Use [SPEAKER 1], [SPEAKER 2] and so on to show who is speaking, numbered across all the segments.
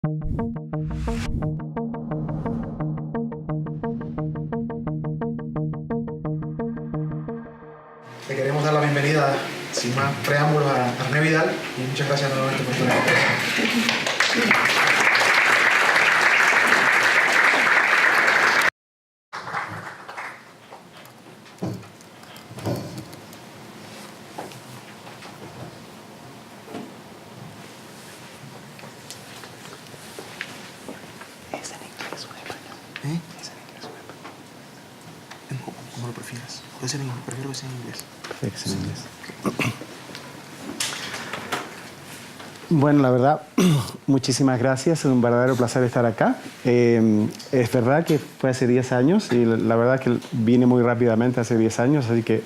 [SPEAKER 1] Le queremos dar la bienvenida, sin más preámbulos, a RENE Vidal, y muchas gracias nuevamente por estar aquí.
[SPEAKER 2] ¿Es en inglés o en español? ¿Es en inglés o en español? Como lo prefieras. Puede ser en inglés, prefiero que sea en inglés.
[SPEAKER 3] Perfecto, en inglés. Bueno, la verdad, muchísimas gracias. Es un verdadero placer estar acá. Es verdad que fue hace 10 años y la verdad que vine muy rápidamente hace 10 años, así que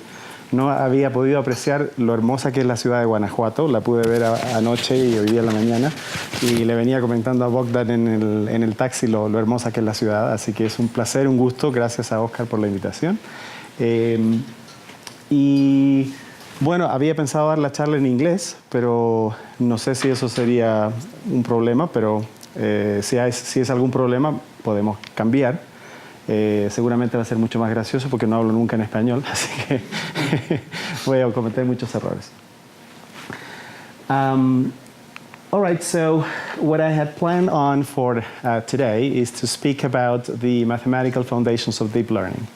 [SPEAKER 3] no había podido apreciar lo hermosa que es la ciudad de Guanajuato. La pude ver anoche y hoy día en la mañana y le venía comentando a Bogdan en el taxi lo hermosa que es la ciudad, así que es un placer, un gusto. Gracias a Oscar por la invitación. Y bueno, había pensado dar la charla en inglés, pero no sé si eso sería un problema, pero si es algún problema podemos cambiar. Seguramente va a ser mucho más gracioso porque no hablo nunca en español, así que voy a cometer muchos errores. All right, so what I had planned on for today is to speak about the mathematical foundations of deep learning.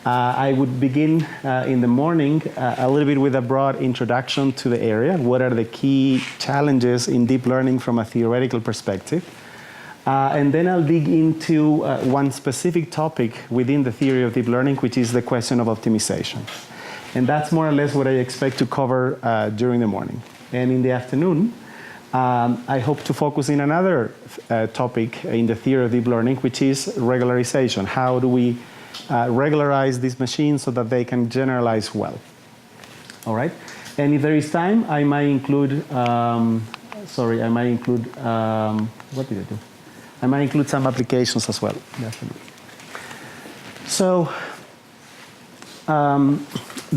[SPEAKER 3] I would begin in the morning a little bit with a broad introduction to the area. What are the key challenges in deep learning from a theoretical perspective? And then I'll dig into one specific topic within the theory of deep learning, which is the question of optimization. And that's more or less what I expect to cover during the morning. And in the afternoon, I hope to focus in another topic in the theory of deep learning, which is regularization. How do we regularize these machines so that they can generalize well? All right? And if there is time, I might include, what did I do? I might include some applications as well, definitely. So,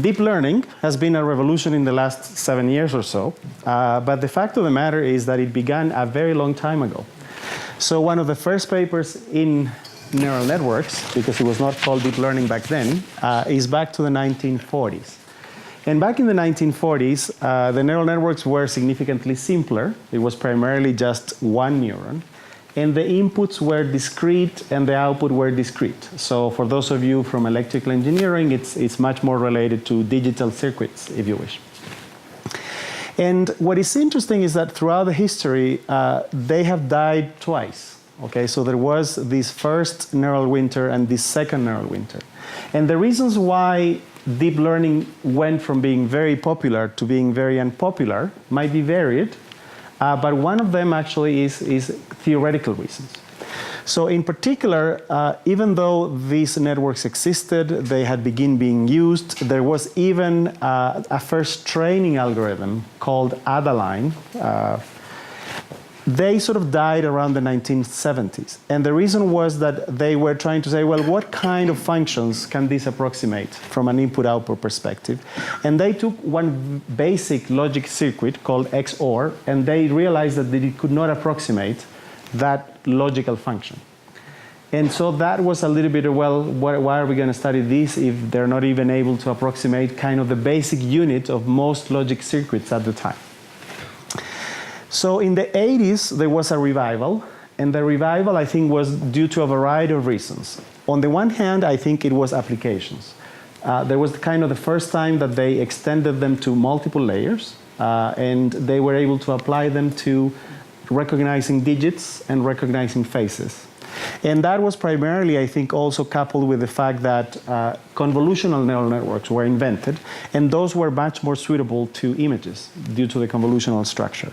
[SPEAKER 3] deep learning has been a revolution in the last 7 years or so, but the fact of the matter is that it began a very long time ago. So one of the first papers in neural networks, because it was not called deep learning back then, is back to the 1940s. And back in the 1940s, the neural networks were significantly simpler. It was primarily just one neuron. And the inputs were discrete and the output were discrete. So for those of you from electrical engineering, it's much more related to digital circuits, if you wish. And what is interesting is that throughout the history, they have died twice. Okay, so there was this first neural winter and this second neural winter. And the reasons why deep learning went from being very popular to being very unpopular might be varied, but one of them actually is theoretical reasons. So in particular, even though these networks existed, they had begun being used, there was even a first training algorithm called Adaline. They sort of died around the 1970s. And the reason was that they were trying to say, well, what kind of functions can this approximate from an input-output perspective? And they took one basic logic circuit called XOR, and they realized that it could not approximate that logical function. And so that was a little bit of, well, why are we going to study this if they're not even able to approximate kind of the basic unit of most logic circuits at the time? So in the 80s, there was a revival, and the revival, I think, was due to a variety of reasons. On the one hand, I think it was applications. There was kind of the first time that they extended them to multiple layers, and they were able to apply them to recognizing digits and recognizing faces. And that was primarily, I think, also coupled with the fact that convolutional neural networks were invented, and those were much more suitable to images due to the convolutional structure.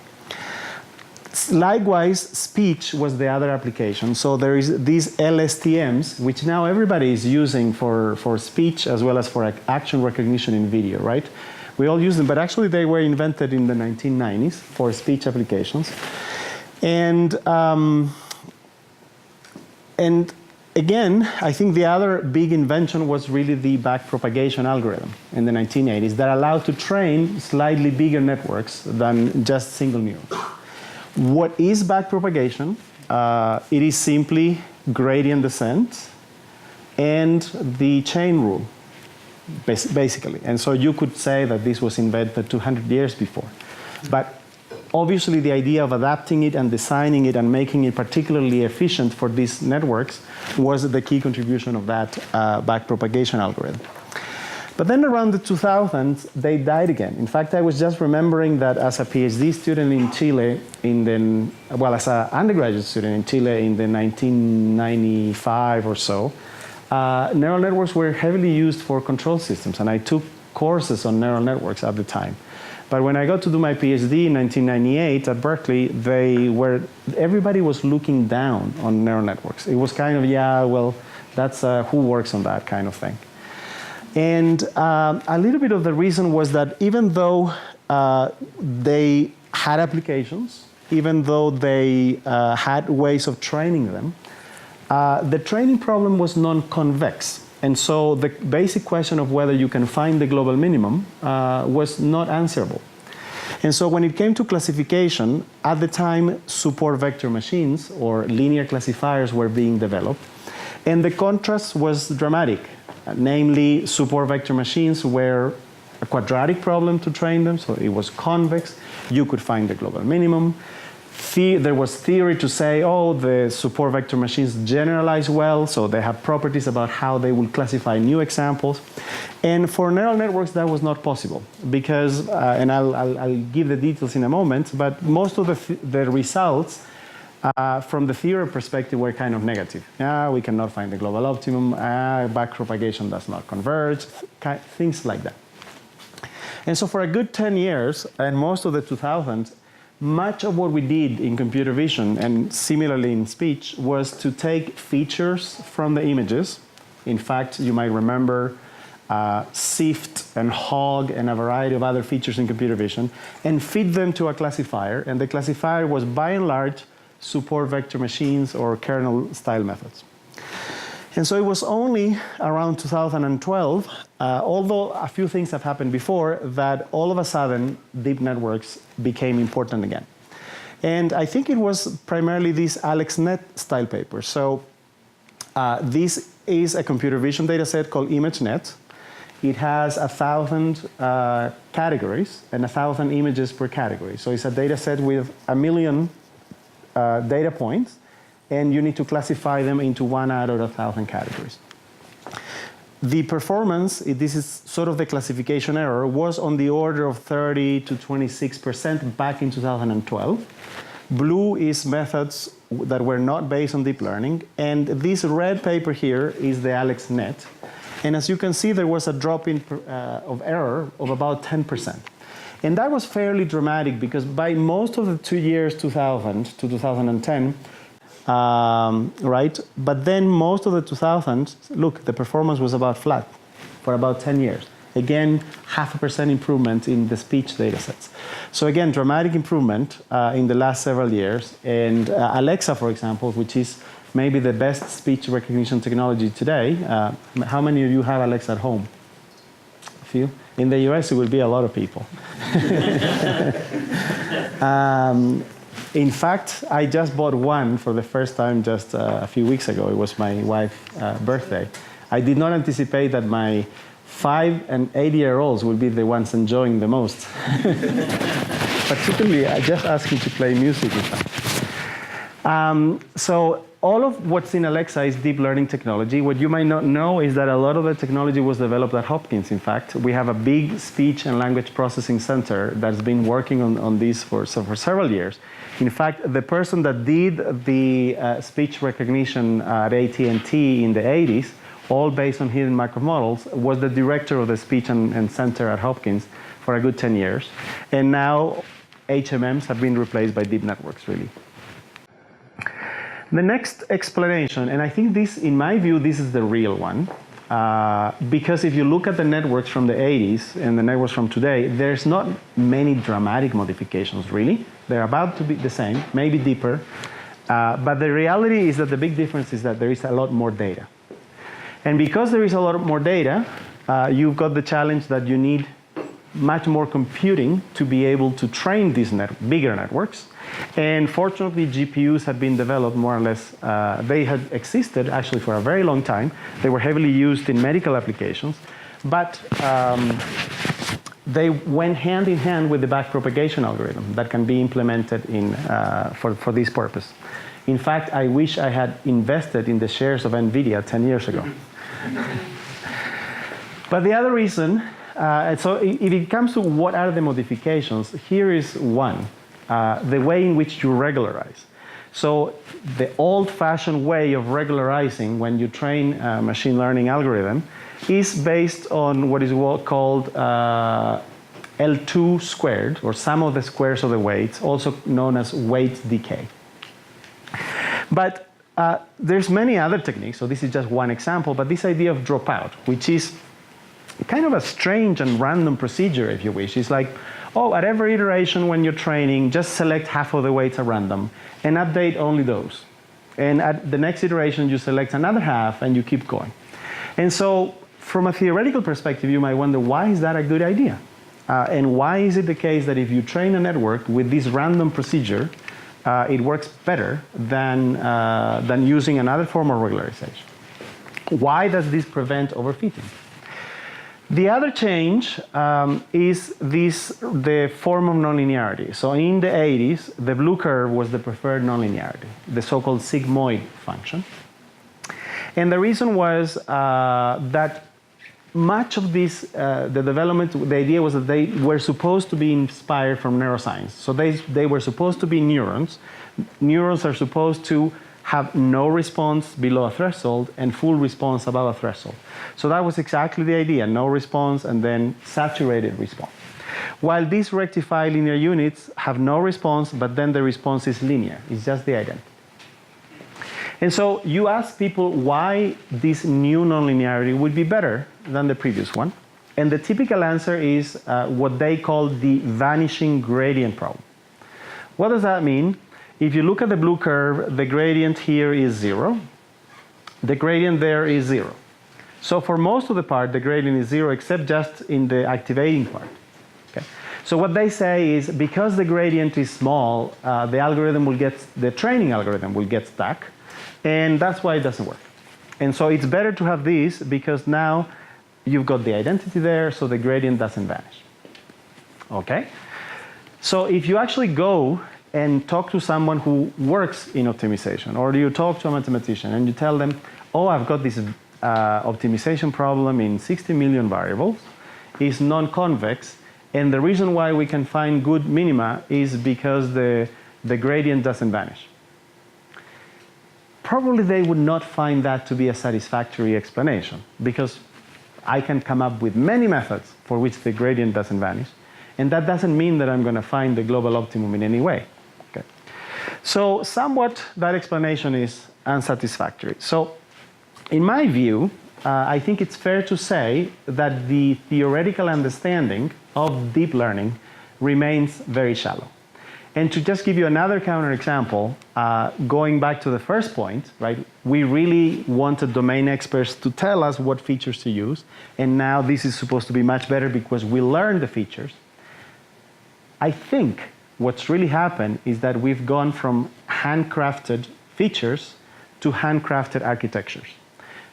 [SPEAKER 3] Likewise, speech was the other application. So there is these LSTMs, which now everybody is using for speech as well as for action recognition in video, right? We all use them, but actually they were invented in the 1990s for speech applications. And again, I think the other big invention was really the backpropagation algorithm in the 1980s that allowed to train slightly bigger networks than just single neurons. What is backpropagation? it is simply gradient descent and the chain rule, basically. And so you could say that this was invented 200 years before. But obviously, the idea of adapting it and designing it and making it particularly efficient for these networks was the key contribution of that backpropagation algorithm. But then around the 2000s, they died again. In fact, I was just remembering that as a PhD student in Chile, as an undergraduate student in Chile in the 1995 or so, neural networks were heavily used for control systems, and I took courses on neural networks at the time. But when I got to do my PhD in 1998 at Berkeley, everybody was looking down on neural networks. It was kind of, yeah, well, that's who works on that kind of thing. And a little bit of the reason was that even though they had applications, even though they had ways of training them, the training problem was non-convex. And so the basic question of whether you can find the global minimum was not answerable. And so when it came to classification, at the time, support vector machines or linear classifiers were being developed. And the contrast was dramatic. Namely, support vector machines were a quadratic problem to train them, so it was convex. You could find the global minimum. There was theory to say, oh, the support vector machines generalize well, so they have properties about how they will classify new examples. And for neural networks, that was not possible because, and I'll give the details in a moment, but most of the results from the theory perspective were kind of negative. We cannot find the global optimum, backpropagation does not converge, things like that. And so for a good 10 years, and most of the 2000s, much of what we did in computer vision, and similarly in speech, was to take features from the images. In fact, you might remember SIFT and HOG and a variety of other features in computer vision, and feed them to a classifier. And the classifier was, by and large, support vector machines or kernel-style methods. And so it was only around 2012, although a few things have happened before, that all of a sudden deep networks became important again. And I think it was primarily these AlexNet style papers. So this is a computer vision data set called ImageNet. It has 1,000 categories and 1,000 images per category. So it's a data set with 1 million data points, and you need to classify them into 1 out of 1,000 categories. The performance, this is sort of the classification error, was on the order of 30 to 26% back in 2012. Blue is methods that were not based on deep learning, and this red paper here is the AlexNet. And as you can see, there was a drop in of error of about 10%. And that was fairly dramatic because by most of the 2 years, 2000 to 2010, right? But then most of the 2000s, look, the performance was about flat for about 10 years. Again, 0.5% improvement in the speech data sets. So again, dramatic improvement in the last several years. And Alexa, for example, which is maybe the best speech recognition technology today. How many of you have Alexa at home? A few? In the US, it will be a lot of people. In fact, I just bought one for the first time just a few weeks ago. It was my wife's birthday. I did not anticipate that my 5- and 8-year-olds will be the ones enjoying the most. Particularly, I just asked him to play music with them. So all of what's in Alexa is deep learning technology. What you might not know is that a lot of the technology was developed at Hopkins, in fact. We have a big speech and language processing center that's been working on this for several years. In fact, the person that did the speech recognition at AT&T in the 80s, all based on hidden macro models, was the director of the speech and center at Hopkins for a good 10 years. And now HMMs have been replaced by deep networks, really. The next explanation, and I think this, in my view, this is the real one, because if you look at the networks from the 80s and the networks from today, there's not many dramatic modifications, really. They're about to be the same, maybe deeper, but the reality is that the big difference is that there is a lot more data. And because there is a lot more data, you've got the challenge that you need much more computing to be able to train these bigger networks. And fortunately, GPUs had been developed more or less. They had existed actually for a very long time. They were heavily used in medical applications. But they went hand in hand with the backpropagation algorithm that can be implemented for this purpose. In fact, I wish I had invested in the shares of NVIDIA 10 years ago. But the other reason, so if it comes to what are the modifications, here is one, the way in which you regularize. So the old-fashioned way of regularizing when you train a machine learning algorithm is based on what is called L2 squared, or sum of the squares of the weights, also known as weight decay. But there's many other techniques, so this is just one example, but this idea of dropout, which is kind of a strange and random procedure, if you wish. It's like, oh, at every iteration when you're training, just select half of the weights at random and update only those. And at the next iteration, you select another half and you keep going. And so from a theoretical perspective, you might wonder, why is that a good idea? And why is it the case that if you train a network with this random procedure, it works better than using another form of regularization? Why does this prevent overfitting? The other change is the form of nonlinearity. So in the 80s, the blue curve was the preferred nonlinearity, the so-called sigmoid function. And the reason was that much of this, the development, the idea was that they were supposed to be inspired from neuroscience. So they were supposed to be neurons. Neurons are supposed to have no response below a threshold and full response above a threshold. So that was exactly the idea, no response and then saturated response. While these rectified linear units have no response, but then the response is linear. It's just the identity. And so you ask people why this new nonlinearity would be better than the previous one. And the typical answer is what they call the vanishing gradient problem. What does that mean? If you look at the blue curve, the gradient here is 0. The gradient there is 0. So for most of the part, the gradient is 0, except just in the activating part. Okay? So what they say is, because the gradient is small, the training algorithm will get stuck. And that's why it doesn't work. And so it's better to have this, because now you've got the identity there, so the gradient doesn't vanish. Okay? So if you actually go and talk to someone who works in optimization, or you talk to a mathematician and you tell them, oh, I've got this optimization problem in 60 million variables, it's non-convex, and the reason why we can find good minima is because the gradient doesn't vanish. Probably they would not find that to be a satisfactory explanation, because I can come up with many methods for which the gradient doesn't vanish, and that doesn't mean that I'm going to find the global optimum in any way. Okay. So somewhat that explanation is unsatisfactory. So in my view, I think it's fair to say that the theoretical understanding of deep learning remains very shallow. And to just give you another counterexample, going back to the first point, right? We really wanted domain experts to tell us what features to use, and now this is supposed to be much better because we learned the features. I think what's really happened is that we've gone from handcrafted features to handcrafted architectures.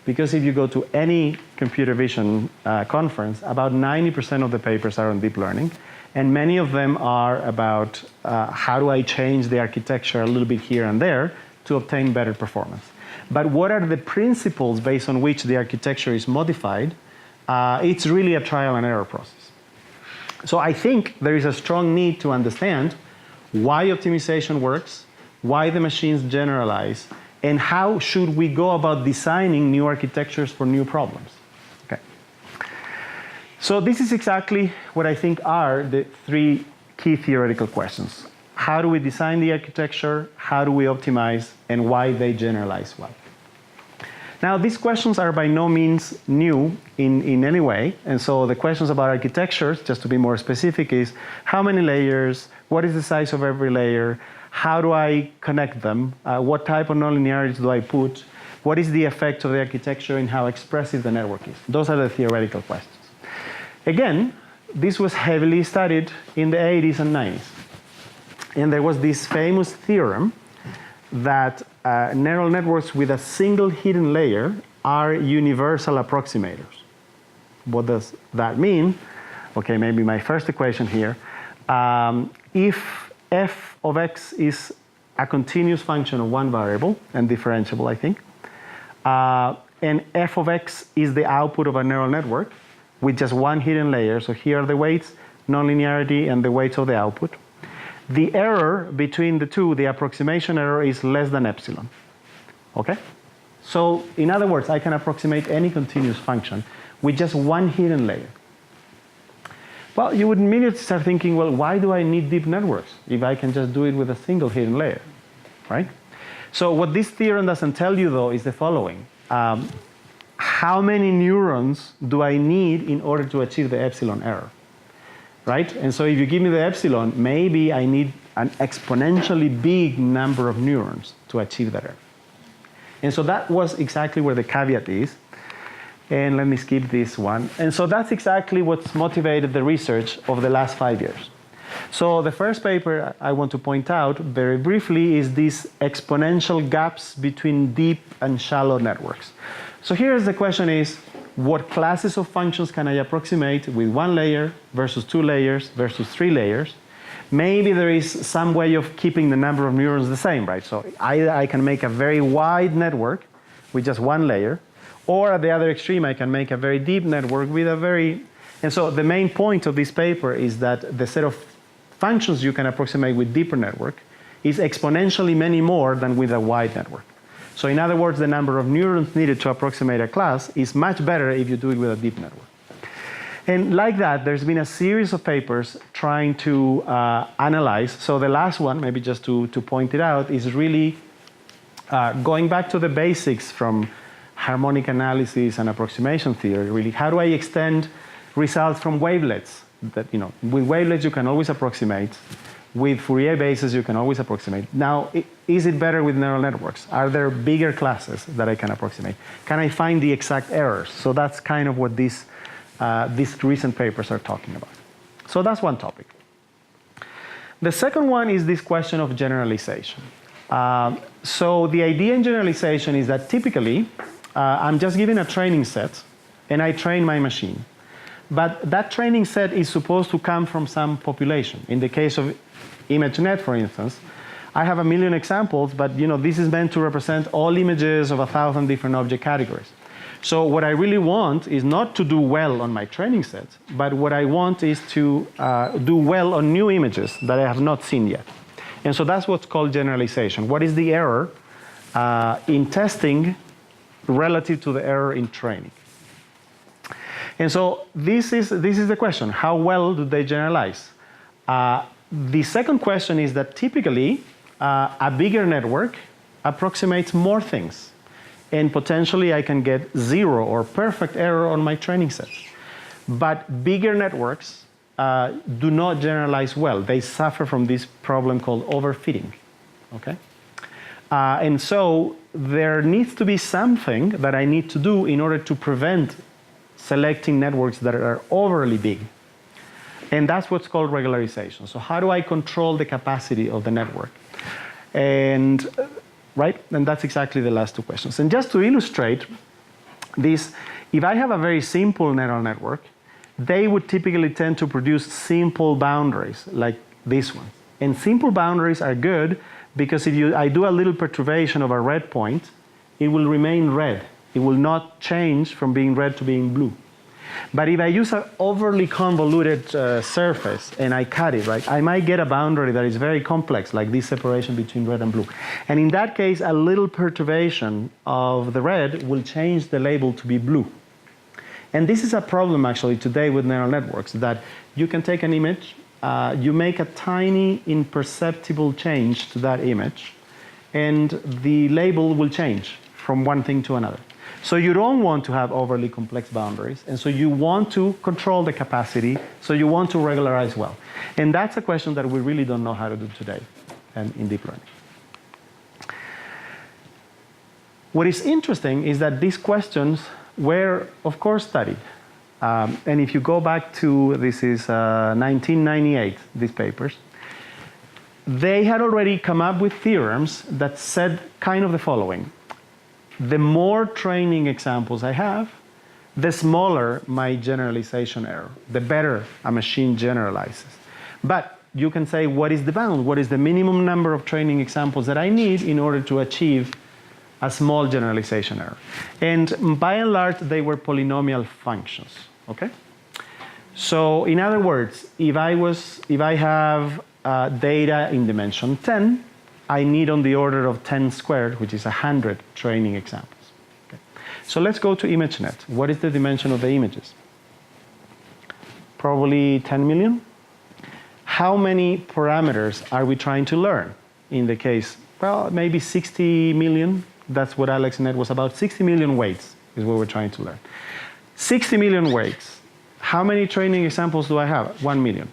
[SPEAKER 3] Because if you go to any computer vision conference, about 90% of the papers are on deep learning. And many of them are about how do I change the architecture a little bit here and there to obtain better performance. But what are the principles based on which the architecture is modified? It's really a trial and error process. So I think there is a strong need to understand why optimization works, why the machines generalize, and how should we go about designing new architectures for new problems. So this is exactly what I think are the three key theoretical questions. How do we design the architecture? How do we optimize? And why they generalize well? Now, these questions are by no means new in any way. And so the questions about architectures, just to be more specific, is how many layers? What is the size of every layer? How do I connect them? What type of nonlinearities do I put? What is the effect of the architecture and how expressive the network is? Those are the theoretical questions. Again, this was heavily studied in the 80s and 90s. And there was this famous theorem that neural networks with a single hidden layer are universal approximators. What does that mean? Okay, maybe my first equation here. If f of x is a continuous function of one variable and differentiable, I think, and f of x is the output of a neural network with just one hidden layer, so here are the weights, nonlinearity, and the weights of the output. The error between the two, the approximation error, is less than epsilon. Okay? So in other words, I can approximate any continuous function with just one hidden layer. Well, you would immediately start thinking, well, why do I need deep networks if I can just do it with a single hidden layer, right? So what this theorem doesn't tell you, though, is the following. How many neurons do I need in order to achieve the epsilon error, right? And so if you give me the epsilon, maybe I need an exponentially big number of neurons to achieve that error. And so that was exactly where the caveat is. And let me skip this one. And so that's exactly what's motivated the research of the last 5 years. So the first paper I want to point out very briefly is these exponential gaps between deep and shallow networks. So here's the question is, what classes of functions can I approximate with one layer versus two layers versus three layers? Maybe there is some way of keeping the number of neurons the same, right? So either I can make a very wide network with just one layer, or at the other extreme, I can make a very deep network with a very... And so the main point of this paper is that the set of functions you can approximate with deeper network is exponentially many more than with a wide network. So in other words, the number of neurons needed to approximate a class is much better if you do it with a deep network. And like that, there's been a series of papers trying to analyze. So the last one, maybe just to point it out, is really going back to the basics from harmonic analysis and approximation theory, really. How do I extend results from wavelets? That, you know, with wavelets you can always approximate. With Fourier bases you can always approximate. Now, is it better with neural networks? Are there bigger classes that I can approximate? Can I find the exact errors? So that's kind of what these recent papers are talking about. So that's one topic. The second one is this question of generalization. So the idea in generalization is that typically I'm just given a training set and I train my machine. But that training set is supposed to come from some population. In the case of ImageNet, for instance, I have 1 million examples, but you know, this is meant to represent all images of 1,000 different object categories. So what I really want is not to do well on my training set, but what I want is to do well on new images that I have not seen yet. And so that's what's called generalization. What is the error in testing relative to the error in training? And so this is the question. How well do they generalize? The second question is that typically a bigger network approximates more things. And potentially I can get 0 or perfect error on my training set. But bigger networks do not generalize well. They suffer from this problem called overfitting. Okay? And so there needs to be something that I need to do in order to prevent selecting networks that are overly big. And that's what's called regularization. So how do I control the capacity of the network? And right, and that's exactly the last two questions. And just to illustrate this, if I have a very simple neural network, they would typically tend to produce simple boundaries like this one. And simple boundaries are good because if I do a little perturbation of a red point, it will remain red. It will not change from being red to being blue. But if I use an overly convoluted surface and I cut it, right, I might get a boundary that is very complex, like this separation between red and blue. And in that case, a little perturbation of the red will change the label to be blue. And this is a problem actually today with neural networks, that you can take an image, you make a tiny imperceptible change to that image, and the label will change from one thing to another. So you don't want to have overly complex boundaries, and so you want to control the capacity, so you want to regularize well. And that's a question that we really don't know how to do today in deep learning. What is interesting is that these questions were, of course, studied. And if you go back to, this is 1998, these papers, they had already come up with theorems that said kind of the following. The more training examples I have, the smaller my generalization error, the better a machine generalizes. But you can say, what is the bound? What is the minimum number of training examples that I need in order to achieve a small generalization error? And by and large, they were polynomial functions, okay? So in other words, if I have data in dimension 10, I need on the order of 10 squared, which is 100 training examples. Okay. So let's go to ImageNet. What is the dimension of the images? Probably 10 million. How many parameters are we trying to learn? In the case, well, maybe 60 million. That's what AlexNet was about. 60 million weights is what we're trying to learn. 60 million weights. How many training examples do I have? 1 million.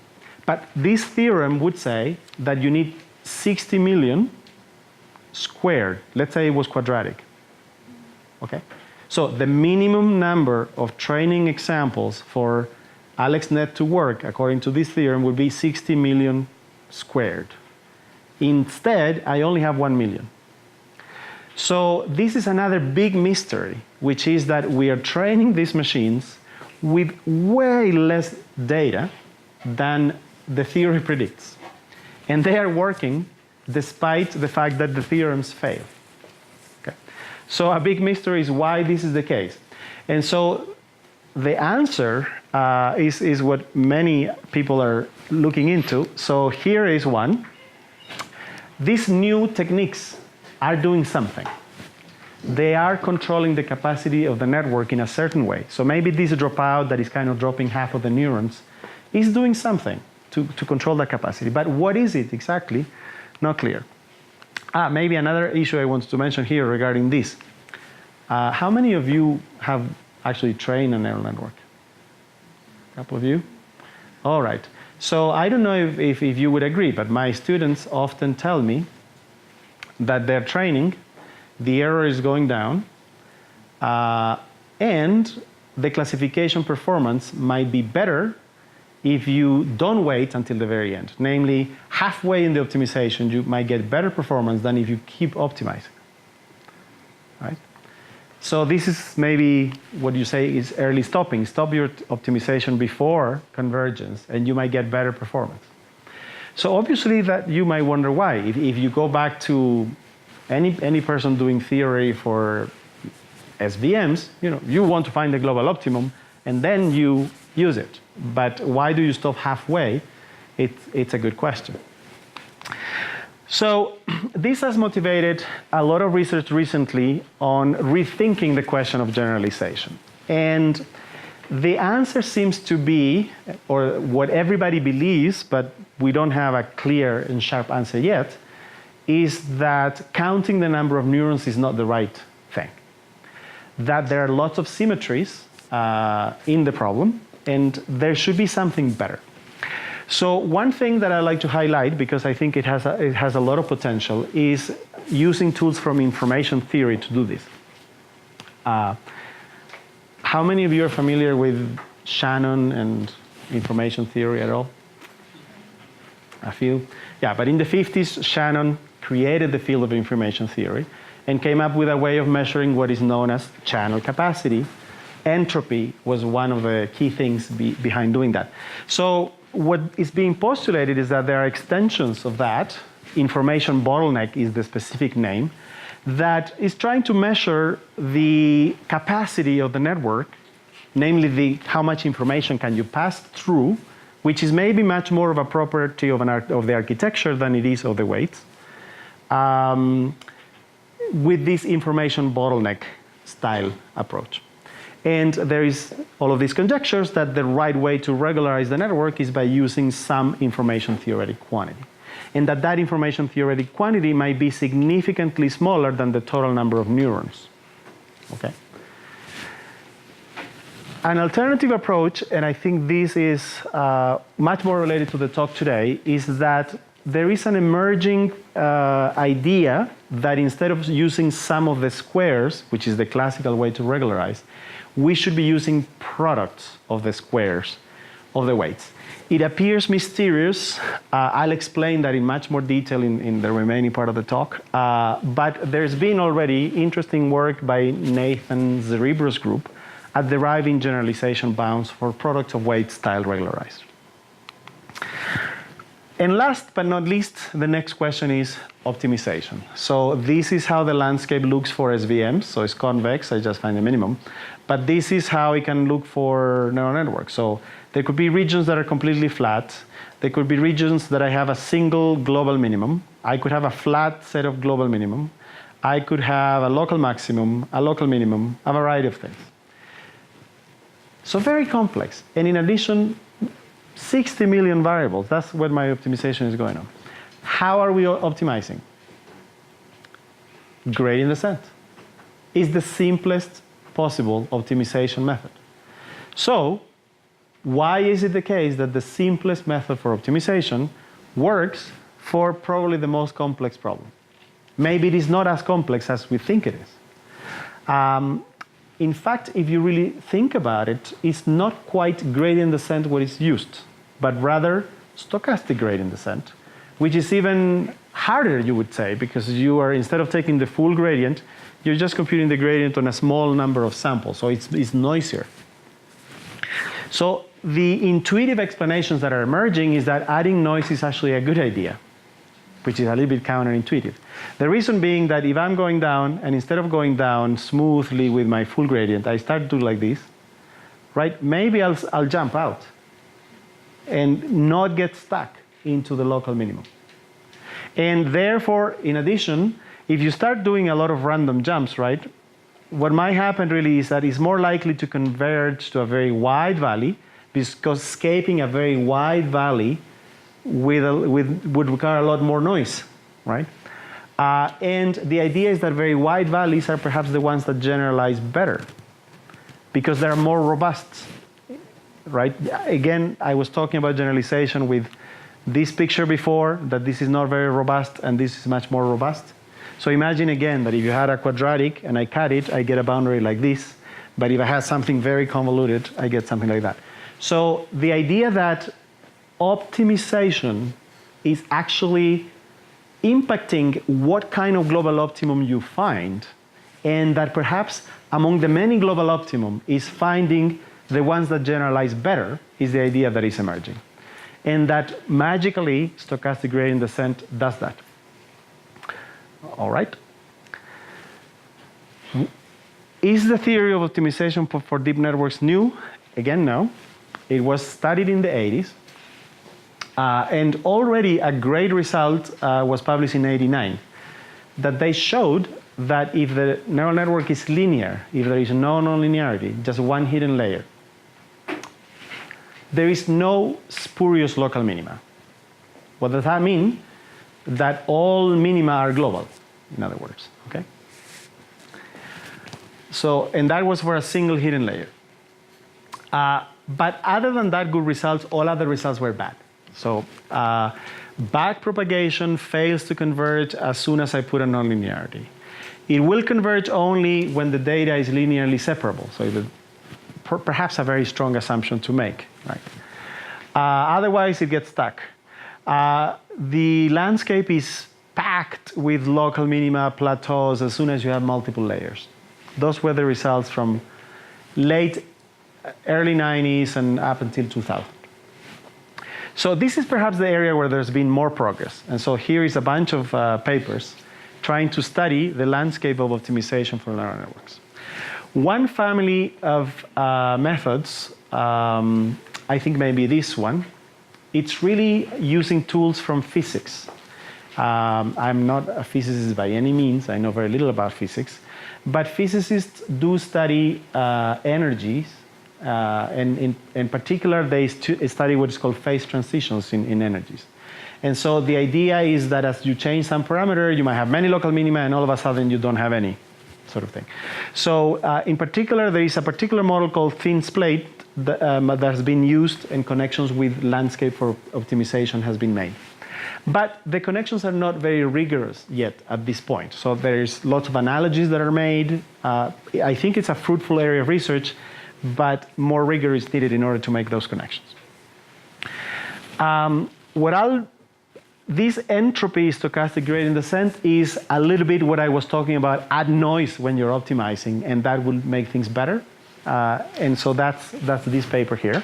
[SPEAKER 3] But this theorem would say that you need 60 million squared. Let's say it was quadratic. Okay? So the minimum number of training examples for AlexNet to work, according to this theorem, would be 60 million squared. Instead, I only have 1 million. So this is another big mystery, which is that we are training these machines with way less data than the theory predicts. And they are working despite the fact that the theorems fail. Okay. So a big mystery is why this is the case. And so the answer is what many people are looking into. So here is one. These new techniques are doing something. They are controlling the capacity of the network in a certain way. So maybe this dropout that is kind of dropping half of the neurons is doing something to control that capacity. But what is it exactly? Not clear. Maybe another issue I wanted to mention here regarding this. How many of you have actually trained a neural network? A couple of you? All right. So I don't know if you would agree, but my students often tell me that they're training, the error is going down, and the classification performance might be better if you don't wait until the very end. Namely, halfway in the optimization, you might get better performance than if you keep optimizing. Right? So this is maybe what you say is early stopping. Stop your optimization before convergence, and you might get better performance. So obviously that you might wonder why. If you go back to any person doing theory for SVMs, you want to find the global optimum, and then you use it. But why do you stop halfway? It's a good question. So this has motivated a lot of research recently on rethinking the question of generalization. And the answer seems to be, or what everybody believes, but we don't have a clear and sharp answer yet, is that counting the number of neurons is not the right thing. That there are lots of symmetries in the problem, and there should be something better. So one thing that I like to highlight, because I think it has a lot of potential, is using tools from information theory to do this. How many of you are familiar with Shannon and information theory at all? A few? Yeah, but in the 50s, Shannon created the field of information theory and came up with a way of measuring what is known as channel capacity. Entropy was one of the key things behind doing that. So what is being postulated is that there are extensions of that. Information bottleneck is the specific name, that is trying to measure the capacity of the network, namely how much information can you pass through, which is maybe much more of a property of the architecture than it is of the weights, with this information bottleneck style approach. And there is all of these conjectures that the right way to regularize the network is by using some information theoretic quantity. And that information theoretic quantity might be significantly smaller than the total number of neurons. Okay? An alternative approach, and I think this is much more related to the talk today, is that there is an emerging idea that instead of using sum of the squares, which is the classical way to regularize, we should be using products of the squares of the weights. It appears mysterious. I'll explain that in much more detail in the remaining part of the talk. But there's been already interesting work by Nathan Zerebro's group at deriving generalization bounds for products of weight style regularized. And last but not least, the next question is optimization. So this is how the landscape looks for SVMs. So it's convex, I just find the minimum. But this is how it can look for neural networks. So there could be regions that are completely flat. There could be regions that I have a single global minimum. I could have a flat set of global minimum. I could have a local maximum, a local minimum, a variety of things. So very complex. And in addition, 60 million variables. That's where my optimization is going on. How are we optimizing? Gradient descent is the simplest possible optimization method. So why is it the case that the simplest method for optimization works for probably the most complex problem? Maybe it is not as complex as we think it is. In fact, if you really think about it, it's not quite gradient descent what is used, but rather stochastic gradient descent, which is even harder, you would say, because you are, instead of taking the full gradient, you're just computing the gradient on a small number of samples, so it's noisier. So the intuitive explanations that are emerging is that adding noise is actually a good idea, which is a little bit counterintuitive. The reason being that if I'm going down, and instead of going down smoothly with my full gradient, I start to do like this, right? Maybe I'll jump out and not get stuck into the local minimum. And therefore, in addition, if you start doing a lot of random jumps, right, what might happen really is that it's more likely to converge to a very wide valley, because escaping a very wide valley would require a lot more noise, right? And the idea is that very wide valleys are perhaps the ones that generalize better, because they're more robust, right? Again, I was talking about generalization with this picture before, that this is not very robust and this is much more robust. So imagine again that if you had a quadratic and I cut it, I get a boundary like this. But if I had something very convoluted, I get something like that. So the idea that optimization is actually impacting what kind of global optimum you find, and that perhaps among the many global optimum is finding the ones that generalize better, is the idea that is emerging. And that magically stochastic gradient descent does that. All right. Is the theory of optimization for deep networks new? Again, no. It was studied in the 80s. And already a great result was published in '89, that they showed that if the neural network is linear, if there is no nonlinearity, just one hidden layer, there is no spurious local minima. What does that mean? That all minima are global, in other words, okay? So, and that was for a single hidden layer. But other than that good results, all other results were bad. So, backpropagation fails to converge as soon as I put a nonlinearity. It will converge only when the data is linearly separable. So, perhaps a very strong assumption to make, right? Otherwise, it gets stuck. The landscape is packed with local minima, plateaus, as soon as you have multiple layers. Those were the results from early 90s and up until 2000. So this is perhaps the area where there's been more progress. And so here is a bunch of papers trying to study the landscape of optimization for neural networks. One family of methods, I think maybe this one, it's really using tools from physics. I'm not a physicist by any means. I know very little about physics. But physicists do study energies. And in particular, they study what is called phase transitions in energies. And so the idea is that as you change some parameter, you might have many local minima, and all of a sudden you don't have any, sort of thing. So in particular, there is a particular model called thin plate that has been used, and connections with landscape for optimization has been made. But the connections are not very rigorous yet at this point. So there's lots of analogies that are made. I think it's a fruitful area of research, but more rigor is needed in order to make those connections. This entropy stochastic gradient descent is a little bit what I was talking about, add noise when you're optimizing, and that will make things better. And so that's this paper here.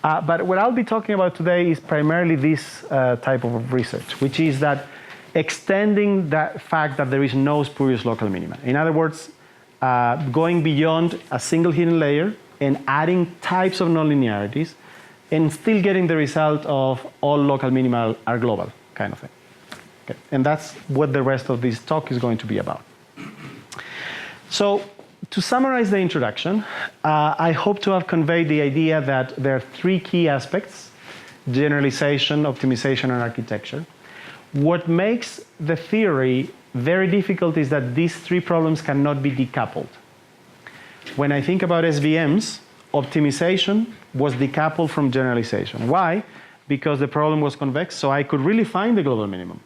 [SPEAKER 3] But what I'll be talking about today is primarily this type of research, which is that extending that fact that there is no spurious local minima. In other words, going beyond a single hidden layer and adding types of nonlinearities and still getting the result of all local minima are global, kind of thing. Okay. And that's what the rest of this talk is going to be about. So to summarize the introduction, I hope to have conveyed the idea that there are three key aspects: generalization, optimization, and architecture. What makes the theory very difficult is that these three problems cannot be decoupled. When I think about SVMs, optimization was decoupled from generalization. Why? Because the problem was convex, so I could really find the global minimum.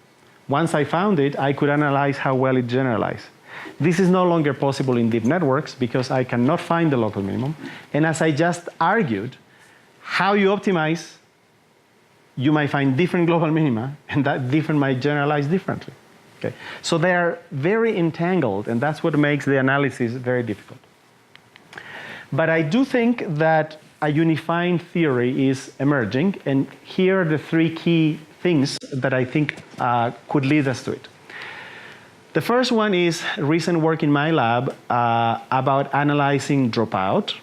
[SPEAKER 3] Once I found it, I could analyze how well it generalized. This is no longer possible in deep networks because I cannot find the local minimum. And as I just argued, how you optimize, you might find different global minima, and that different might generalize differently. Okay? So they are very entangled, and that's what makes the analysis very difficult. But I do think that a unifying theory is emerging, and here are the three key things that I think could lead us to it. The first one is recent work in my lab about analyzing dropout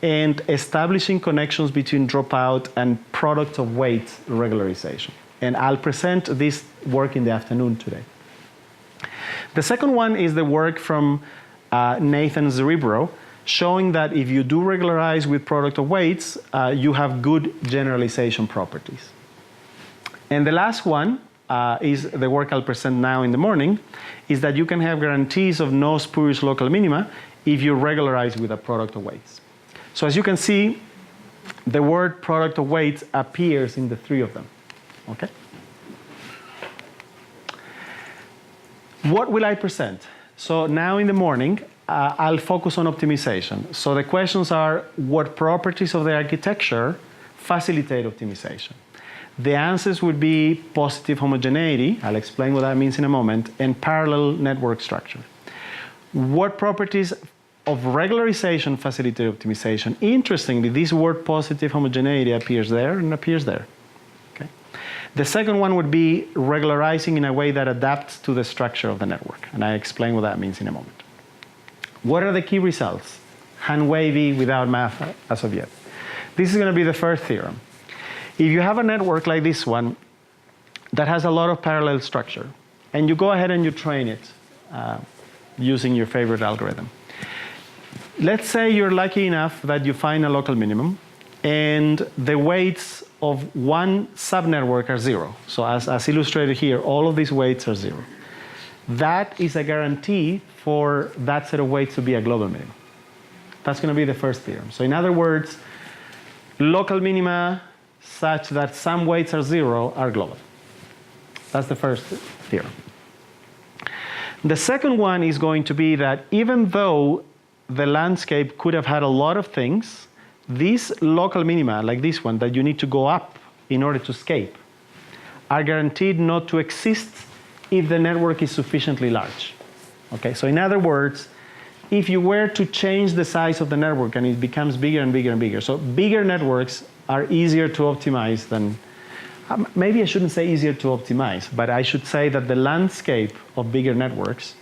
[SPEAKER 3] and establishing connections between dropout and product of weight regularization. And I'll present this work in the afternoon today. The second one is the work from Nathan Zerebro, showing that if you do regularize with product of weights, you have good generalization properties. And the last one is the work I'll present now in the morning, is that you can have guarantees of no spurious local minima if you regularize with a product of weights. So as you can see, the word product of weights appears in the three of them. Okay? What will I present? So now in the morning, I'll focus on optimization. So the questions are, what properties of the architecture facilitate optimization? The answers would be positive homogeneity, I'll explain what that means in a moment, and parallel network structure. What properties of regularization facilitate optimization? Interestingly, this word positive homogeneity appears there and appears there. Okay. The second one would be regularizing in a way that adapts to the structure of the network, and I explain what that means in a moment. What are the key results? Hand-wavy, without math as of yet. This is going to be the first theorem. If you have a network like this one that has a lot of parallel structure, and you go ahead and you train it using your favorite algorithm. Let's say you're lucky enough that you find a local minimum, and the weights of one subnetwork are 0. So as illustrated here, all of these weights are 0. That is a guarantee for that set of weights to be a global minimum. That's going to be the first theorem. So in other words, local minima such that some weights are 0 are global. That's the first theorem. The second one is going to be that even though the landscape could have had a lot of things, these local minima, like this one, that you need to go up in order to escape, are guaranteed not to exist if the network is sufficiently large. Okay, so in other words, if you were to change the size of the network and it becomes bigger and bigger and bigger, so bigger networks are easier to optimize than, maybe I shouldn't say easier to optimize, but I should say that the landscape of bigger networks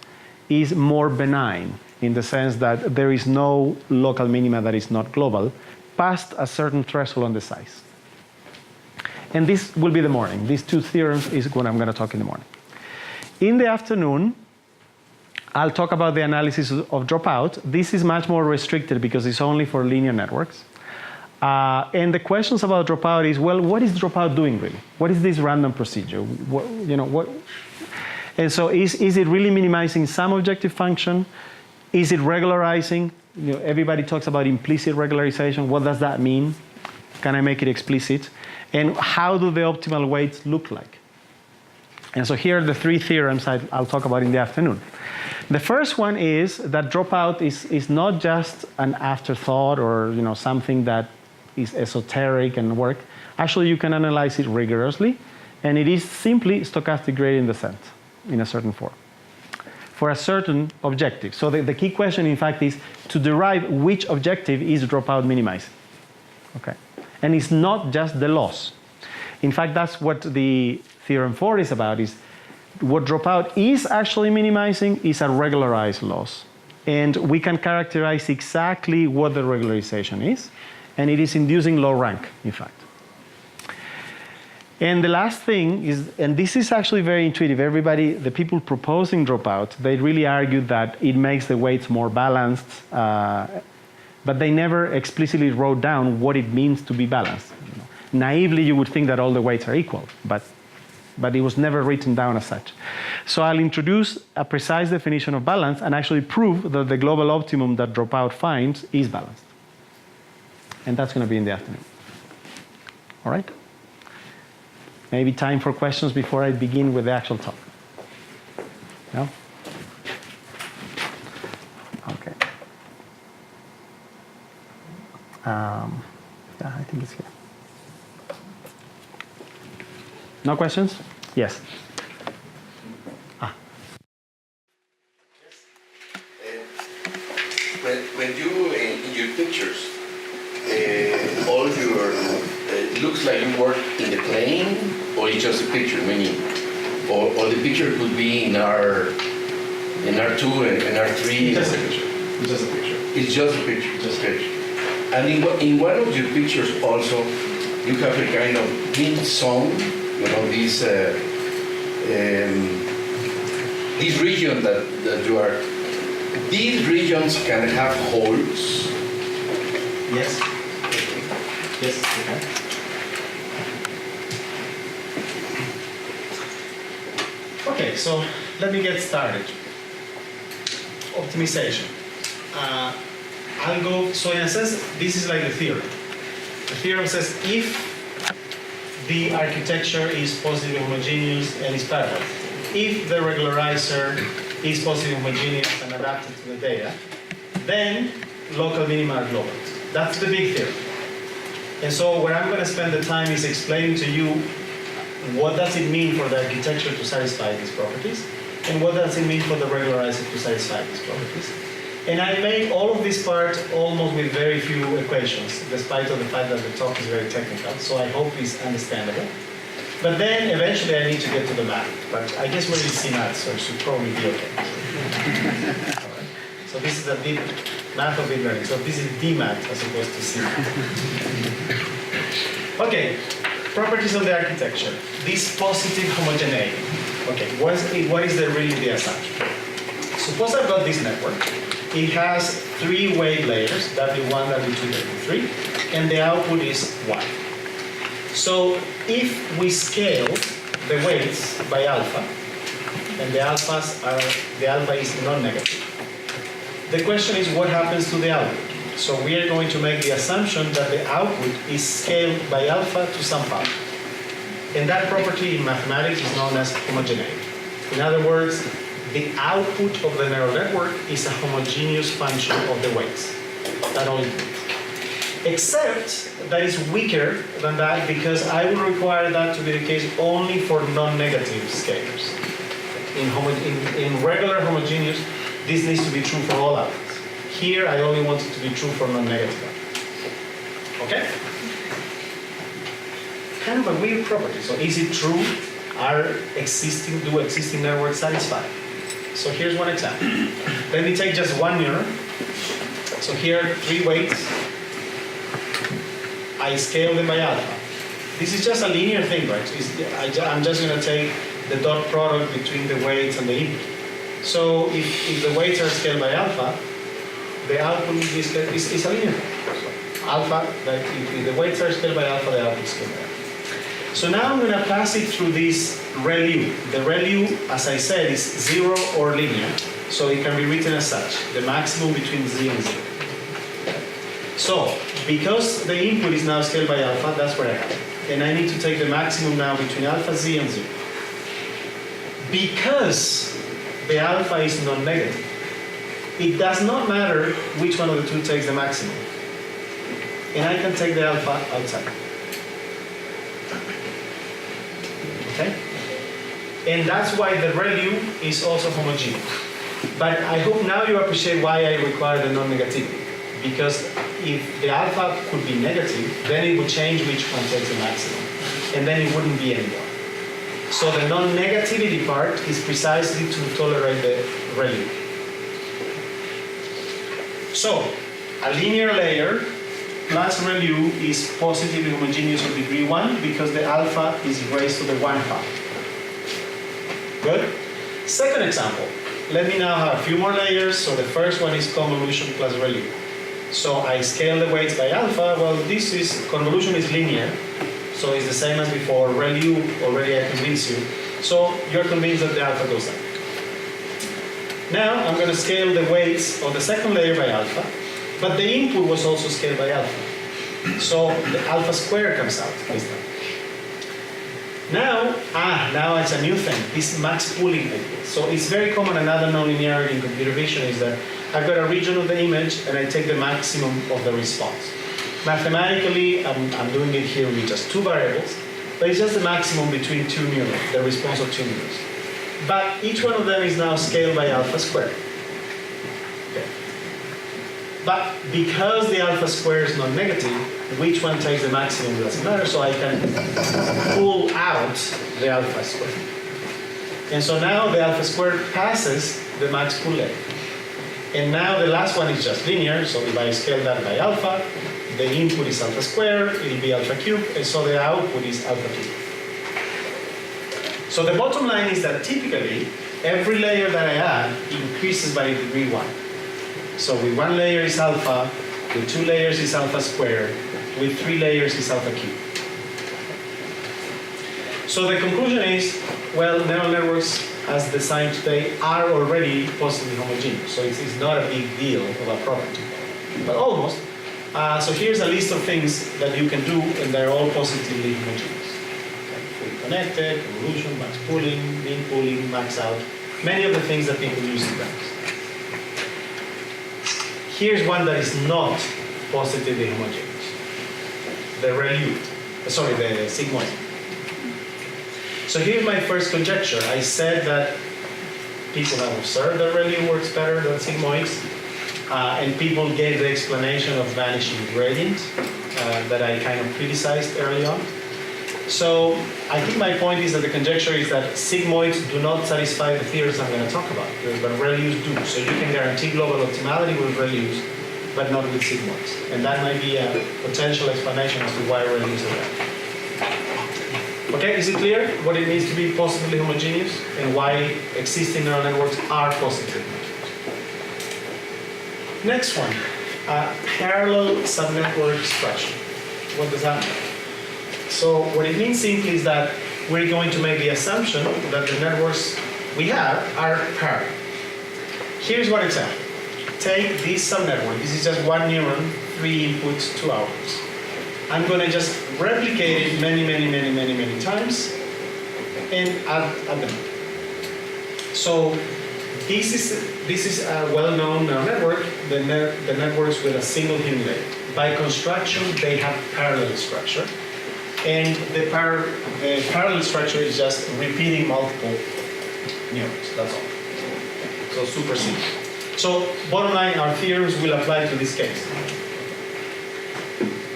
[SPEAKER 3] is more benign in the sense that there is no local minima that is not global past a certain threshold on the size. And this will be the morning. These two theorems is what I'm going to talk in the morning. In the afternoon, I'll talk about the analysis of dropout. This is much more restricted because it's only for linear networks. And the questions about dropout is, well, what is dropout doing really? What is this random procedure? And so is it really minimizing some objective function? Is it regularizing? Everybody talks about implicit regularization. What does that mean? Can I make it explicit? And how do the optimal weights look like? And so here are the three theorems I'll talk about in the afternoon. The first one is that dropout is not just an afterthought or something that is esoteric and work. Actually, you can analyze it rigorously, and it is simply stochastic gradient descent in a certain form for a certain objective. So the key question, in fact, is to derive which objective is dropout minimizing. Okay, and it's not just the loss. In fact, that's what the theorem 4 is about, is what dropout is actually minimizing is a regularized loss. And we can characterize exactly what the regularization is, and it is inducing low rank, in fact. And the last thing is, and this is actually very intuitive, everybody, the people proposing dropout, they really argue that it makes the weights more balanced, but they never explicitly wrote down what it means to be balanced. Naively, you would think that all the weights are equal, but it was never written down as such. So I'll introduce a precise definition of balance and actually prove that the global optimum that dropout finds is balanced. And that's going to be in the afternoon. All right? Maybe time for questions before I begin with the actual talk. No? Okay. Yeah, I think it's here. No questions? Yes.
[SPEAKER 4] When you, in your pictures, all your, looks like you work in the plane, or it's just a picture, meaning, or the picture could be in R2 and R3.
[SPEAKER 1] Just a picture. It's just a picture.
[SPEAKER 4] It's just a picture. Just a picture. And in one of your pictures also, you have a kind of hint zone, this region that you are. These regions can have holes.
[SPEAKER 1] Yes. Yes, okay. Okay, so let me get started. Optimization. I'll go, so in a sense, this is like the theorem. The theorem says if the architecture is positive homogeneous and is parallel, if the regularizer is positive homogeneous and adapted to the data, then local minima are global. That's the big theorem. And so where I'm going to spend the time is explaining to you what does it mean for the architecture to satisfy these properties, and what does it mean for the regularizer to satisfy these properties. And I made all of this part almost with very few equations, despite of the fact that the talk is very technical, so I hope it's understandable. But then eventually I need to get to the math, but I guess we're in CIMAT, so it should probably be okay. All right. So this is a deep math of deep learning, so this is DMAT as opposed to CIMAT. Okay, properties of the architecture. This positive homogeneity. Okay, what is really the assumption? Suppose I've got this network. It has 3 weight layers, W1, W2, W3, and the output is 1. So if we scale the weights by alpha, and the alpha is non-negative, the question is what happens to the output? So we are going to make the assumption that the output is scaled by alpha to some power. And that property in mathematics is known as homogeneity. In other words, the output of the neural network is a homogeneous function of the weights. That all it means. Except that is weaker than that because I will require that to be the case only for non-negative scalars. In regular homogeneous, this needs to be true for all outputs. Here, I only want it to be true for non-negative outputs. Okay? Kind of a weird property. So is it true? Do existing networks satisfy? So here's one example. Let me take just one neuron. So here, 3 weights. I scale them by alpha. This is just a linear thing, right? I'm just going to take the dot product between the weights and the input. So if the weights are scaled by alpha, the output is a linear thing. So alpha, if the weights are scaled by alpha, the output is scaled by alpha. So now I'm going to pass it through this ReLU. The ReLU, as I said, is 0 or linear. So it can be written as such, the maximum between z and 0. So, because the input is now scaled by alpha, that's what I have. And I need to take the maximum now between alpha z and 0. because the alpha is non-negative, it does not matter which one of the two takes the maximum. And I can take the alpha outside. Okay? And that's why the ReLU is also homogeneous. But I hope now you appreciate why I require the non-negativity. Because if the alpha could be negative, then it would change which one takes the maximum. And then it wouldn't be anymore. So the non-negativity part is precisely to tolerate the ReLU. So a linear layer plus ReLU is positively homogeneous of degree 1 because the alpha is raised to the 1 half. Good? Second example. Let me now have a few more layers. So the first one is convolution plus ReLU. So I scale the weights by alpha. Well, this is, convolution is linear. So it's the same as before. ReLU, already I convinced you. So you're convinced that the alpha goes down. Now I'm going to scale the weights of the second layer by alpha. But the input was also scaled by alpha. So the alpha square comes out this time. Now it's a new thing, this max pooling idea. So it's very common, another nonlinearity in computer vision is that I've got a region of the image and I take the maximum of the response. Mathematically, I'm doing it here with just two variables, but it's just the maximum between two neurons, the response of two neurons. But each one of them is now scaled by alpha squared. Okay. But because the alpha square is non-negative, which one takes the maximum doesn't matter, so I can pull out the alpha square. And so now the alpha square passes the max pull layer. And now the last one is just linear, so if I scale that by alpha, the input is alpha square, it'll be alpha cube, and so the output is alpha cube. So the bottom line is that typically, every layer that I add increases by degree 1. So with one layer is alpha, with two layers is alpha squared, with three layers is alpha cube. So the conclusion is, well, neural networks as designed today are already positively homogeneous. So it's not a big deal of a property, but almost. So here's a list of things that you can do, and they're all positively homogeneous. Okay. Fully connected, convolution, max pooling, mean pooling, max out, many of the things that people use in practice. Here's one that is not positively homogeneous. The ReLU, sorry, the sigmoid. So here's my first conjecture. I said that people have observed that ReLU works better than sigmoids, and people gave the explanation of vanishing gradient that I kind of criticized early on. So I think my point is that the conjecture is that sigmoids do not satisfy the theories I'm going to talk about, but ReLUs do. So you can guarantee global optimality with ReLUs, but not with sigmoids. And that might be a potential explanation as to why ReLUs are better. Okay, is it clear what it means to be positively homogeneous and why existing neural networks are positively homogeneous? Next one, parallel subnetwork structure. What does that mean? So what it means simply is that we're going to make the assumption that the networks we have are parallel. Here's one example. Take this subnetwork. This is just one neuron, 3 inputs, 2 outputs. I'm going to just replicate it many times and add them. So this is a well-known neural network. The networks with a single hidden layer. By construction, they have parallel structure. And the parallel structure is just repeating multiple neurons, that's all. So super simple. So bottom line, our theorems will apply to this case.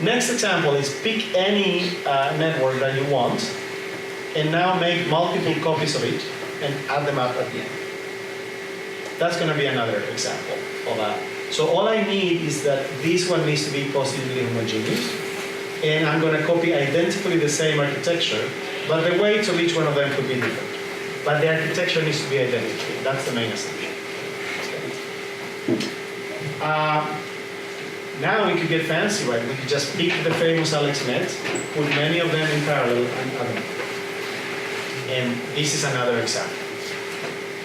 [SPEAKER 1] Next example is pick any network that you want and now make multiple copies of it and add them up at the end. That's going to be another example of that. So all I need is that this one needs to be positively homogeneous. And I'm going to copy identically the same architecture, but the weights of each one of them could be different. But the architecture needs to be identical. That's the main assumption. Okay. Now we could get fancy, right? We could just pick the famous AlexNet, put many of them in parallel, and add them. And this is another example.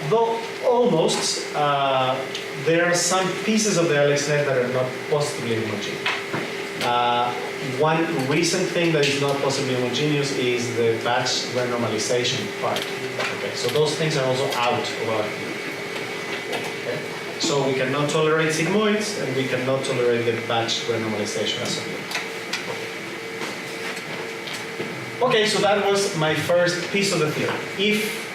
[SPEAKER 1] Though almost, there are some pieces of the AlexNet that are not positively homogeneous. One recent thing that is not possibly homogeneous is the batch renormalization part. Okay? Okay, so those things are also out of our theory. Okay? So we cannot tolerate sigmoids, and we cannot tolerate the batch renormalization as of yet. Okay, so that was my first piece of the theory. If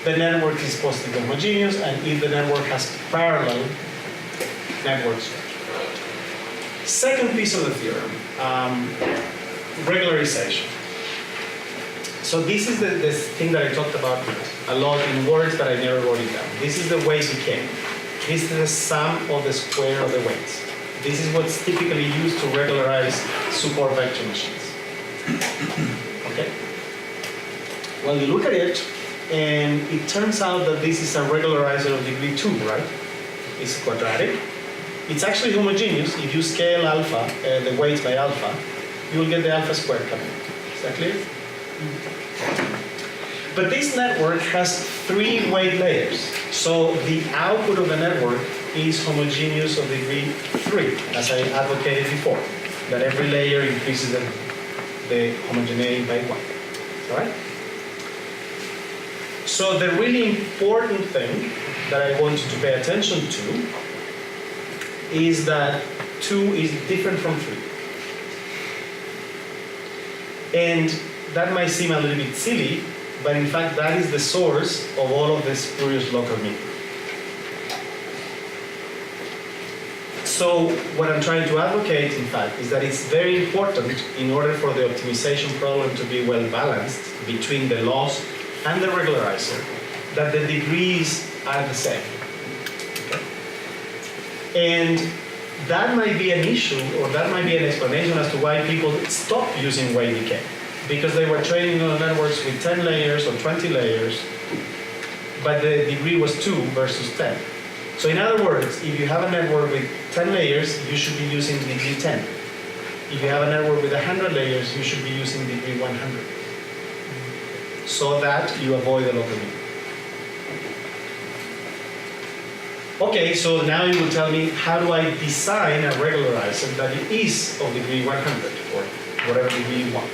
[SPEAKER 1] the network is positively homogeneous, and if the network has parallel network structure. Second piece of the theorem, regularization. So this is the thing that I talked about a lot in words, but I never wrote it down. This is the weight decay. This is the sum of the square of the weights. This is what's typically used to regularize support vector machines. Okay? Well, you look at it, and it turns out that this is a regularizer of degree 2, right? It's quadratic. It's actually homogeneous. If you scale alpha, the weights by alpha, you will get the alpha squared coming. Is that clear? But this network has 3 weight layers. So the output of the network is homogeneous of degree 3, as I advocated before, that every layer increases the homogeneity by 1. All right? So the really important thing that I want you to pay attention to is that 2 is different from 3. And that might seem a little bit silly, but in fact that is the source of all of the spurious local mean. So what I'm trying to advocate, in fact, is that it's very important in order for the optimization problem to be well balanced between the loss and the regularizer, that the degrees are the same. Okay? And that might be an issue, or that might be an explanation as to why people stop using weight decay. Because they were training on networks with 10 layers or 20 layers, but the degree was 2 versus 10. So in other words, if you have a network with 10 layers, you should be using degree 10. If you have a network with 100 layers, you should be using degree 100. So that you avoid the local mean. Okay, so now you will tell me, how do I design a regularizer that is of degree 100, or whatever degree you want?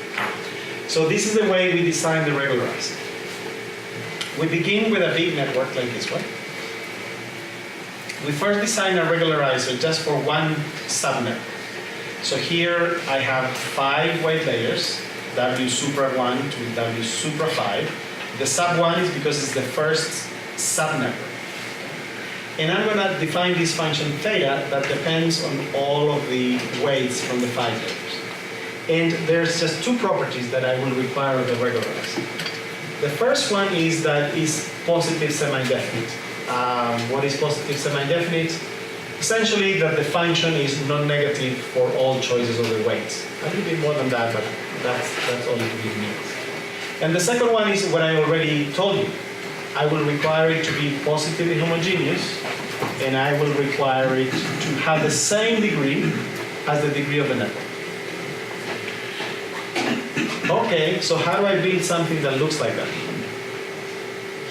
[SPEAKER 1] So this is the way we design the regularizer. We begin with a big network like this one. We first design a regularizer just for one subnetwork. So here I have 5 weight layers, W supra 1 to W supra 5. The sub 1 is because it's the first subnetwork. And I'm going to define this function theta that depends on all of the weights from the 5 layers. And there's just 2 properties that I will require of the regularizer. The first one is that it's positive semi-definite. What is positive semi-definite? Essentially that the function is non-negative for all choices of the weights. A little bit more than that, but that's all it really means. And the second one is what I already told you. I will require it to be positively homogeneous, and I will require it to have the same degree as the degree of the network. Okay, so how do I build something that looks like that?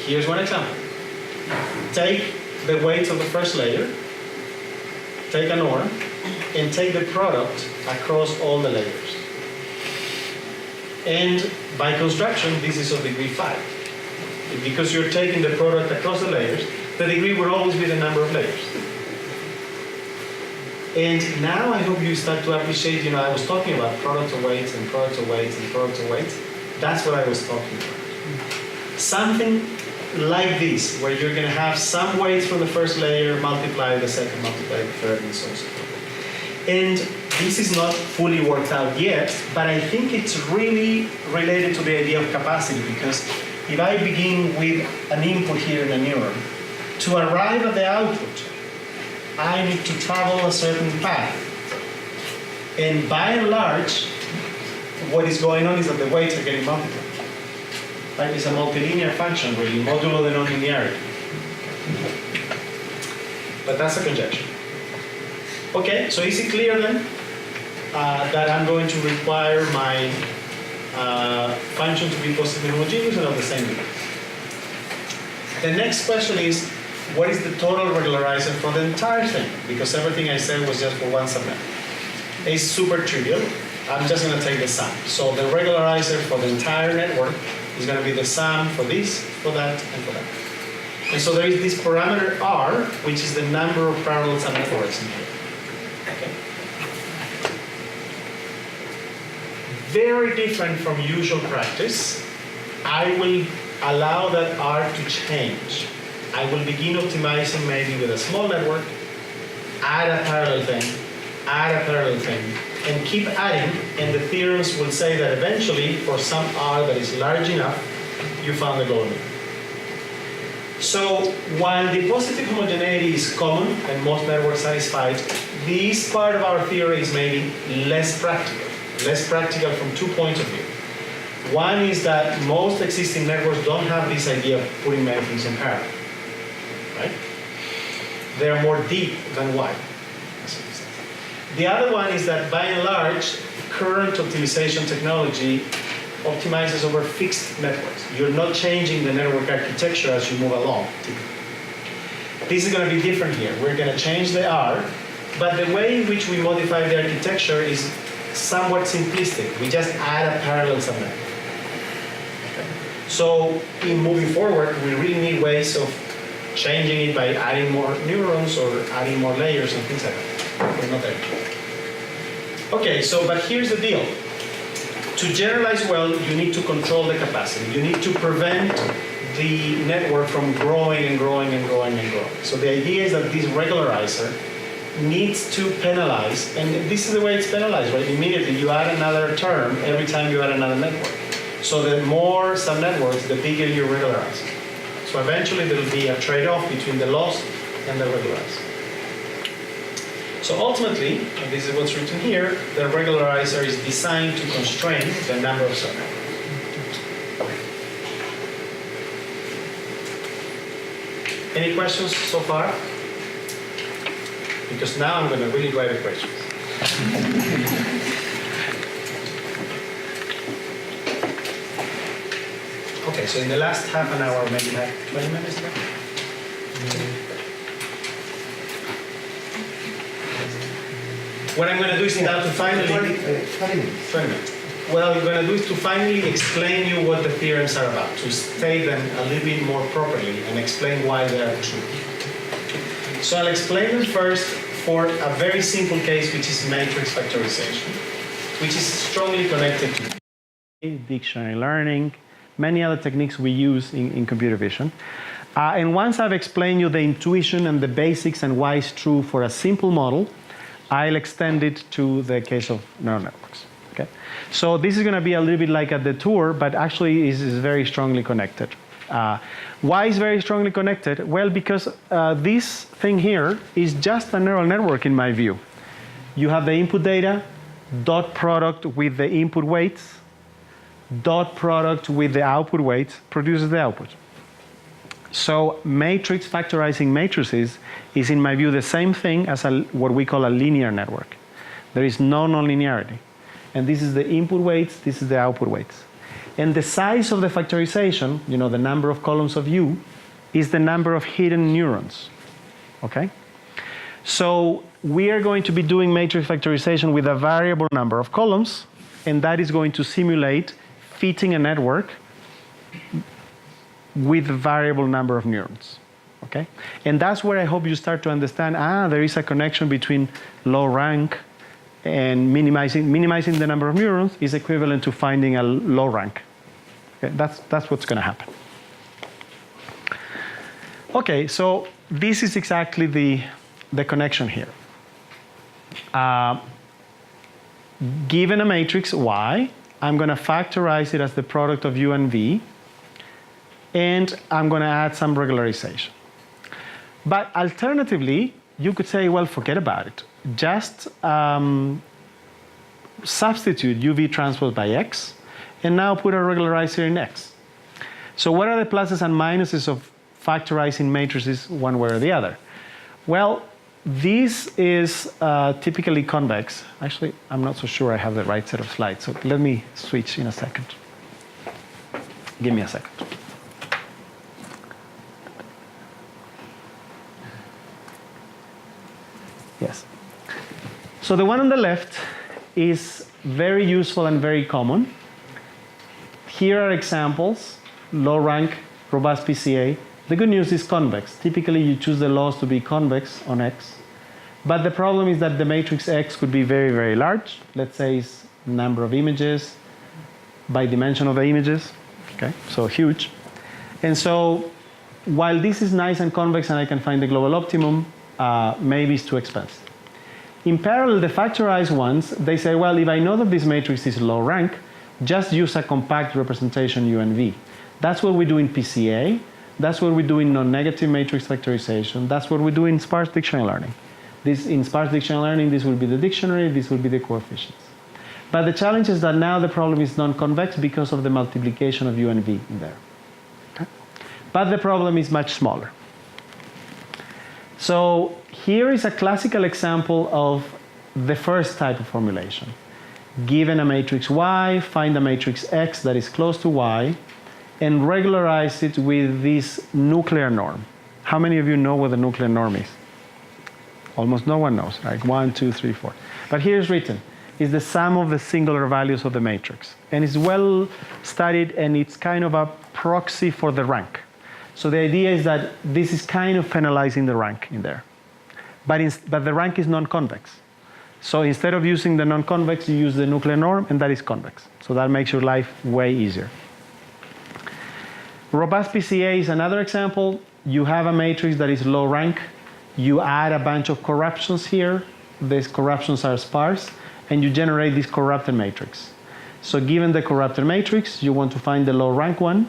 [SPEAKER 1] Here's one example. Take the weights of the first layer, take a norm, and take the product across all the layers. And by construction, this is of degree 5. Because you're taking the product across the layers, the degree will always be the number of layers. And now I hope you start to appreciate, I was talking about products of weights and products of weights and products of weights. That's what I was talking about. Something like this, where you're going to have some weights from the first layer, multiply the second, multiply the third, and so on and so forth. And this is not fully worked out yet, but I think it's really related to the idea of capacity, because if I begin with an input here in a neuron, to arrive at the output, I need to travel a certain path. And by and large, what is going on is that the weights are getting multiplied. Right? It's a multilinear function, really, modulo the nonlinearity. But that's a conjecture. Okay, so is it clear then that I'm going to require my function to be positively homogeneous and of the same degree? The next question is, what is the total regularizer for the entire thing? Because everything I said was just for one subnet. It's super trivial. I'm just going to take the sum. So the regularizer for the entire network It's going to be the sum for this, for that, and for that. And so there is this parameter R, which is the number of parallel subnetworks in here. Okay. Very different from usual practice. I will allow that R to change. I will begin optimizing maybe with a small network, add a parallel thing, and keep adding, and the theorems will say that eventually, for some R that is large enough, you found the goal. So while the positive homogeneity is common and most networks satisfied, this part of our theory is maybe less practical from 2 points of view. One is that most existing networks don't have this idea of putting many things in parallel, right? They're more deep than wide. The other one is that by and large, current optimization technology optimizes over fixed networks. You're not changing the network architecture as you move along. This is going to be different here. We're going to change the R, but the way in which we modify the architecture is somewhat simplistic. We just add a parallel subnetwork. Okay. So in moving forward, we really need ways of changing it by adding more neurons or adding more layers and things like that. We're not there. Okay, so but here's the deal. To generalize well, you need to control the capacity. You need to prevent the network from growing and growing and growing and growing. So the idea is that this regularizer needs to penalize, and this is the way it's penalized, right? Immediately you add another term every time you add another network. So the more subnetworks, the bigger your regularizer. So eventually there will be a trade-off between the loss and the regularizer. So ultimately, and this is what's written here, the regularizer is designed to constrain the number of subnetworks. Any questions so far? Because now I'm going to really drive the questions. Okay, so in the last half an hour, maybe we have 20 minutes left. What I'm going to do is now to finally... 20 minutes. 20 minutes. What I'm going to do is to finally explain you what the theorems are about, to state them a little bit more properly and explain why they are true. So I'll explain them first for a very simple case, which is matrix factorization, which is strongly connected to dictionary learning, many other techniques we use in computer vision. And once I've explained you the intuition and the basics and why it's true for a simple model, I'll extend it to the case of neural networks. Okay? So this is going to be a little bit like a detour, but actually is very strongly connected. Why is very strongly connected? Well, because this thing here is just a neural network in my view. You have the input data, dot product with the input weights, dot product with the output weights produces the output. So matrix factorizing matrices is, in my view, the same thing as what we call a linear network. There is no nonlinearity. And this is the input weights, this is the output weights. And the size of the factorization, you know, the number of columns of U, is the number of hidden neurons. Okay? So we are going to be doing matrix factorization with a variable number of columns, and that is going to simulate fitting a network with a variable number of neurons. Okay? And that's where I hope you start to understand, there is a connection between low rank and minimizing the number of neurons is equivalent to finding a low rank. Okay? That's what's going to happen. Okay, so this is exactly the connection here. Given a matrix Y, I'm going to factorize it as the product of U and V, and I'm going to add some regularization. But alternatively, you could say, well, forget about it. Just substitute UV transpose by X, and now put a regularizer in X. So what are the pluses and minuses of factorizing matrices one way or the other? Well, this is typically convex. Actually, I'm not so sure I have the right set of slides, so let me switch in a second. Give me a second. Yes. So the one on the left is very useful and very common.
[SPEAKER 3] here are examples, low rank, robust PCA. The good news is convex. Typically, you choose the laws to be convex on X. But the problem is that the matrix X could be very, very large. Let's say it's number of images by dimension of the images. Okay, so huge. And so while this is nice and convex and I can find the global optimum, maybe it's too expensive. In parallel, the factorized ones, they say, well, if I know that this matrix is low rank, just use a compact representation U and V. That's what we do in PCA. That's what we do in non-negative matrix factorization. That's what we do in sparse dictionary learning. In sparse dictionary learning, this will be the dictionary, this will be the coefficients. But the challenge is that now the problem is non-convex because of the multiplication of U and V in there. Okay? But the problem is much smaller. So here is a classical example of the first type of formulation. Given a matrix Y, find a matrix X that is close to Y, and regularize it with this nuclear norm. How many of you know what the nuclear norm is? Almost no one knows, right? 1, 2, 3, 4. But here's written. It's the sum of the singular values of the matrix. And it's well studied, and it's kind of a proxy for the rank. So the idea is that this is kind of penalizing the rank in there. But the rank is non-convex. So instead of using the non-convex, you use the nuclear norm, and that is convex. So that makes your life way easier. Robust PCA is another example. You have a matrix that is low rank. You add a bunch of corruptions here. These corruptions are sparse, and you generate this corrupted matrix. So given the corrupted matrix, you want to find the low rank one,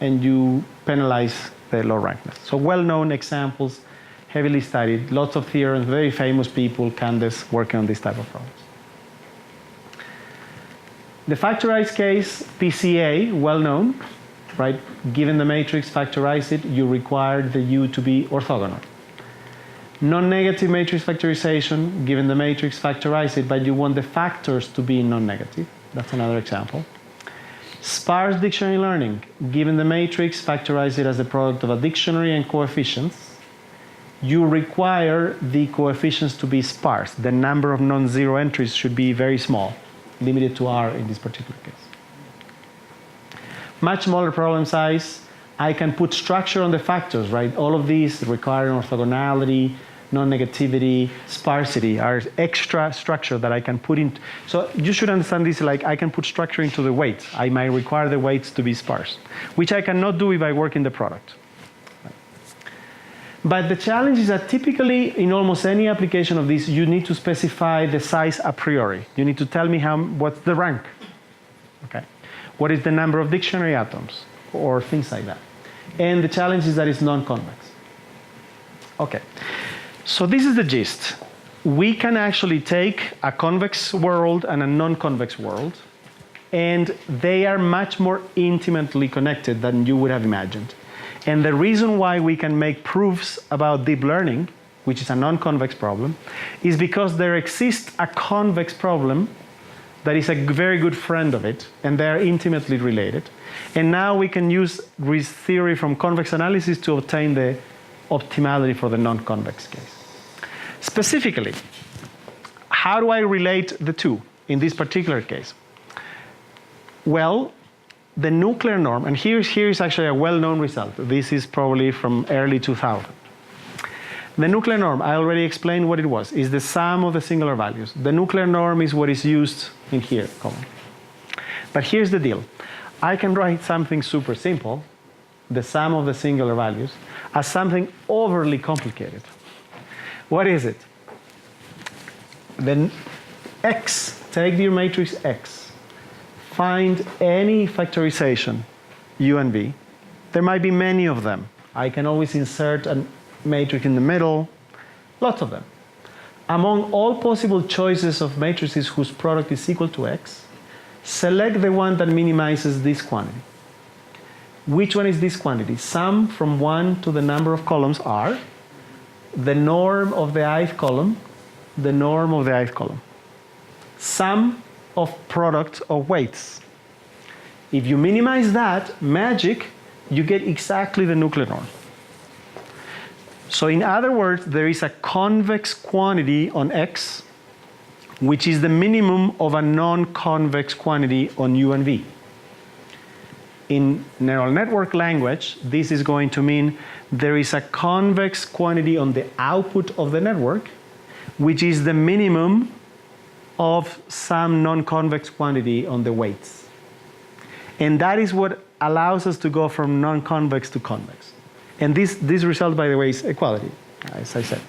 [SPEAKER 3] and you penalize the low rankness. So well-known examples, heavily studied, lots of theorems, very famous people, Candace, working on this type of problems. The factorized case, PCA, well-known, right? Given the matrix, factorize it, you require the U to be orthogonal. Non-negative matrix factorization, given the matrix, factorize it, but you want the factors to be non-negative. That's another example. Sparse dictionary learning, given the matrix, factorize it as the product of a dictionary and coefficients. You require the coefficients to be sparse. The number of non-zero entries should be very small, limited to R in this particular case. Much smaller problem size. I can put structure on the factors, right? All of these require orthogonality, non-negativity, sparsity are extra structure that I can put in. So you should understand this like I can put structure into the weights. I might require the weights to be sparse, which I cannot do if I work in the product. But the challenge is that typically in almost any application of this, you need to specify the size a priori. You need to tell me what's the rank. Okay. What is the number of dictionary atoms or things like that. And the challenge is that it's non-convex. Okay. So this is the gist. We can actually take a convex world and a non-convex world, and they are much more intimately connected than you would have imagined. And the reason why we can make proofs about deep learning, which is a non-convex problem, is because there exists a convex problem that is a very good friend of it, and they are intimately related. And now we can use Reed's theory from convex analysis to obtain the optimality for the non-convex case. Specifically, how do I relate the two in this particular case? Well, the nuclear norm, and here is actually a well-known result. This is probably from early 2000. The nuclear norm, I already explained what it was, is the sum of the singular values. The nuclear norm is what is used in here, column. But here's the deal. I can write something super simple, the sum of the singular values, as something overly complicated. What is it? Then X, take your matrix X, find any factorization, U and V. There might be many of them. I can always insert a matrix in the middle, lots of them. Among all possible choices of matrices whose product is equal to X, select the one that minimizes this quantity. Which one is this quantity? Sum from 1 to the number of columns R, the norm of the ith column, the norm of the ith column. Sum of product of weights. If you minimize that, magic, you get exactly the nuclear norm. So in other words, there is a convex quantity on X, which is the minimum of a non-convex quantity on U and V. in neural network language, this is going to mean there is a convex quantity on the output of the network, which is the minimum of some non-convex quantity on the weights. And that is what allows us to go from non-convex to convex. And this result, by the way, is equality, as I said.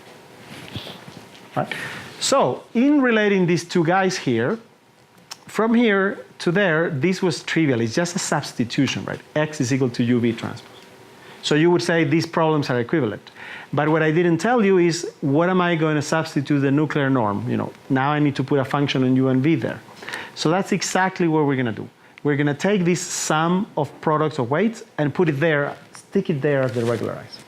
[SPEAKER 3] Right? So in relating these two guys here, from here to there, this was trivial. It's just a substitution, right? X is equal to UV transpose. So you would say these problems are equivalent. But what I didn't tell you is, what am I going to substitute the nuclear norm? You know, now I need to put a function on U and V there. So that's exactly what we're going to do. We're going to take this sum of products of weights and put it there, stick it there as the regularizer.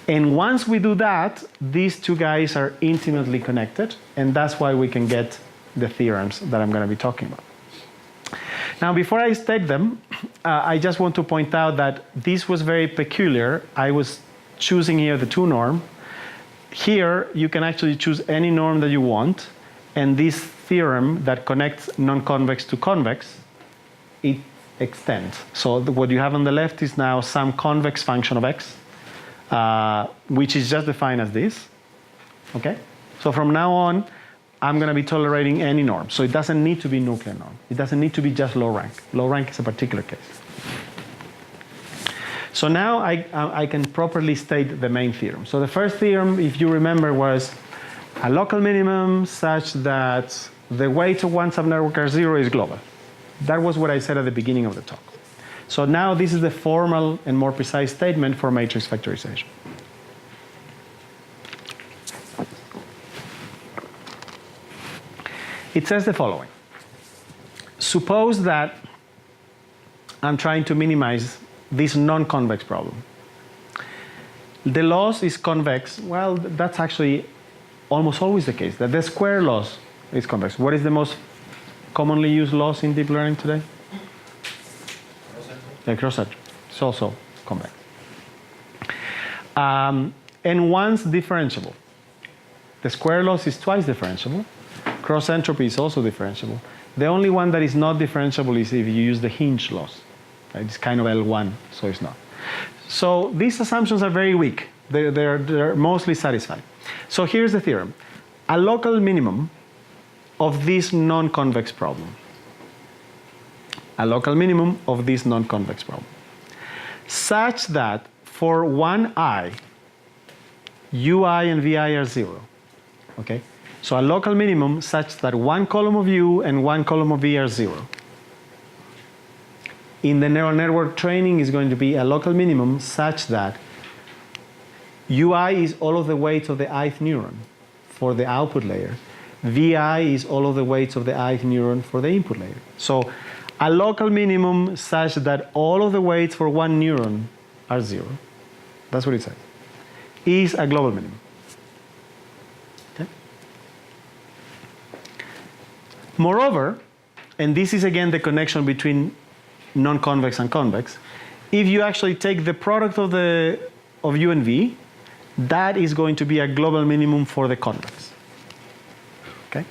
[SPEAKER 3] And once we do that, these two guys are intimately connected, and that's why we can get the theorems that I'm going to be talking about. Now, before I state them, I just want to point out that this was very peculiar. I was choosing here the 2 norm. Here, you can actually choose any norm that you want, and this theorem that connects non-convex to convex, it extends. So what you have on the left is now some convex function of x, which is just defined as this. Okay? So from now on, I'm going to be tolerating any norm. So it doesn't need to be nuclear norm. It doesn't need to be just low rank. Low rank is a particular case. So now I can properly state the main theorem. So the first theorem, if you remember, was a local minimum such that the weights of one subnetwork are 0 is global. That was what I said at the beginning of the talk. So now this is the formal and more precise statement for matrix factorization. It says the following. Suppose that I'm trying to minimize this non-convex problem. The loss is convex. Well, that's actually almost always the case, that the square loss is convex. What is the most commonly used loss in deep learning today? The cross section. It's also convex. And once differentiable. The square loss is twice differentiable. Cross entropy is also differentiable. The only one that is not differentiable is if you use the hinge loss. Right? It's kind of L1, so it's not. So these assumptions are very weak. They're mostly satisfied. So here's the theorem. A local minimum of this non-convex problem. A local minimum of this non-convex problem. Such that for one I, Ui and Vi are 0. Okay? So a local minimum such that one column of U and one column of V are 0. In the neural network training is going to be a local minimum such that Ui is all of the weights of the ith neuron for the output layer. Vi is all of the weights of the ith neuron for the input layer. So a local minimum such that all of the weights for one neuron are 0. That's what it says. Is a global minimum. Okay? Moreover, and this is again the connection between non-convex and convex, if you actually take the product of U and V, that is going to be a global minimum for the convex. Okay?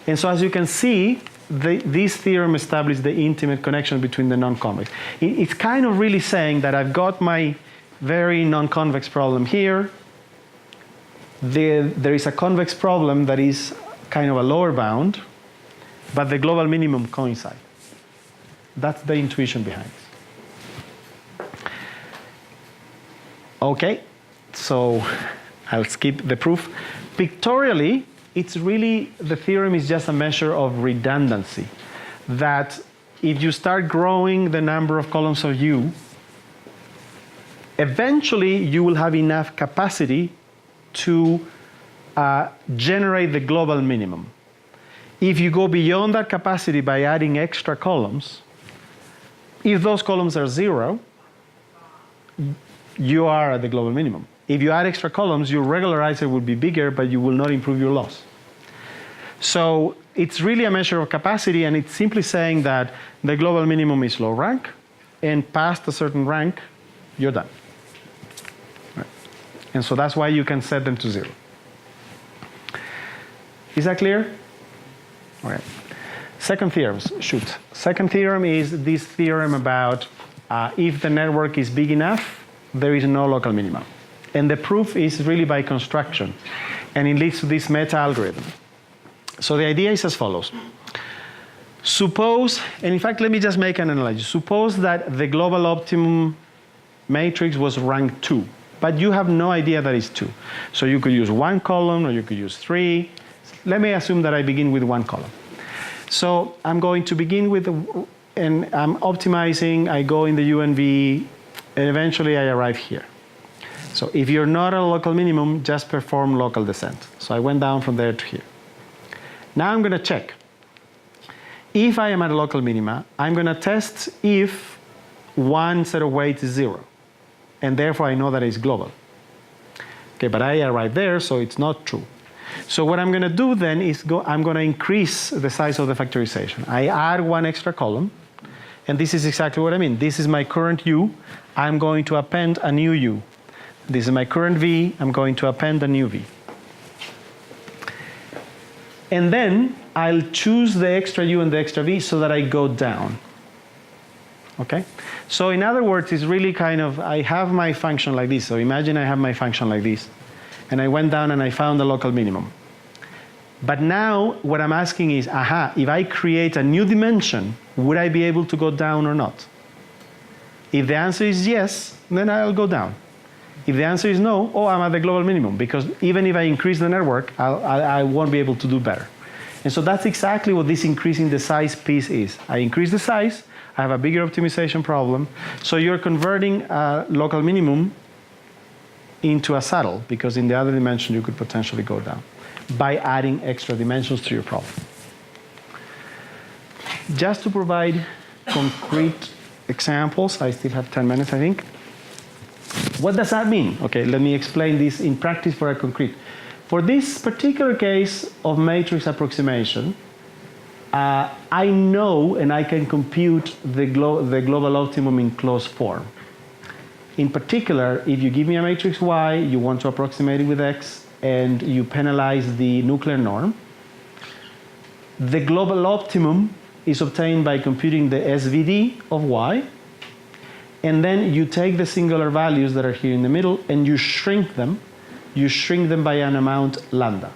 [SPEAKER 3] And so as you can see, this theorem establishes the intimate connection between the non-convex. It's kind of really saying that I've got my very non-convex problem here. There is a convex problem that is kind of a lower bound, but the global minimum coincide. That's the intuition behind it. Okay, so I'll skip the proof. Pictorially, it's really, the theorem is just a measure of redundancy. That if you start growing the number of columns of U, eventually you will have enough capacity to generate the global minimum. If you go beyond that capacity by adding extra columns, if those columns are 0, you are at the global minimum. If you add extra columns, your regularizer will be bigger, but you will not improve your loss. So it's really a measure of capacity, and it's simply saying that the global minimum is low rank, and past a certain rank, you're done. Right. And so that's why you can set them to 0. Is that clear? All right. Second theorem, shoot. Second theorem is this theorem about if the network is big enough, there is no local minimum. And the proof is really by construction. And it leads to this meta algorithm. So the idea is as follows. Suppose, and in fact, let me just make an analogy. Suppose that the global optimum matrix was rank 2, but you have no idea that it's 2. So you could use 1 column or you could use 3. Let me assume that I begin with 1 column. So I'm going to begin with, and I'm optimizing, I go in the UNV, and eventually I arrive here. So if you're not at a local minimum, just perform local descent. So I went down from there to here. Now I'm going to check. If I am at a local minima, I'm going to test if one set of weights is 0. And therefore I know that it's global. Okay, but I arrived there, so it's not true. So what I'm going to do then is I'm going to increase the size of the factorization. I add 1 extra column, and this is exactly what I mean. This is my current U. I'm going to append a new U. This is my current V. I'm going to append a new V. And then I'll choose the extra U and the extra V so that I go down. Okay? So in other words, it's really kind of, I have my function like this. So imagine I have my function like this. And I went down and I found the local minimum. But now what I'm asking is, if I create a new dimension, would I be able to go down or not? If the answer is yes, then I'll go down. If the answer is no, I'm at the global minimum, because even if I increase the network, I won't be able to do better. And so that's exactly what this increasing the size piece is. I increase the size, I have a bigger optimization problem. So you're converting a local minimum into a saddle, because in the other dimension you could potentially go down by adding extra dimensions to your problem. Just to provide concrete examples, I still have 10 minutes, I think. What does that mean? Okay, let me explain this in practice for a concrete. For this particular case of matrix approximation, I know and I can compute the global optimum in closed form. In particular, if you give me a matrix Y, you want to approximate it with X, and you penalize the nuclear norm, the global optimum is obtained by computing the SVD of Y, and then you take the singular values that are here in the middle and you shrink them. You shrink them by an amount lambda.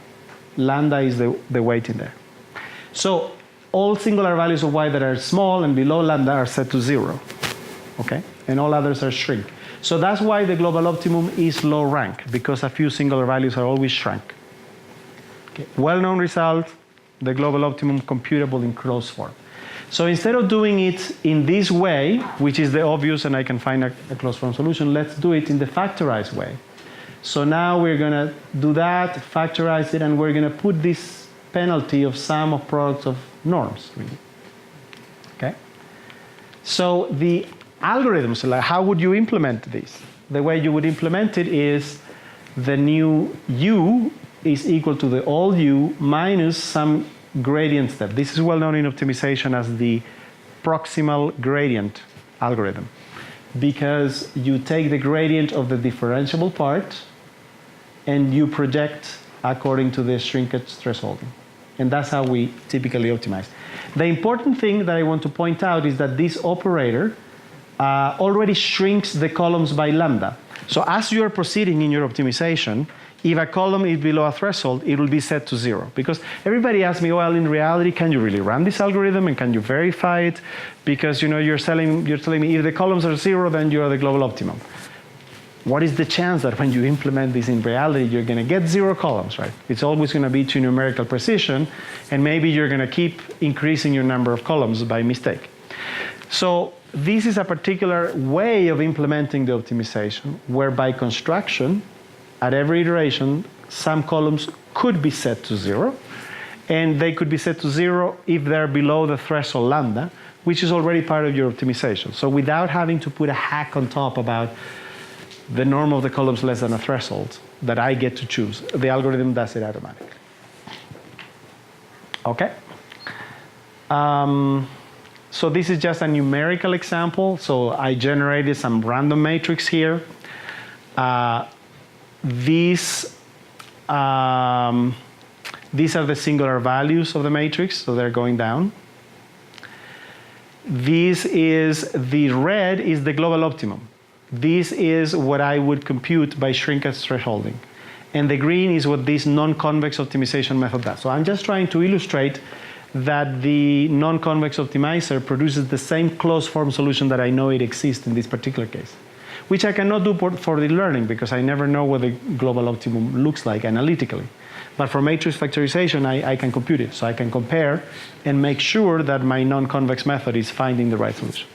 [SPEAKER 3] Lambda is the weight in there. So all singular values of Y that are small and below lambda are set to 0. Okay? And all others are shrink. So that's why the global optimum is low rank, because a few singular values are always shrunk. Okay. Well-known result, the global optimum computable in closed form. So instead of doing it in this way, which is the obvious and I can find a closed form solution, let's do it in the factorized way. So now we're going to do that, factorize it, and we're going to put this penalty of sum of products of norms. Really. Okay? So the algorithms, like how would you implement this? The way you would implement it is the new U is equal to the old U minus some gradient step. This is well known in optimization as the proximal gradient algorithm, because you take the gradient of the differentiable part and you project according to the shrinkage thresholding. And that's how we typically optimize. The important thing that I want to point out is that this operator already shrinks the columns by lambda. So as you are proceeding in your optimization, if a column is below a threshold, it will be set to 0. Because everybody asks me, well, in reality, can you really run this algorithm and can you verify it? Because you're telling me if the columns are 0, then you are the global optimum. What is the chance that when you implement this in reality, you're going to get 0 columns, right? It's always going to be to numerical precision, and maybe you're going to keep increasing your number of columns by mistake. So this is a particular way of implementing the optimization, where by construction, at every iteration, some columns could be set to 0, and they could be set to 0 if they're below the threshold lambda, which is already part of your optimization. So without having to put a hack on top about the norm of the columns less than a threshold that I get to choose, the algorithm does it automatically. Okay? So this is just a numerical example. So I generated some random matrix here. These are the singular values of the matrix, so they're going down. This is the red is the global optimum. This is what I would compute by shrinkage thresholding. And the green is what this non-convex optimization method does. So I'm just trying to illustrate that the non-convex optimizer produces the same closed form solution that I know it exists in this particular case, which I cannot do for the learning because I never know what the global optimum looks like analytically. But for matrix factorization, I can compute it. So I can compare and make sure that my non-convex method is finding the right solution.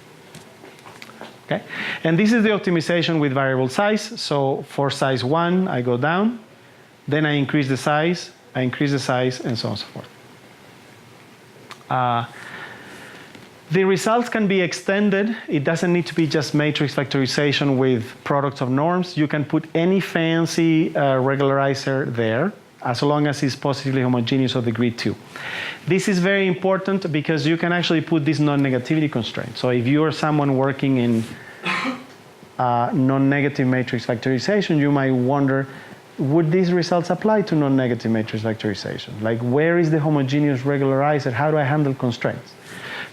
[SPEAKER 3] Okay? And this is the optimization with variable size. So for size 1, I go down. Then I increase the size, and so on and so forth. The results can be extended. It doesn't need to be just matrix factorization with products of norms. You can put any fancy regularizer there, as long as it's positively homogeneous of degree 2. This is very important because you can actually put this non-negativity constraint. So if you are someone working in non-negative matrix factorization, you might wonder, would these results apply to non-negative matrix factorization? Like, where is the homogeneous regularizer? How do I handle constraints?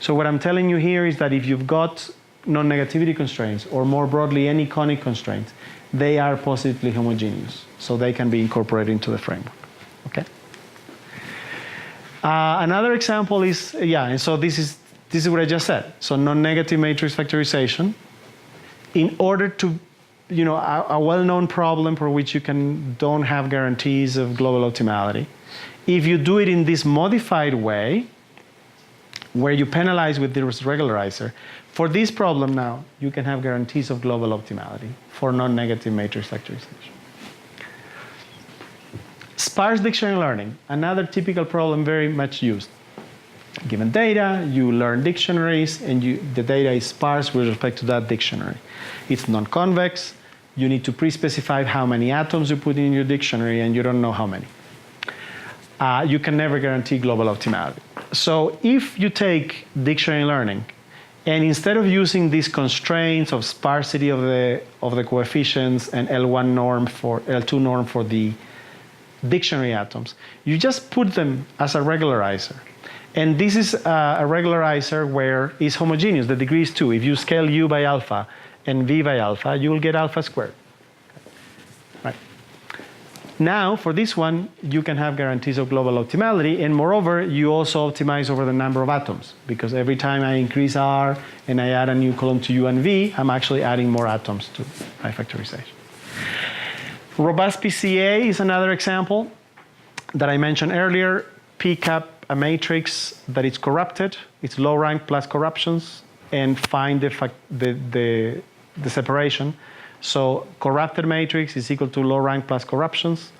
[SPEAKER 3] So what I'm telling you here is that if you've got non-negativity constraints, or more broadly, any conic constraints, they are positively homogeneous. So they can be incorporated into the framework. Okay. Another example is, and so this is what I just said. So non-negative matrix factorization, in order to, a well-known problem for which you don't have guarantees of global optimality. If you do it in this modified way, where you penalize with this regularizer, for this problem now, you can have guarantees of global optimality for non-negative matrix factorization. Sparse dictionary learning, another typical problem very much used. Given data, you learn dictionaries, and the data is sparse with respect to that dictionary. It's non-convex. You need to pre-specify how many atoms you put in your dictionary, and you don't know how many. You can never guarantee global optimality. So if you take dictionary learning, and instead of using these constraints of sparsity of the coefficients and L2 norm for the dictionary atoms, you just put them as a regularizer. And this is a regularizer where it's homogeneous. The degree is 2. If you scale U by alpha and V by alpha, you will get alpha squared. Right. Now, for this one, you can have guarantees of global optimality. And moreover, you also optimize over the number of atoms. Because every time I increase R and I add a new column to U and V, I'm actually adding more atoms to my factorization. Robust Pca is another example that I mentioned earlier. Pcap a matrix that is corrupted, it's low rank plus corruptions, and find the separation. So corrupted matrix is equal to low rank plus corruptions,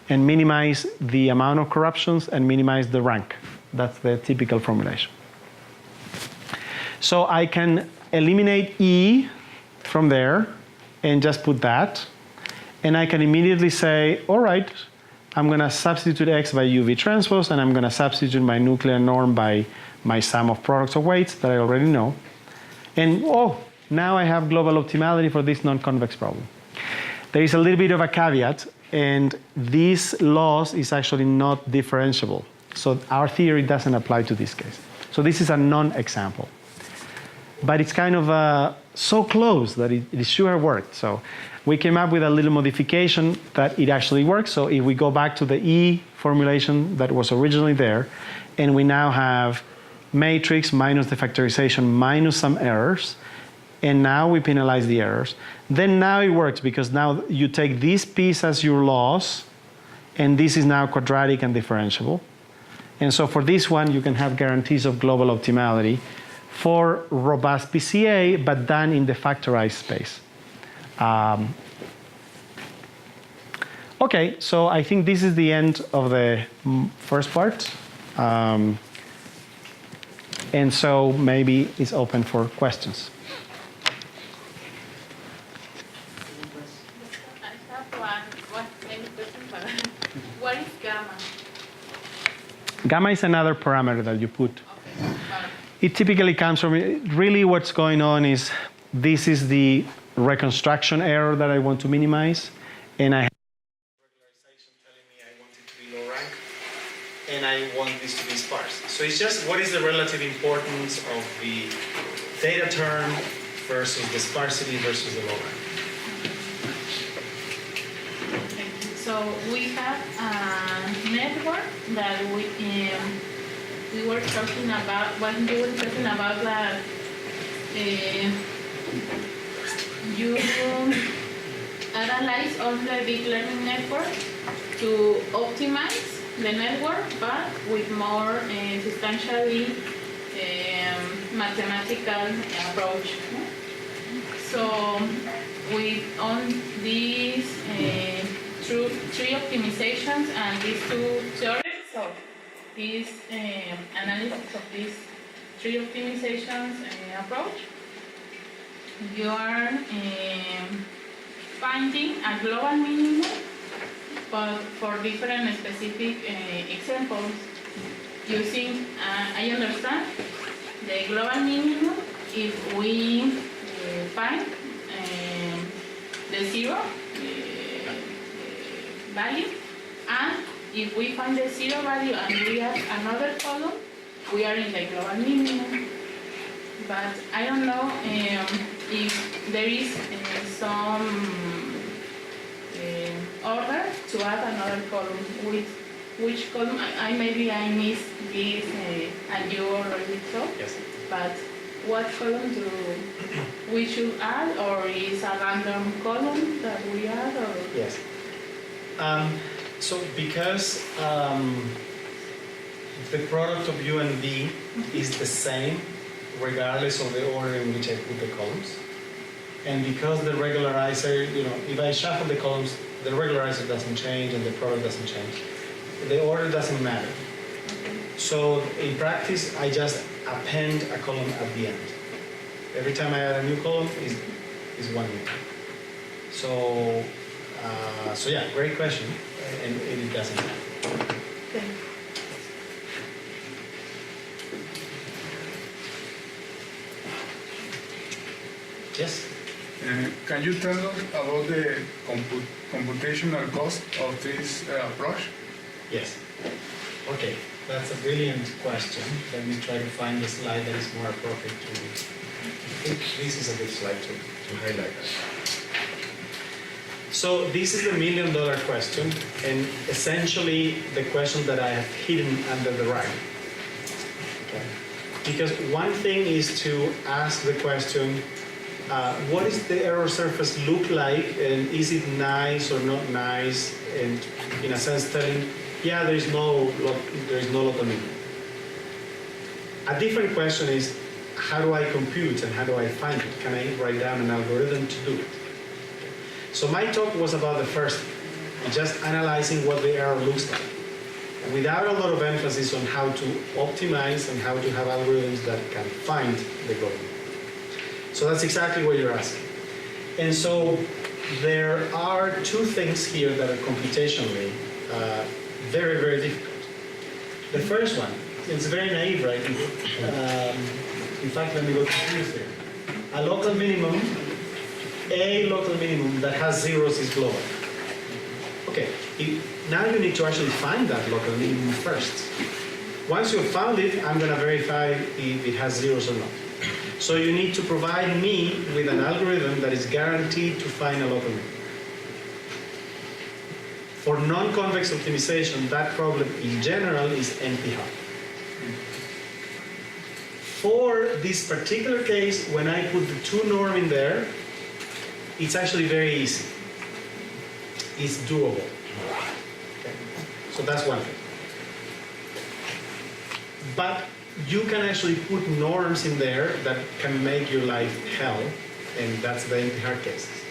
[SPEAKER 3] and minimize the amount of corruptions and minimize the rank. That's the typical formulation. So I can eliminate E from there and just put that. And I can immediately say, all right, I'm going to substitute X by UV transpose, and I'm going to substitute my nuclear norm by my sum of products of weights that I already know. And now I have global optimality for this non-convex problem. There is a little bit of a caveat, and this loss is actually not differentiable. So our theory doesn't apply to this case. So this is a non-example. But it's kind of so close that it sure worked. So we came up with a little modification that it actually works. So if we go back to the E formulation that was originally there, and we now have matrix minus the factorization minus some errors, and now we penalize the errors, then now it works because now you take this piece as your loss, and this is now quadratic and differentiable. And so for this one, you can have guarantees of global optimality for robust Pca, but done in the factorized space. Okay, so I think this is the end of the first part. And so maybe it's open for questions.
[SPEAKER 5] I have many questions, but what is gamma?
[SPEAKER 3] Gamma is another parameter that you put.
[SPEAKER 5] Okay.
[SPEAKER 3] It typically comes from, really what's going on is, this is the reconstruction error that I want to minimize, and I have regularization telling me I want it to be low rank.
[SPEAKER 1] and I want this to be sparse. So it's just what is the relative importance of the theta term versus the sparsity versus the log.
[SPEAKER 5] So we have a network that we were talking about when you were talking about that you analyze all the deep learning network to optimize the network, but with more substantially mathematical approach. So on these three optimizations and these two theories, so this analysis of these three optimizations approach, you are finding a global minimum, but for different specific examples, using, I understand, the global minimum if we find the zero value, and if we find the zero value and we add another column, we are in the global minimum. But I don't know if there is some order to add another column. With which column? Maybe I missed this and you already saw.
[SPEAKER 1] Yes.
[SPEAKER 5] But what column do we should add, or is a random column that we add? Or?
[SPEAKER 1] Yes. So because the product of U and V is the same regardless of the order in which I put the columns, and because the regularizer, if I shuffle the columns, the regularizer doesn't change and the product doesn't change. The order doesn't matter. So in practice, I just append a column at the end. Every time I add a new column is one new. So yeah, great question, and it doesn't matter.
[SPEAKER 5] Okay.
[SPEAKER 1] Yes?
[SPEAKER 6] Can you tell us about the computational cost of this approach?
[SPEAKER 1] Yes. Okay, that's a brilliant question. Let me try to find a slide that is more appropriate to you. I think this is a good slide to highlight that. So this is the $1 million question, and essentially the question that I have hidden under the rug. Okay. Because one thing is to ask the question, what does the error surface look like, and is it nice or not nice, and in a sense telling, yeah, there is no local minimum. A different question is, how do I compute and how do I find it? Can I write down an algorithm to do it? So my talk was about the first thing, just analyzing what the error looks like, without a lot of emphasis on how to optimize and how to have algorithms that can find the goal. So that's exactly what you're asking. And so there are two things here that are computationally very, very difficult. The first one, it's very naive, right? In fact, let me go to this here. A local minimum that has zeros is global. Okay, now you need to actually find that local minimum first. Once you've found it, I'm going to verify if it has zeros or not. So you need to provide me with an algorithm that is guaranteed to find a local minimum. For non-convex optimization, that problem in general is NP-hard. For this particular case, when I put the 2 norm in there, it's actually very easy. It's doable. Okay. So that's one thing. But you can actually put norms in there that can make your life hell, and that's the NP-hard cases.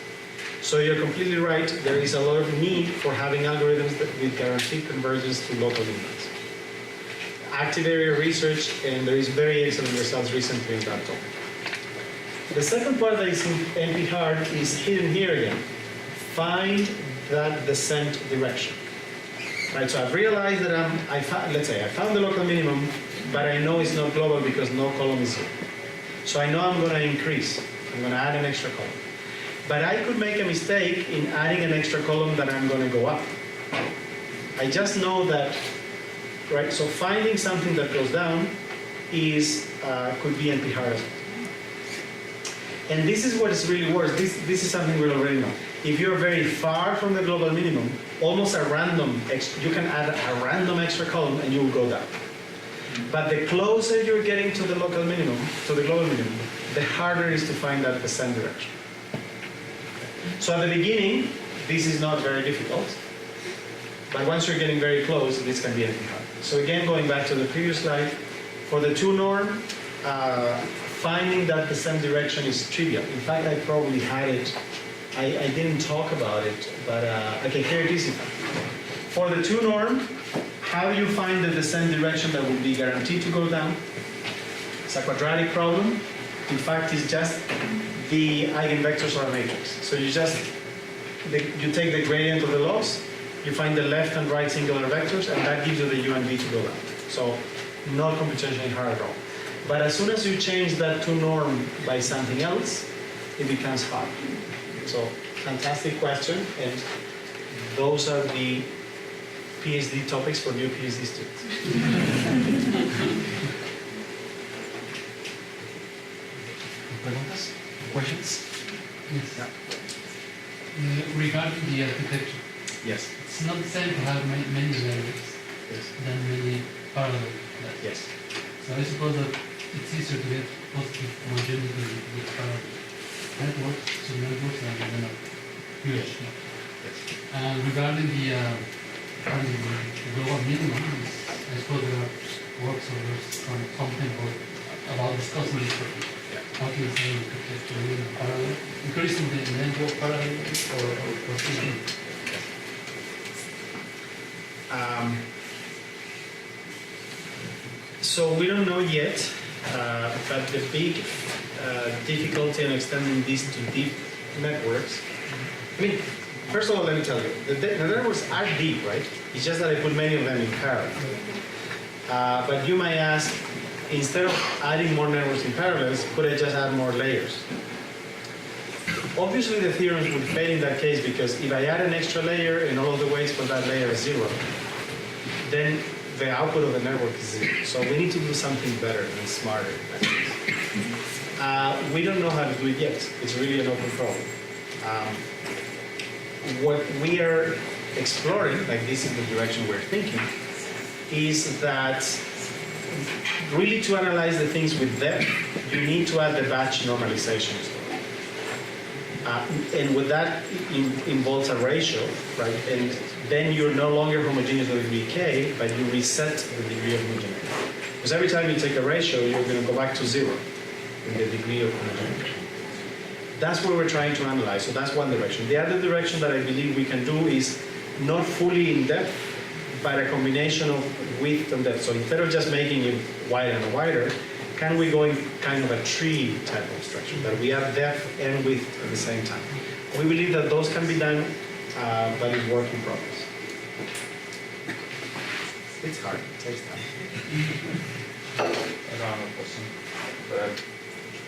[SPEAKER 1] So you're completely right, there is a lot of need for having algorithms that with guaranteed convergence to local minimums. Active area research, and there is very excellent results recently in that topic. The second part that is in NP-hard is hidden here again. Find that descent direction. Right, so I've realized that let's say I found the local minimum, but I know it's not global because no column is 0. So I know I'm going to increase. I'm going to add an extra column. But I could make a mistake in adding an extra column that I'm going to go up. I just know that right? So finding something that goes down is could be NP-hard. And this is what is really worse. This is something we already know. If you're very far from the global minimum, almost a random, you can add a random extra column and you will go down. But the closer you're getting to the local minimum, to the global minimum, the harder it is to find that descent direction. So at the beginning, this is not very difficult. But once you're getting very close, this can be anything hard. So again, going back to the previous slide, for the 2 norm, finding that descent direction is trivial. In fact, I probably had it. I didn't talk about it, but okay, here it is. For the 2 norm, how do you find the descent direction that will be guaranteed to go down? It's a quadratic problem. In fact, it's just the eigenvectors of a matrix. So you take the gradient of the loss, you find the left and right singular vectors, and that gives you the u and v to go down. So not computationally hard at all. But as soon as you change that 2 norm by something else, it becomes hard. So fantastic question, and those are the PhD topics for new PhD students.
[SPEAKER 2] Preguntas? Questions?
[SPEAKER 7] Yes.
[SPEAKER 1] Yeah.
[SPEAKER 7] Regarding the architecture,
[SPEAKER 1] Yes.
[SPEAKER 7] it's not the same to have many layers
[SPEAKER 1] Yes.
[SPEAKER 7] than many parallel layers.
[SPEAKER 1] Yes.
[SPEAKER 7] So I suppose that it's easier to get positive homogeneity with parallel networks, so networks and then a huge network.
[SPEAKER 1] Yes.
[SPEAKER 7] And regarding the global minimum, I suppose there are works or there's something about discussing this. How can you say architecture parallel, increasing the network parallel or something?
[SPEAKER 1] So we don't know yet, but the big difficulty in extending these to deep networks, I mean, first of all, let me tell you, the networks are deep, right? It's just that I put many of them in parallel. But you might ask, instead of adding more networks in parallels, could I just add more layers? Obviously, the theorems would fail in that case, because if I add an extra layer and all of the weights for that layer is 0, then the output of the network is 0. So we need to do something better and smarter. We don't know how to do it yet. It's really an open problem. What we are exploring, like this is the direction we're thinking, is that really to analyze the things with depth, you need to add the batch normalization. And with that involves a ratio, right? And then you're no longer homogeneous with degree k, but you reset the degree of homogeneity. Because every time you take a ratio, you're going to go back to 0 in the degree of homogeneity. That's what we're trying to analyze. So that's one direction. The other direction that I believe we can do is not fully in depth, but a combination of width and depth. So instead of just making it wider and wider, can we go in kind of a tree type of structure, that we have depth and width at the same time? We believe that those can be done, but it's work in progress. It's hard, it takes time.
[SPEAKER 8] I don't have a question.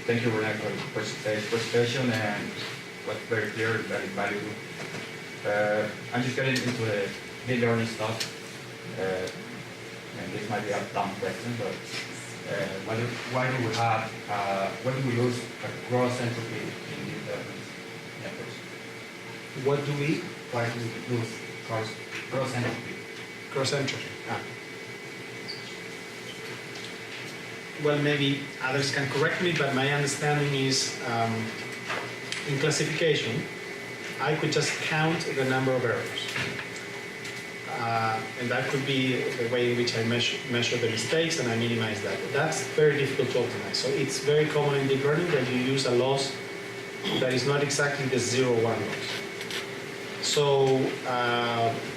[SPEAKER 8] Thank you, Rene, for the presentation, and was very clear, very valuable. I'm just getting into the deep learning stuff, and this might be a dumb question, but why do we lose a gross entropy in deep learning networks?
[SPEAKER 1] What do we?
[SPEAKER 8] Why do we lose gross entropy?
[SPEAKER 1] Cross entropy. Well, maybe others can correct me, but my understanding is in classification, I could just count the number of errors. And that could be the way in which I measure the mistakes and I minimize that. That's very difficult to optimize. So it's very common in deep learning that you use a loss that is not exactly the 0-1 loss. So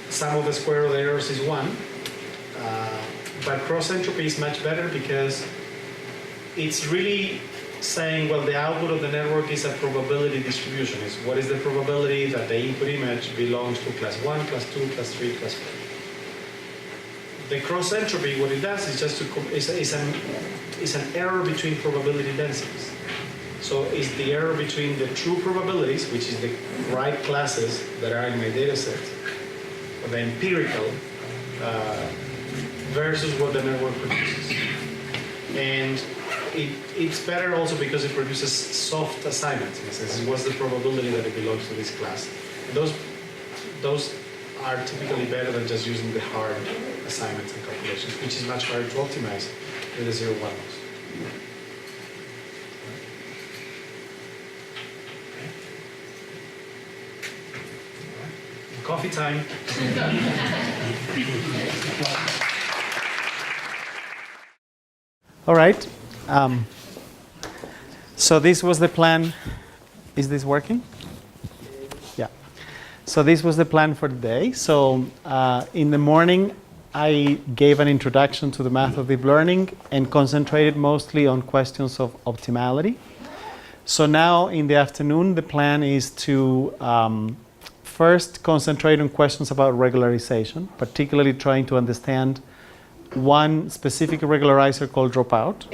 [SPEAKER 1] sum of the square of the errors is 1. But cross entropy is much better because it's really saying, well, the output of the network is a probability distribution. It's what is the probability that the input image belongs to class 1, class 2, class 3, class 4. The cross entropy, what it does is just is an error between probability densities. So it's the error between the true probabilities, which is the right classes that are in my data set, or the empirical versus what the network produces. And it's better also because it produces soft assignments. In a sense, what's the probability that it belongs to this class? And those are typically better than just using the hard assignments and calculations, which is much harder to optimize with the 0-1 loss. Coffee time.
[SPEAKER 3] All right. So this was the plan. Is this working? Yeah. So this was the plan for the day. So in the morning, I gave an introduction to the math of deep learning and concentrated mostly on questions of optimality. So now in the afternoon, the plan is to first concentrate on questions about regularization, particularly trying to understand one specific regularizer called Dropout.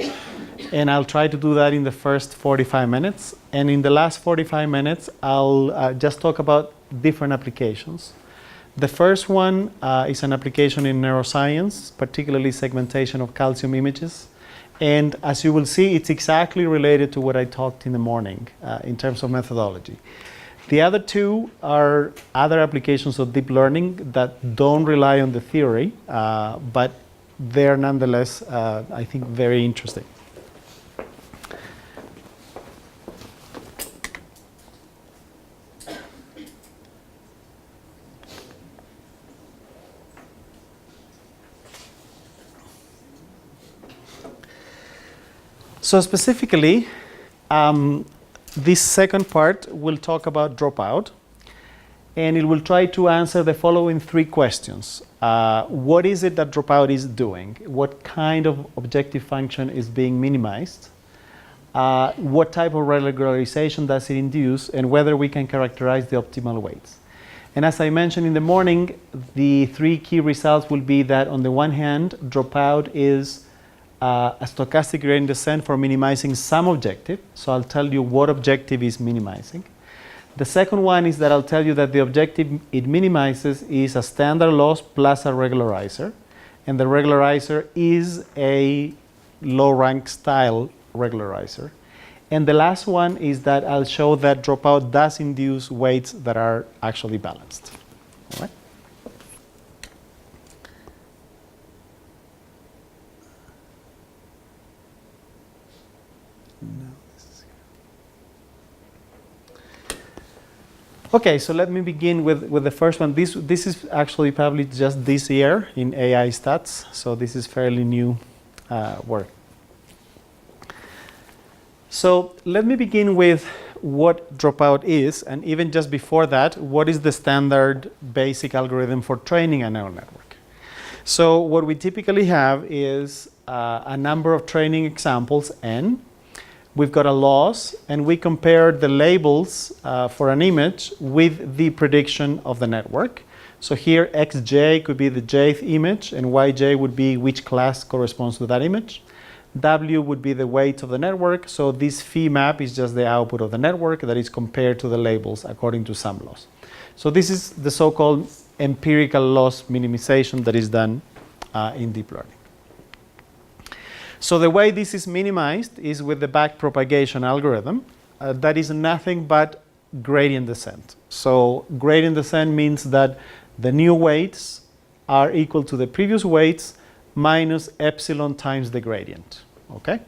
[SPEAKER 3] And I'll try to do that in the first 45 minutes. And in the last 45 minutes, I'll just talk about different applications. The first one is an application in neuroscience, particularly segmentation of calcium images. And as you will see, it's exactly related to what I talked in the morning in terms of methodology. The other two are other applications of deep learning that don't rely on the theory, but they're nonetheless, I think, very interesting. So specifically, this second part will talk about Dropout, and it will try to answer the following three questions. What is it that Dropout is doing? What kind of objective function is being minimized? What type of regularization does it induce? And whether we can characterize the optimal weights. And as I mentioned in the morning, the three key results will be that on the one hand, Dropout is a stochastic gradient descent for minimizing some objective. So I'll tell you what objective is minimizing. The second one is that I'll tell you that the objective it minimizes is a standard loss plus a regularizer. And the regularizer is a low rank style regularizer. And the last one is that I'll show that Dropout does induce weights that are actually balanced. All right? Okay, so let me begin with the first one. This is actually published just this year in AI Stats, so this is fairly new work. So let me begin with what Dropout is, and even just before that, what is the standard basic algorithm for training a neural network? So what we typically have is a number of training examples, n. We've got a loss, and we compare the labels for an image with the prediction of the network. So here, xj could be the jth image, and yj would be which class corresponds to that image. W would be the weight of the network. So this phi map is just the output of the network that is compared to the labels according to some loss. So this is the so-called empirical loss minimization that is done in deep learning. So the way this is minimized is with the backpropagation algorithm. That is nothing but gradient descent. So gradient descent means that the new weights are equal to the previous weights minus epsilon times the gradient. Okay?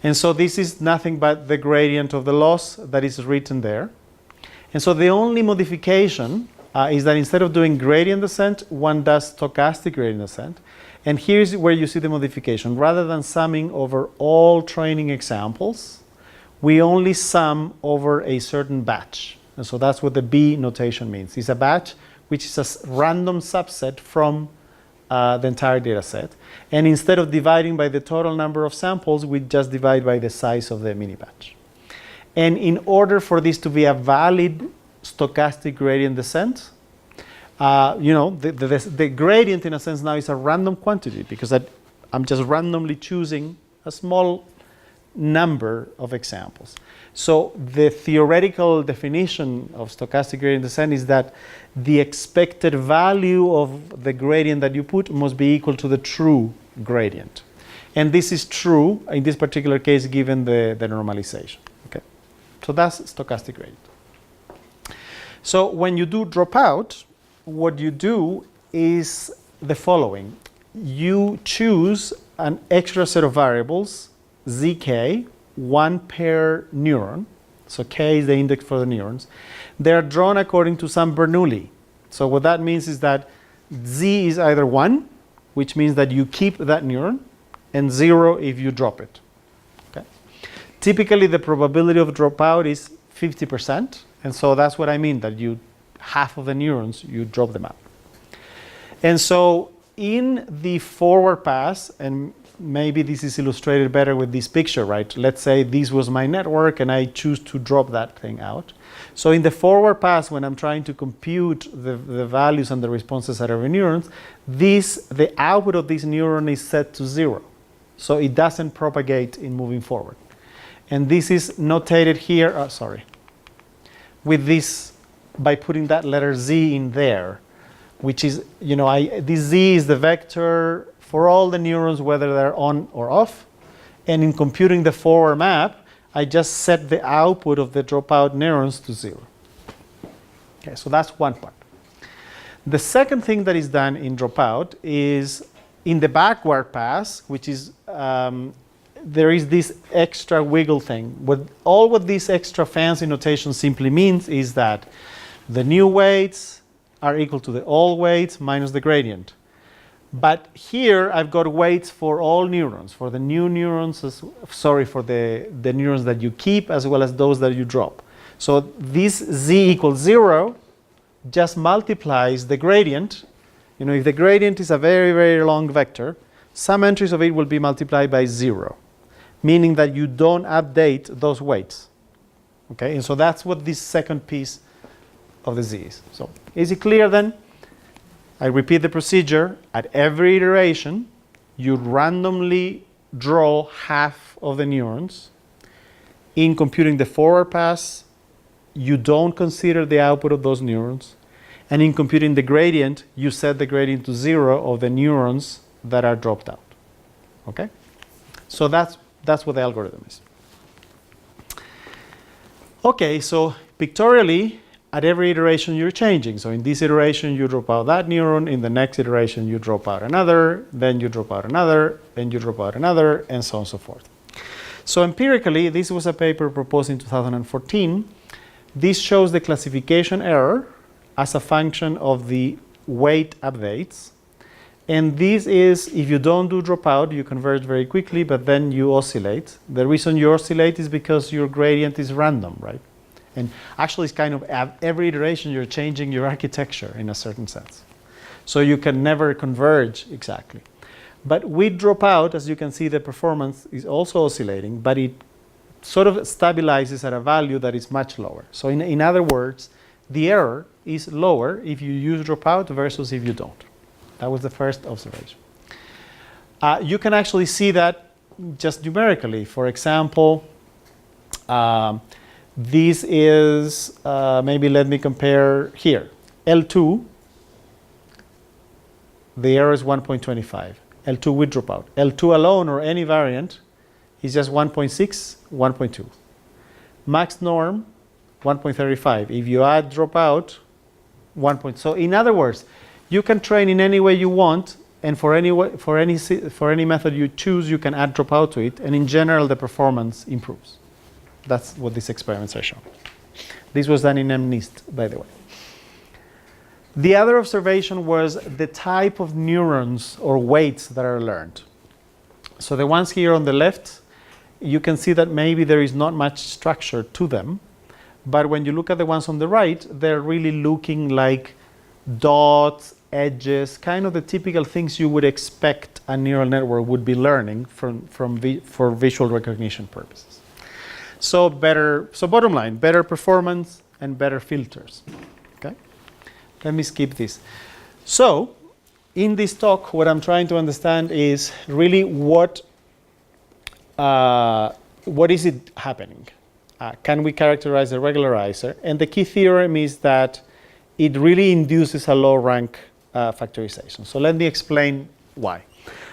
[SPEAKER 3] And so this is nothing but the gradient of the loss that is written there. And so the only modification is that instead of doing gradient descent, one does stochastic gradient descent. And here's where you see the modification. Rather than summing over all training examples, we only sum over a certain batch. And so that's what the B notation means. It's a batch which is a random subset from the entire data set. And instead of dividing by the total number of samples, we just divide by the size of the mini batch. And in order for this to be a valid stochastic gradient descent, the gradient in a sense now is a random quantity because I'm just randomly choosing a small number of examples. So the theoretical definition of stochastic gradient descent is that the expected value of the gradient that you put must be equal to the true gradient. And this is true in this particular case given the normalization. Okay? So that's stochastic gradient. So when you do dropout, what you do is the following. You choose an extra set of variables, zk, one per neuron. So k is the index for the neurons. They're drawn according to some Bernoulli. So what that means is that z is either 1, which means that you keep that neuron, and 0 if you drop it. Okay? Typically, the probability of dropout is 50%, and so that's what I mean, that you half of the neurons, you drop them out. And so in the forward pass, and maybe this is illustrated better with this picture, right? Let's say this was my network and I choose to drop that thing out. So in the forward pass, when I'm trying to compute the values and the responses at every neuron, the output of this neuron is set to 0. So it doesn't propagate in moving forward. And this is notated here, with this, by putting that letter z in there, which is, this z is the vector for all the neurons, whether they're on or off. And in computing the forward map, I just set the output of the dropout neurons to 0. Okay, so that's one part. The second thing that is done in dropout is in the backward pass, which is, there is this extra wiggle thing. What this extra fancy notation simply means is that the new weights are equal to the old weights minus the gradient. But here I've got weights for all neurons, for the new neurons, for the neurons that you keep as well as those that you drop. So this z equals 0 just multiplies the gradient. If the gradient is a very, very long vector, some entries of it will be multiplied by 0, meaning that you don't update those weights. Okay, and so that's what this second piece of the z is. So is it clear then? I repeat the procedure. At every iteration, you randomly draw half of the neurons. In computing the forward pass, you don't consider the output of those neurons. And in computing the gradient, you set the gradient to 0 of the neurons that are dropped out. Okay? So that's what the algorithm is. Okay, so pictorially, at every iteration you're changing. So in this iteration you drop out that neuron, in the next iteration you drop out another, then you drop out another, then you drop out another, and so on and so forth. So empirically, this was a paper proposed in 2014. This shows the classification error as a function of the weight updates. And this is, if you don't do dropout, you converge very quickly, but then you oscillate. The reason you oscillate is because your gradient is random, right? And actually, it's kind of at every iteration you're changing your architecture in a certain sense. So you can never converge exactly. But with dropout, as you can see, the performance is also oscillating, but it sort of stabilizes at a value that is much lower. So in other words, the error is lower if you use dropout versus if you don't. That was the first observation. You can actually see that just numerically. For example, this is, maybe let me compare here. L2, the error is 1.25. L2 with dropout. L2 alone or any variant is just 1.6, 1.2. Max norm, 1.35. If you add dropout, 1. So in other words, you can train in any way you want, and for any method you choose, you can add dropout to it, and in general, the performance improves. That's what these experiments are showing. This was done in MNIST, by the way. The other observation was the type of neurons or weights that are learned. So the ones here on the left, you can see that maybe there is not much structure to them. But when you look at the ones on the right, they're really looking like dots, edges, kind of the typical things you would expect a neural network would be learning for visual recognition purposes. So bottom line, better performance and better filters. Okay? Let me skip this. So in this talk, what I'm trying to understand is really what what is it happening? Can we characterize a regularizer? And the key theorem is that it really induces a low rank factorization. So let me explain why.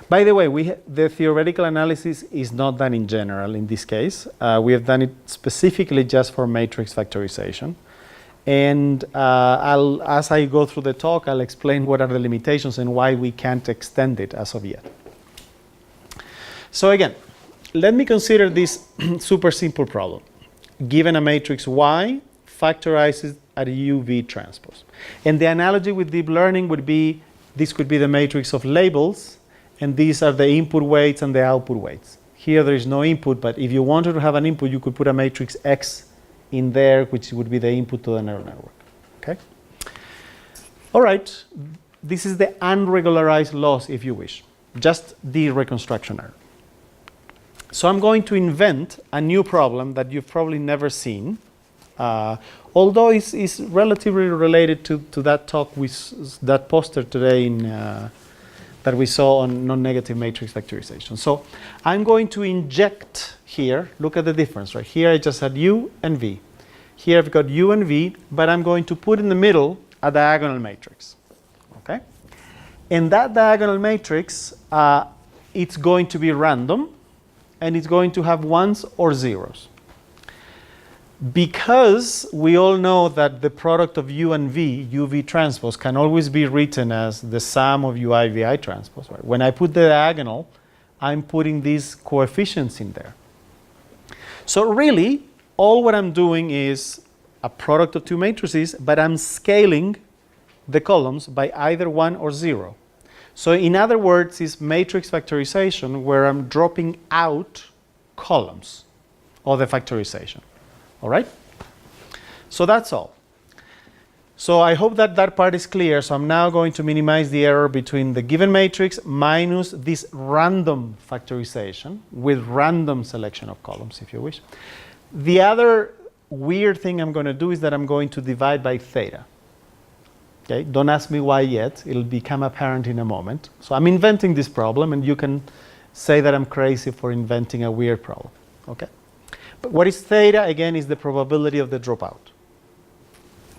[SPEAKER 3] By the way, the theoretical analysis is not done in general in this case. We have done it specifically just for matrix factorization. And as I go through the talk, I'll explain what are the limitations and why we can't extend it as of yet. So again, let me consider this super simple problem. Given a matrix Y, factorizes at UV transpose. And the analogy with deep learning would be, this could be the matrix of labels, and these are the input weights and the output weights. Here there is no input, but if you wanted to have an input, you could put a matrix X in there, which would be the input to the neural network. Okay? All right, this is the unregularized loss, if you wish, just the reconstruction error. So I'm going to invent a new problem that you've probably never seen, although it's relatively related to that talk, that poster today that we saw on non-negative matrix factorization. So I'm going to inject here, look at the difference, right? Here I just had U and V. Here I've got U and V, but I'm going to put in the middle a diagonal matrix, okay? And that diagonal matrix, it's going to be random, and it's going to have ones or zeros. Because we all know that the product of U and V, UV transpose, can always be written as the sum of UI VI transpose. Right? When I put the diagonal, I'm putting these coefficients in there. So really, all what I'm doing is a product of two matrices, but I'm scaling the columns by either 1 or 0. So in other words, it's matrix factorization where I'm dropping out columns of the factorization. All right? So that's all. So I hope that that part is clear. So I'm now going to minimize the error between the given matrix minus this random factorization with random selection of columns, if you wish. The other weird thing I'm going to do is that I'm going to divide by theta. Okay? Don't ask me why yet. It'll become apparent in a moment. So I'm inventing this problem, and you can say that I'm crazy for inventing a weird problem. Okay? But what is theta? Again, is the probability of the dropout.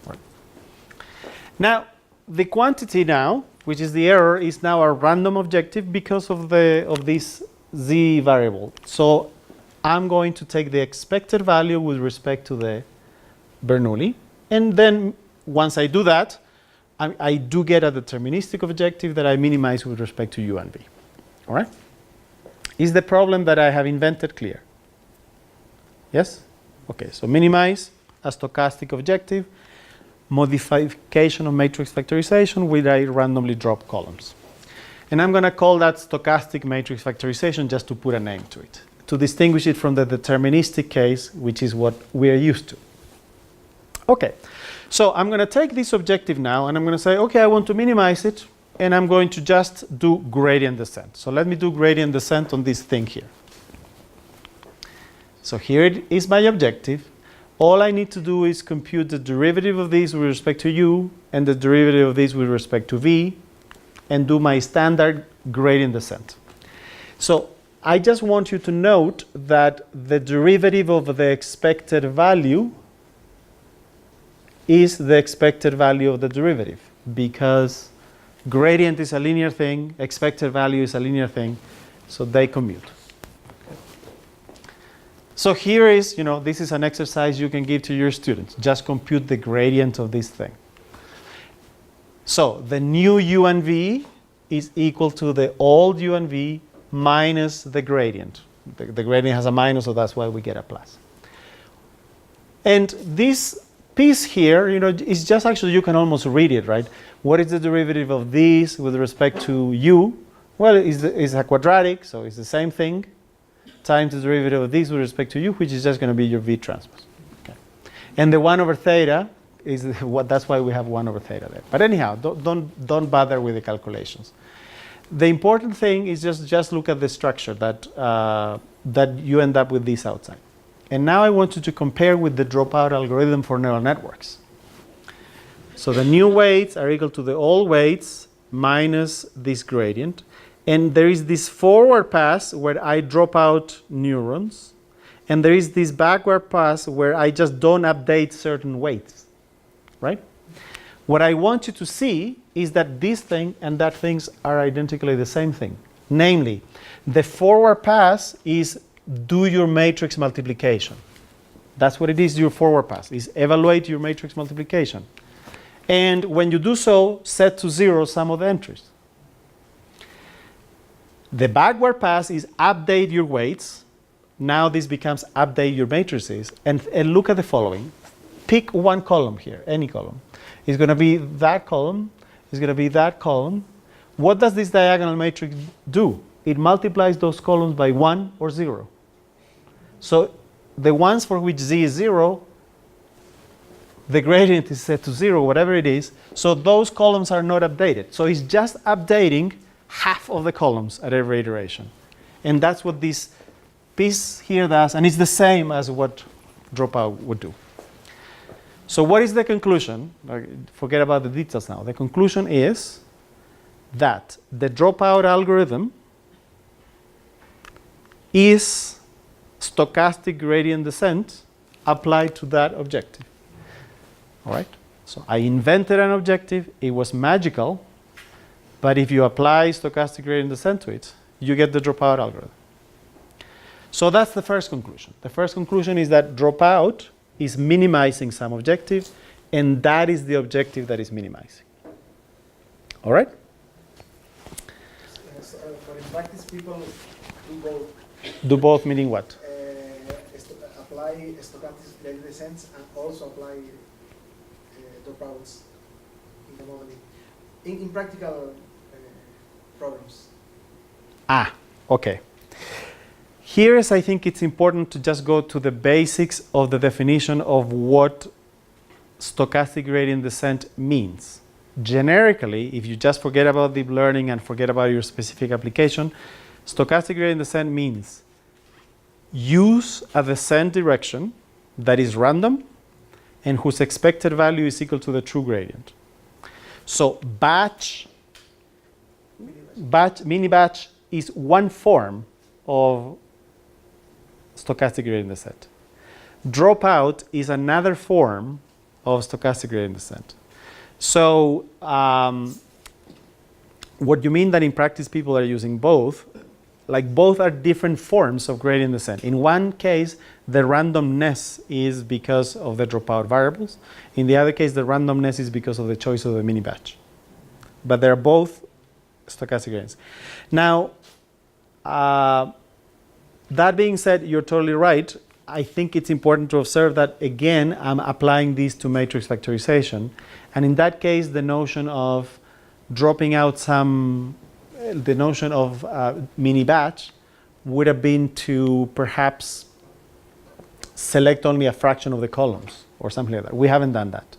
[SPEAKER 3] Right. Now, the quantity now, which is the error, is now a random objective because of this z variable. So I'm going to take the expected value with respect to the Bernoulli. And then once I do that, I do get a deterministic objective that I minimize with respect to U and V. All right? Is the problem that I have invented clear? Yes? Okay, so minimize a stochastic objective, modification of matrix factorization where I randomly drop columns. And I'm going to call that stochastic matrix factorization just to put a name to it, to distinguish it from the deterministic case, which is what we are used to. Okay, so I'm going to take this objective now, and I'm going to say, okay, I want to minimize it, and I'm going to just do gradient descent. So let me do gradient descent on this thing here. So here it is my objective. All I need to do is compute the derivative of this with respect to U and the derivative of this with respect to V and do my standard gradient descent. So I just want you to note that the derivative of the expected value is the expected value of the derivative, because gradient is a linear thing, expected value is a linear thing, so they commute. So here is, this is an exercise you can give to your students. Just compute the gradient of this thing. So the new U and V is equal to the old U and V minus the gradient. The gradient has a minus, so that's why we get a plus. And this piece here, is just actually, you can almost read it, right? What is the derivative of this with respect to U? Well, it's a quadratic, so it's the same thing, times the derivative of this with respect to U, which is just going to be your V transpose. Okay. And the 1 over theta is that's why we have 1 over theta there. But anyhow, don't bother with the calculations. The important thing is just look at the structure that you end up with this outside. And now I want you to compare with the dropout algorithm for neural networks. So the new weights are equal to the old weights minus this gradient. And there is this forward pass where I drop out neurons. and there is this backward pass where I just don't update certain weights, right? What I want you to see is that this thing and that things are identically the same thing. Namely, the forward pass is do your matrix multiplication. That's what it is, your forward pass, is evaluate your matrix multiplication. And when you do so, set to 0 some of the entries. The backward pass is update your weights. Now this becomes update your matrices. And look at the following. Pick one column here, any column. It's going to be that column. It's going to be that column. What does this diagonal matrix do? It multiplies those columns by 1 or 0. So the ones for which z is 0, the gradient is set to 0, whatever it is. So those columns are not updated. So it's just updating half of the columns at every iteration. And that's what this piece here does. And it's the same as what Dropout would do. So what is the conclusion? Forget about the details now. The conclusion is that the Dropout algorithm is stochastic gradient descent applied to that objective. All right? So I invented an objective. It was magical. But if you apply stochastic gradient descent to it, you get the Dropout algorithm. So that's the first conclusion. The first conclusion is that Dropout is minimizing some objective, and that is the objective that is minimizing. All right?
[SPEAKER 2] Yes, but in practice, people do both.
[SPEAKER 3] Do both meaning what?
[SPEAKER 2] Apply stochastic gradient descents and also apply dropouts in the modeling. In practical problems.
[SPEAKER 3] Ah, okay. Here is, I think it's important to just go to the basics of the definition of what stochastic gradient descent means. Generically, if you just forget about deep learning and forget about your specific application, stochastic gradient descent means use a descent direction that is random and whose expected value is equal to the true gradient. So mini batch is one form of stochastic gradient descent. Dropout is another form of stochastic gradient descent. So what you mean that in practice people are using both, like both are different forms of gradient descent. In one case, the randomness is because of the dropout variables. In the other case, the randomness is because of the choice of the mini batch. But they're both stochastic gradients. Now, that being said, you're totally right. I think it's important to observe that, again, I'm applying these to matrix factorization. And in that case, the notion of dropping out the notion of mini batch would have been to perhaps select only a fraction of the columns or something like that. We haven't done that.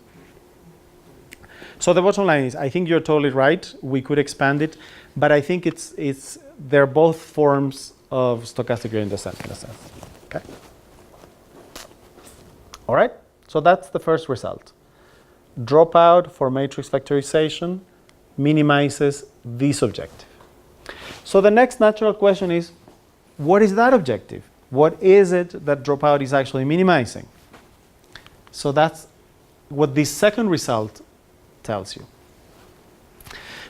[SPEAKER 3] So the bottom line is, I think you're totally right. We could expand it, but I think they're both forms of stochastic gradient descent in a sense. Okay. All right. So that's the first result. Dropout for matrix factorization minimizes this objective. So the next natural question is, what is that objective? What is it that Dropout is actually minimizing? So that's what this second result tells you.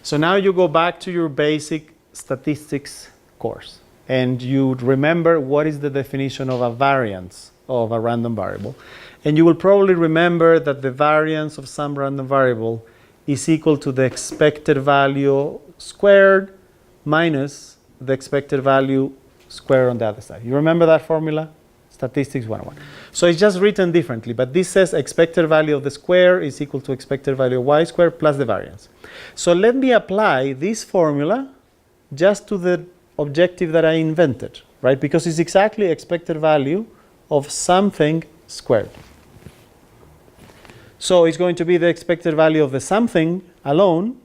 [SPEAKER 3] So now you go back to your basic statistics course and you remember what is the definition of a variance of a random variable. And you will probably remember that the variance of some random variable is equal to the expected value squared minus the expected value squared on the other side. You remember that formula? Statistics 101. So it's just written differently, but this says expected value of the square is equal to expected value of y squared plus the variance. So let me apply this formula just to the objective that I invented, right? Because it's exactly expected value of something squared. So it's going to be the expected value of the something alone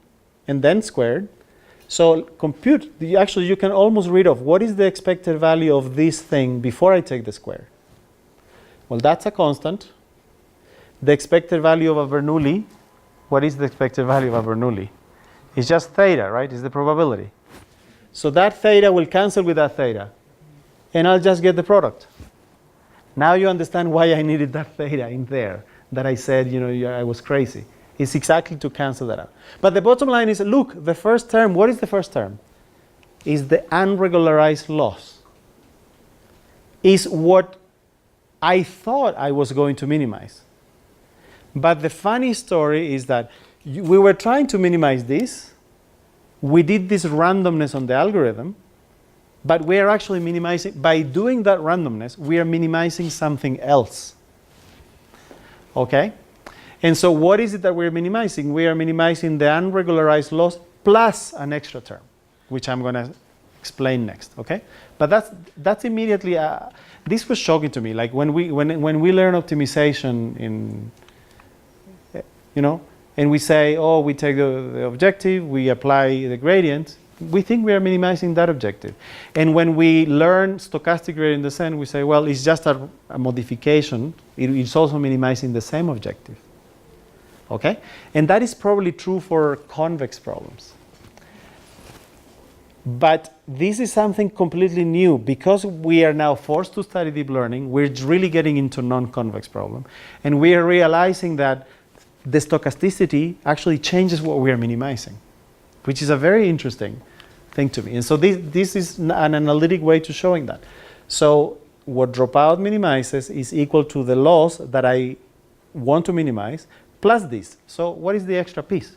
[SPEAKER 3] and then squared. So compute, actually you can almost read off what is the expected value of this thing before I take the square. Well, that's a constant. The expected value of a Bernoulli, what is the expected value of a Bernoulli? It's just theta, right? It's the probability. So that theta will cancel with that theta. And I'll just get the product. Now you understand why I needed that theta in there, that I said, I was crazy. It's exactly to cancel that out. But the bottom line is, look, the first term, what is the first term? Is the unregularized loss. Is what I thought I was going to minimize. But the funny story is that we were trying to minimize this. We did this randomness on the algorithm, but we are actually minimizing, by doing that randomness, we are minimizing something else. Okay? And so what is it that we're minimizing? We are minimizing the unregularized loss plus an extra term, which I'm going to explain next. Okay? But that's immediately, this was shocking to me. Like when we learn optimization in, and we say, oh, we take the objective, we apply the gradient, we think we are minimizing that objective. And when we learn stochastic gradient descent, we say, well, it's just a modification. It's also minimizing the same objective. Okay? And that is probably true for convex problems. But this is something completely new. Because we are now forced to study deep learning, we're really getting into non-convex problem. And we are realizing that the stochasticity actually changes what we are minimizing, which is a very interesting thing to me. And so this is an analytic way to showing that. So what dropout minimizes is equal to the loss that I want to minimize plus this. So what is the extra piece?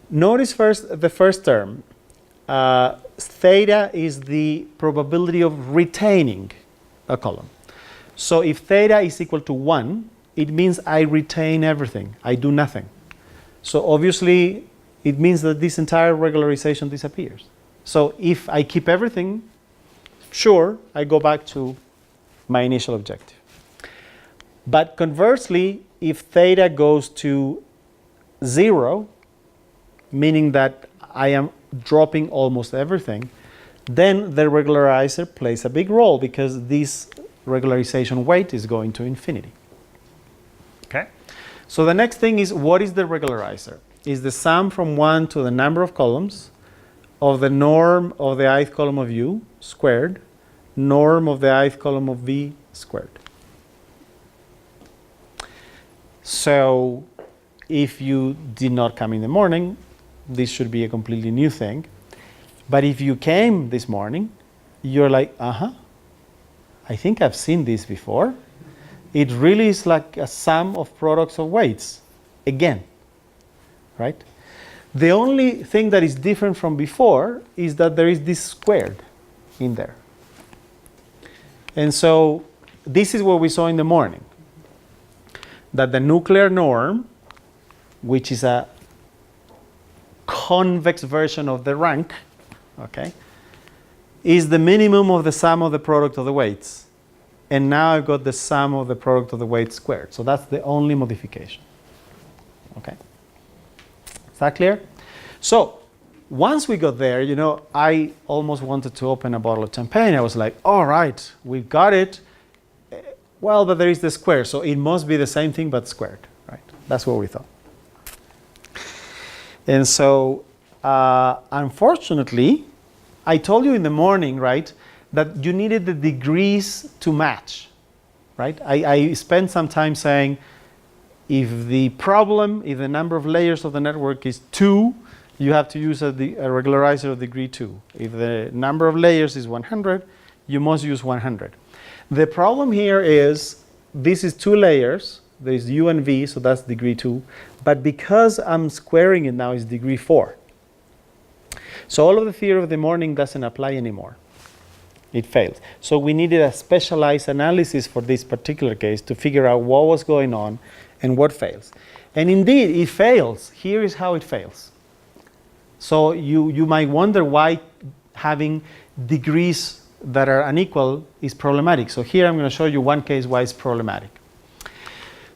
[SPEAKER 3] Notice first the first term. Theta is the probability of retaining a column. So if theta is equal to 1, it means I retain everything. I do nothing. So obviously, it means that this entire regularization disappears. So if I keep everything, sure, I go back to my initial objective. But conversely, if theta goes to 0, meaning that I am dropping almost everything, then the regularizer plays a big role because this regularization weight is going to infinity. Okay? So the next thing is, what is the regularizer? Is the sum from 1 to the number of columns of the norm of the ith column of u squared, norm of the ith column of v squared. So if you did not come in the morning, this should be a completely new thing. But if you came this morning, you're like, I think I've seen this before. It really is like a sum of products of weights, again, right? The only thing that is different from before is that there is this squared in there. And so this is what we saw in the morning, that the nuclear norm, which is a convex version of the rank, okay, is the minimum of the sum of the product of the weights. And now I've got the sum of the product of the weights squared. So that's the only modification. Okay? Is that clear? So once we got there, I almost wanted to open a bottle of champagne. I was like, all right, we've got it. Well, but there is the square. So it must be the same thing, but squared. Right? That's what we thought. And so, unfortunately, I told you in the morning, right, that you needed the degrees to match, right? I spent some time saying, if the number of layers of the network is 2, you have to use a regularizer of degree 2. If the number of layers is 100, you must use 100. The problem here is, this is 2 layers. There is u and v, so that's degree 2. But because I'm squaring it now, it's degree 4. So all of the theory of the morning doesn't apply anymore. It fails. So we needed a specialized analysis for this particular case to figure out what was going on and what fails. And indeed, it fails. Here is how it fails. So you might wonder why having degrees that are unequal is problematic. So here I'm going to show you one case why it's problematic.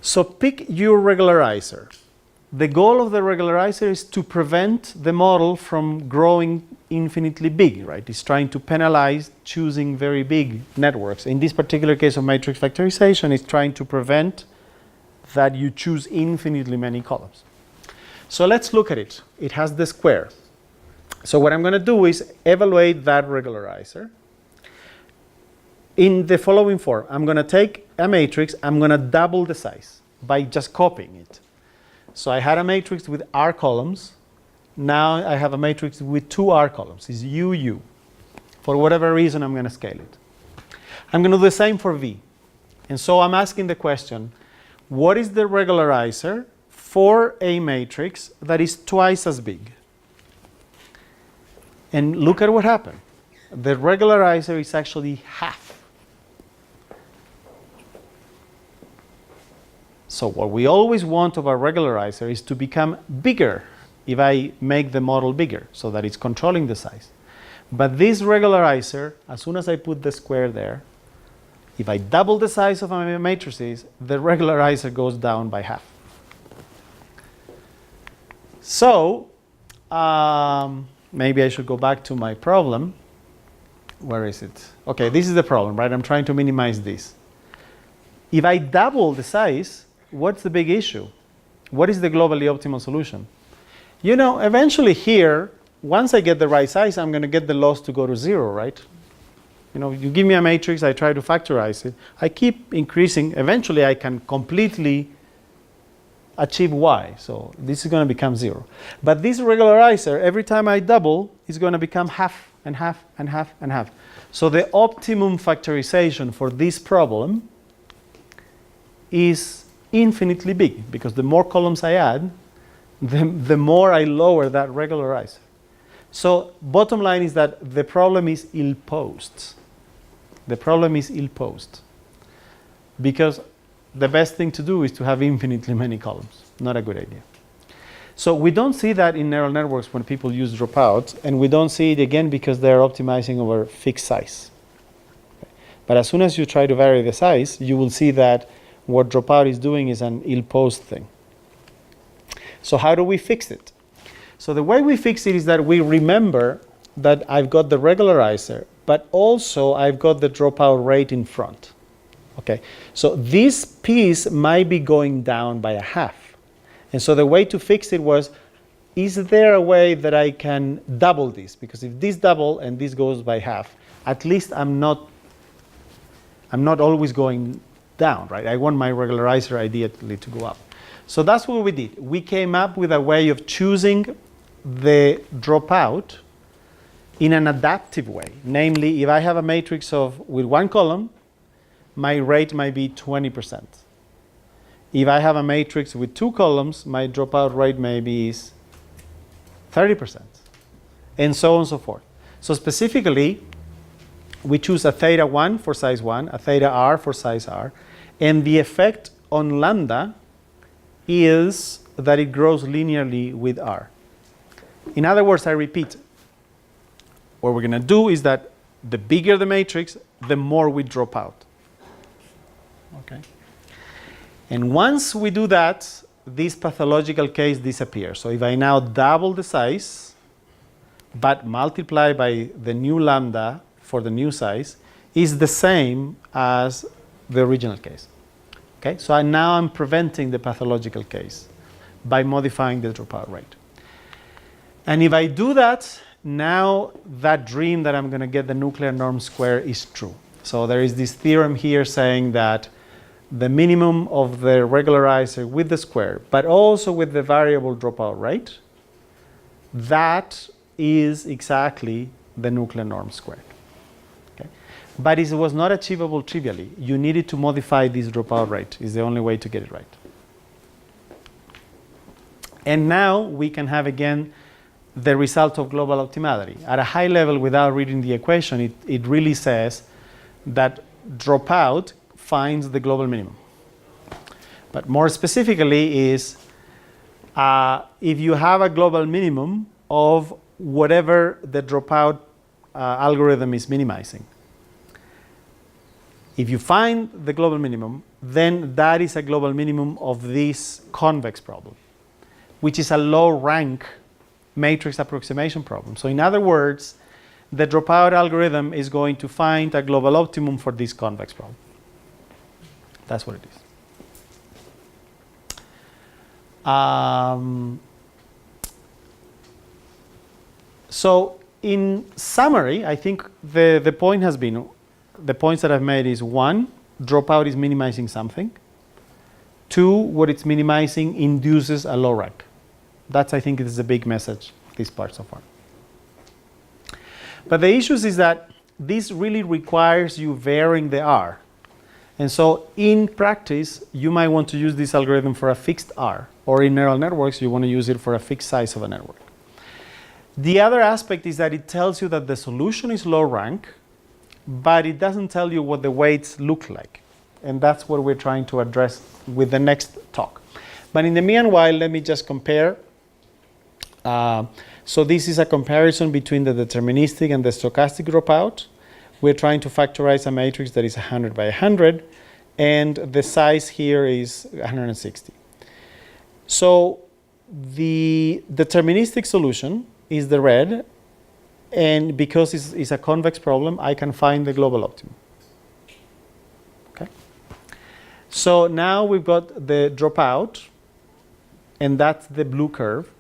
[SPEAKER 3] So pick your regularizer. The goal of the regularizer is to prevent the model from growing infinitely big, right? It's trying to penalize choosing very big networks. In this particular case of matrix factorization, it's trying to prevent that you choose infinitely many columns. So let's look at it. It has the square. So what I'm going to do is evaluate that regularizer. in the following form. I'm going to take a matrix, I'm going to double the size by just copying it. So I had a matrix with R columns. Now I have a matrix with 2 R columns. It's UU. For whatever reason, I'm going to scale it. I'm going to do the same for V. And so I'm asking the question, what is the regularizer for a matrix that is twice as big? And look at what happened. The regularizer is actually half. So what we always want of a regularizer is to become bigger if I make the model bigger so that it's controlling the size. But this regularizer, as soon as I put the square there, if I double the size of my matrices, the regularizer goes down by half. So maybe I should go back to my problem. Where is it? Okay, this is the problem, right? I'm trying to minimize this. If I double the size, what's the big issue? What is the globally optimal solution? You know, eventually here, once I get the right size, I'm going to get the loss to go to 0, right? You know, you give me a matrix, I try to factorize it. I keep increasing. Eventually, I can completely achieve y. So this is going to become 0. But this regularizer, every time I double, is going to become half and half and half and half. So the optimum factorization for this problem is infinitely big, because the more columns I add, the more I lower that regularizer. So bottom line is that the problem is ill-posed. The problem is ill-posed. Because the best thing to do is to have infinitely many columns. Not a good idea. So we don't see that in neural networks when people use dropout, and we don't see it again because they're optimizing over fixed size. But as soon as you try to vary the size, you will see that what dropout is doing is an ill-posed thing. So how do we fix it? So the way we fix it is that we remember that I've got the regularizer, but also I've got the dropout rate in front. Okay, so this piece might be going down by a half. And so the way to fix it was, is there a way that I can double this? Because if this double and this goes by half, at least I'm not always going down, right? I want my regularizer ideally to go up. So that's what we did. We came up with a way of choosing the dropout in an adaptive way. Namely, if I have a matrix with 1 column, my rate might be 20%. If I have a matrix with 2 columns, my dropout rate maybe is 30%, and so on and so forth. So specifically, we choose a theta 1 for size 1, a theta r for size r, and the effect on lambda is that it grows linearly with r. In other words, I repeat, what we're going to do is that the bigger the matrix, the more we drop out. Okay? And once we do that, this pathological case disappears. So if I now double the size, but multiply by the new lambda for the new size, is the same as the original case. Okay? So now I'm preventing the pathological case by modifying the dropout rate. And if I do that, now that dream that I'm going to get the nuclear norm square is true. So there is this theorem here saying that the minimum of the regularizer with the square, but also with the variable dropout rate, that is exactly the nuclear norm squared. Okay? But it was not achievable trivially. You needed to modify this dropout rate. Is the only way to get it right. And now we can have again the result of global optimality. At a high level, without reading the equation, it really says that dropout finds the global minimum. But more specifically is if you have a global minimum of whatever the dropout algorithm is minimizing. If you find the global minimum, then that is a global minimum of this convex problem, which is a low rank matrix approximation problem. So in other words, the dropout algorithm is going to find a global optimum for this convex problem. That's what it is. So in summary, I think the point has been, the points that I've made is 1, dropout is minimizing something. 2, what it's minimizing induces a low rank. That's, I think, is the big message, this part so far. But the issue is that this really requires you varying the R. And so in practice, you might want to use this algorithm for a fixed R. Or in neural networks, you want to use it for a fixed size of a network. The other aspect is that it tells you that the solution is low rank, but it doesn't tell you what the weights look like. And that's what we're trying to address with the next talk. But in the meanwhile, let me just compare. So this is a comparison between the deterministic and the stochastic dropout. We're trying to factorize a matrix that is 100 by 100, and the size here is 160. So the deterministic solution is the red, and because it's a convex problem, I can find the global optimum. Okay. So now we've got the dropout, and that's the blue curve.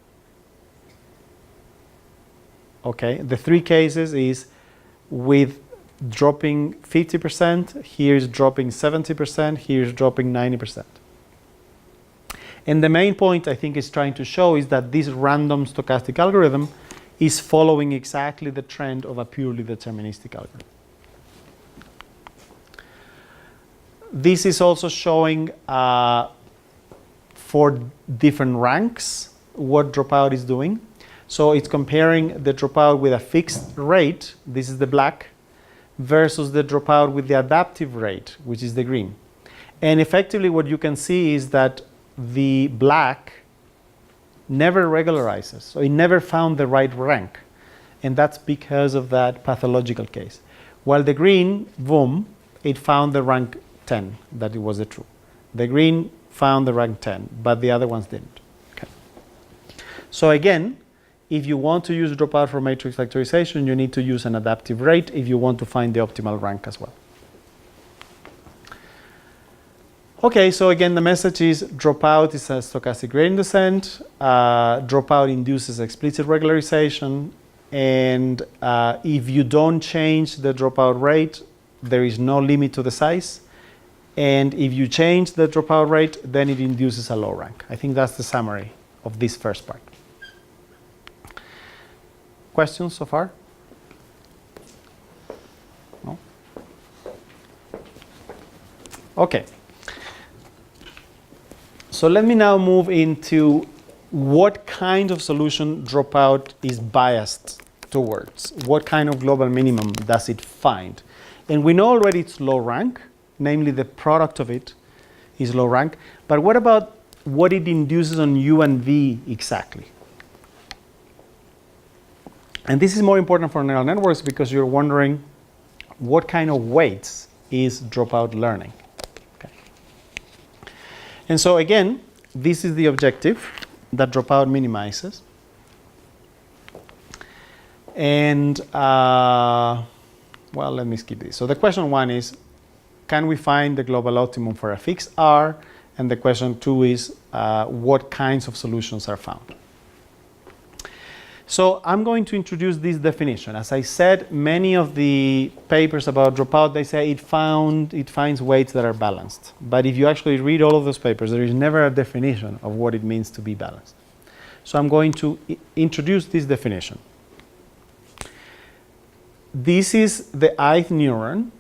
[SPEAKER 3] Okay, the 3 cases is with dropping 50%, here's dropping 70%, here's dropping 90%. And the main point I think is trying to show is that this random stochastic algorithm is following exactly the trend of a purely deterministic algorithm. This is also showing for different ranks what dropout is doing. So it's comparing the dropout with a fixed rate, this is the black, versus the dropout with the adaptive rate, which is the green. And effectively what you can see is that the black never regularizes, so it never found the right rank. And that's because of that pathological case. While the green, boom, it found the rank 10, that it was the true. The green found the rank 10, but the other ones didn't. Okay. So again, if you want to use dropout for matrix factorization, you need to use an adaptive rate if you want to find the optimal rank as well. Okay, so again, the message is dropout is a stochastic gradient descent. Dropout induces explicit regularization. And if you don't change the dropout rate, there is no limit to the size. And if you change the dropout rate, then it induces a low rank. I think that's the summary of this first part. Questions so far? No? Okay. So let me now move into what kind of solution dropout is biased towards. What kind of global minimum does it find? And we know already it's low rank, namely the product of it is low rank. But what about what it induces on U and V exactly? And this is more important for neural networks because you're wondering what kind of weights is dropout learning. Okay. And so again, this is the objective that dropout minimizes. And well, let me skip this. So the question 1 is, can we find the global optimum for a fixed R? And the question 2 is, what kinds of solutions are found? So I'm going to introduce this definition. As I said, many of the papers about dropout, they say it finds weights that are balanced. But if you actually read all of those papers, there is never a definition of what it means to be balanced. So I'm going to introduce this definition. This is the ith neuron.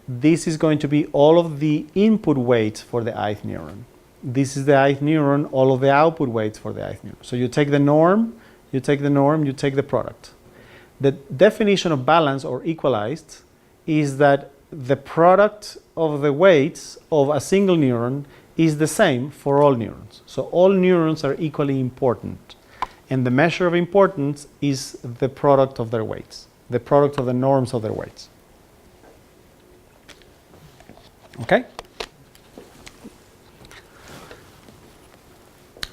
[SPEAKER 3] This is going to be all of the input weights for the ith neuron. This is the ith neuron, all of the output weights for the ith neuron. So you take the norm, you take the norm, you take the product. The definition of balance or equalized is that the product of the weights of a single neuron is the same for all neurons. So all neurons are equally important. And the measure of importance is the product of their weights, the product of the norms of their weights. Okay?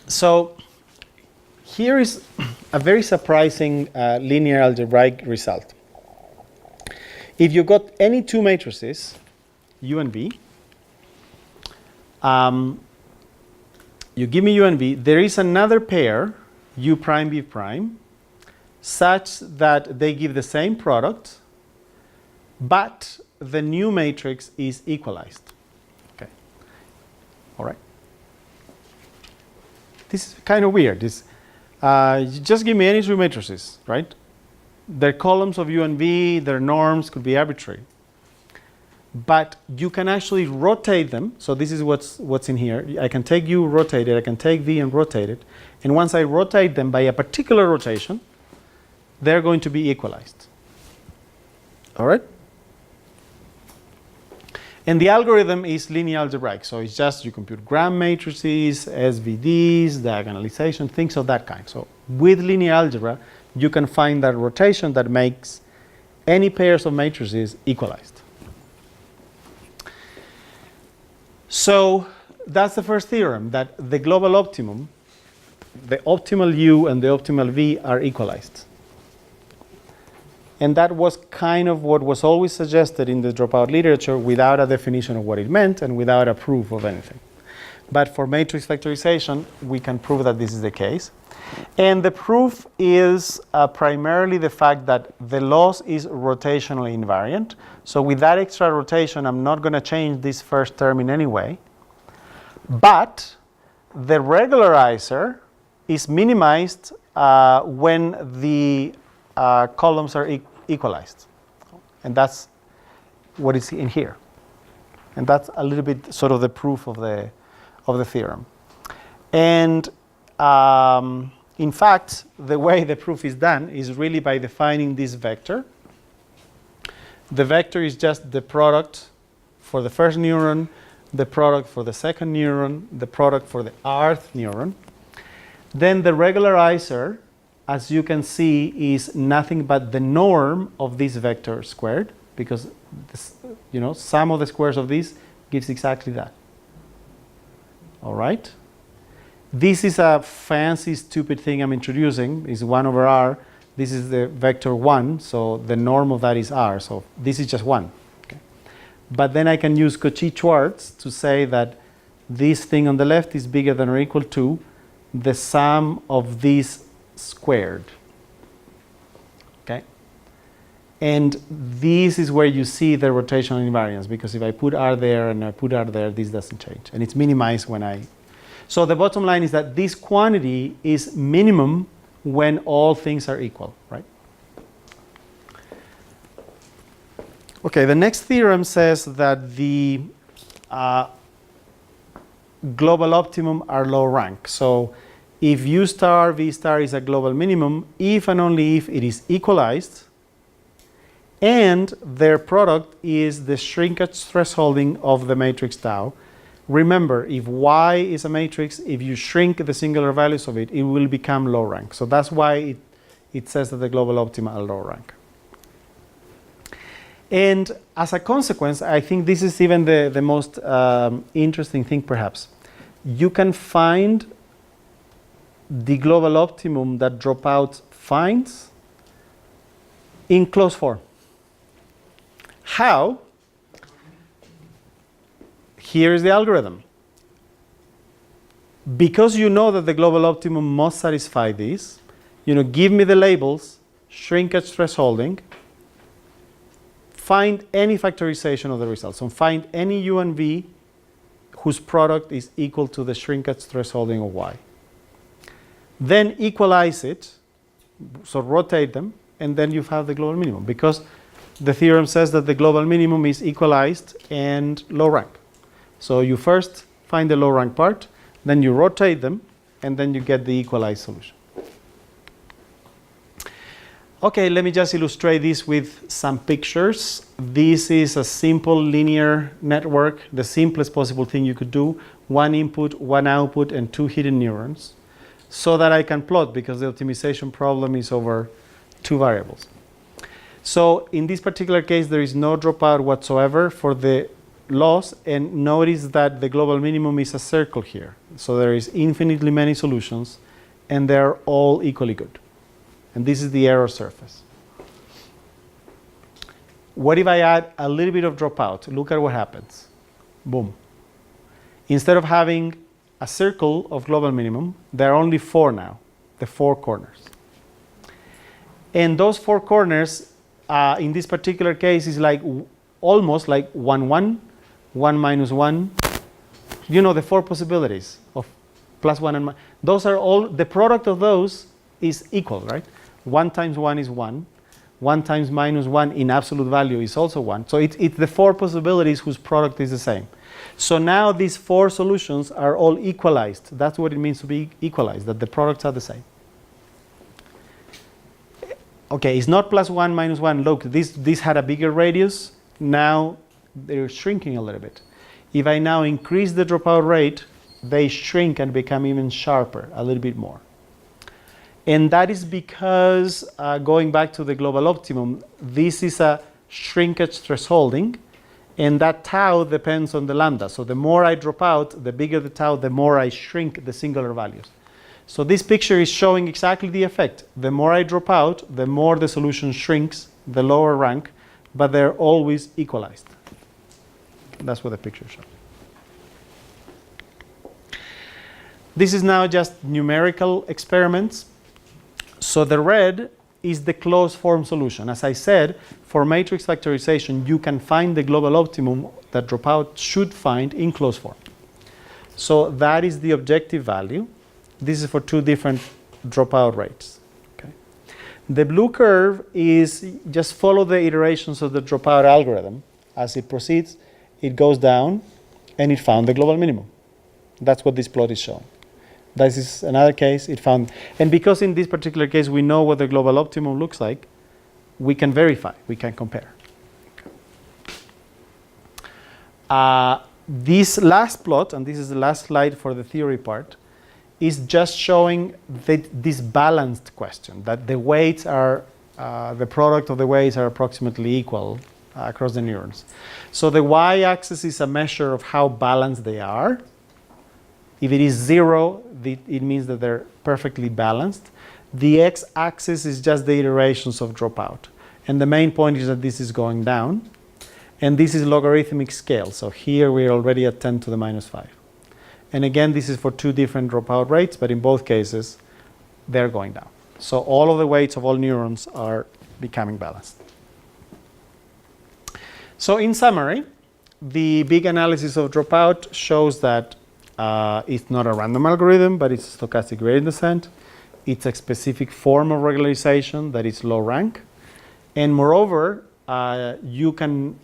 [SPEAKER 3] So here is a very surprising linear algebraic result. If you got any two matrices, U and V, you give me U and V, there is another pair, U prime, V prime, such that they give the same product, but the new matrix is equalized. Okay. All right. This is kind of weird. This, just give me any two matrices, right? Their columns of U and V, their norms could be arbitrary. But you can actually rotate them. So this is what's in here. I can take U, rotate it. I can take V and rotate it. And once I rotate them by a particular rotation, they're going to be equalized. All right? And the algorithm is linear algebraic. So it's just you compute gram matrices, SVDs, diagonalization, things of that kind. So with linear algebra, you can find that rotation that makes any pairs of matrices equalized. So that's the first theorem, that the global optimum, the optimal U and the optimal V are equalized. And that was kind of what was always suggested in the dropout literature without a definition of what it meant and without a proof of anything. But for matrix factorization, we can prove that this is the case. And the proof is primarily the fact that the loss is rotationally invariant. So with that extra rotation, I'm not going to change this first term in any way. But the regularizer is minimized when the columns are equalized. And that's what is in here. And that's a little bit sort of the proof of the theorem. And in fact, the way the proof is done is really by defining this vector. The vector is just the product for the first neuron, the product for the second neuron, the product for the rth neuron. Then the regularizer, as you can see, is nothing but the norm of this vector squared, because this, sum of the squares of this gives exactly that. All right? This is a fancy, stupid thing I'm introducing. It's 1 over r. This is the vector 1, so the norm of that is r. So this is just 1. Okay. But then I can use Cauchy-Schwarz to say that this thing on the left is bigger than or equal to the sum of these squared. Okay? And this is where you see the rotational invariance, because if I put r there and I put r there, this doesn't change. And it's minimized when I... So the bottom line is that this quantity is minimum when all things are equal, right? Okay, the next theorem says that the global optimum are low rank. So if U star, V star is a global minimum, if and only if it is equalized, and their product is the shrinkage thresholding of the matrix tau. Remember, if Y is a matrix, if you shrink the singular values of it, it will become low rank. So that's why it says that the global optima are low rank. And as a consequence, I think this is even the most interesting thing perhaps. You can find the global optimum that Dropout finds in closed form. How? Here is the algorithm. Because you know that the global optimum must satisfy these, give me the labels, shrinkage thresholding, find any factorization of the results. So find any U and V whose product is equal to the shrinkage thresholding of Y. Then equalize it, so rotate them, and then you have the global minimum, because the theorem says that the global minimum is equalized and low rank. So you first find the low rank part, then you rotate them, and then you get the equalized solution. Okay, let me just illustrate this with some pictures. This is a simple linear network, the simplest possible thing you could do. 1 input, 1 output, and 2 hidden neurons, so that I can plot, because the optimization problem is over 2 variables. So in this particular case, there is no dropout whatsoever for the loss, and notice that the global minimum is a circle here. So there is infinitely many solutions, and they're all equally good. And this is the error surface. What if I add a little bit of dropout? Look at what happens. Boom. Instead of having a circle of global minimum, there are only 4 now, the 4 corners. And those 4 corners in this particular case is like almost like 1, 1, 1 minus 1. You know the 4 possibilities of plus 1 and those are all, the product of those is equal, right? 1 times 1 is 1. 1 times minus 1 in absolute value is also 1. So it's the 4 possibilities whose product is the same. So now these 4 solutions are all equalized. That's what it means to be equalized, that the products are the same. Okay, it's not plus 1 minus 1. Look, this had a bigger radius. Now they're shrinking a little bit. If I now increase the dropout rate, they shrink and become even sharper, a little bit more. And that is because, going back to the global optimum, this is a shrinkage thresholding, and that tau depends on the lambda. So the more I drop out, the bigger the tau, the more I shrink the singular values. So this picture is showing exactly the effect. The more I drop out, the more the solution shrinks, the lower rank, but they're always equalized. That's what the picture shows. This is now just numerical experiments. So the red is the closed form solution. As I said, for matrix factorization, you can find the global optimum that dropout should find in closed form. So that is the objective value. This is for 2 different dropout rates. Okay. The blue curve is just follow the iterations of the dropout algorithm. As it proceeds, it goes down, and it found the global minimum. That's what this plot is showing. This is another case it found. And because in this particular case we know what the global optimum looks like, we can verify, we can compare. This last plot, and this is the last slide for the theory part, is just showing this balanced question, that the weights are, the product of the weights are approximately equal across the neurons. So the y-axis is a measure of how balanced they are. If it is 0, it means that they're perfectly balanced. The x-axis is just the iterations of dropout. And the main point is that this is going down. And this is logarithmic scale. So here we're already at 10 to the minus 5. And again, this is for 2 different dropout rates, but in both cases, they're going down. So all of the weights of all neurons are becoming balanced. So in summary, the big analysis of dropout shows that it's not a random algorithm, but it's a stochastic gradient descent. It's a specific form of regularization that is low rank. And moreover, you can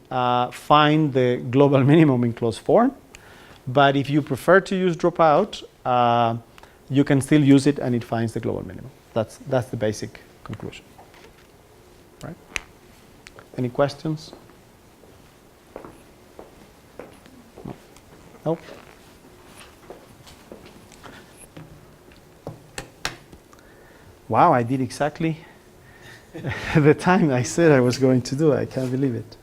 [SPEAKER 3] find the global minimum in closed form. But if you prefer to use dropout, you can still use it and it finds the global minimum. That's the basic conclusion. Right? Any questions? No? Nope. Wow, I did exactly the time I said I was going to do. I can't believe it.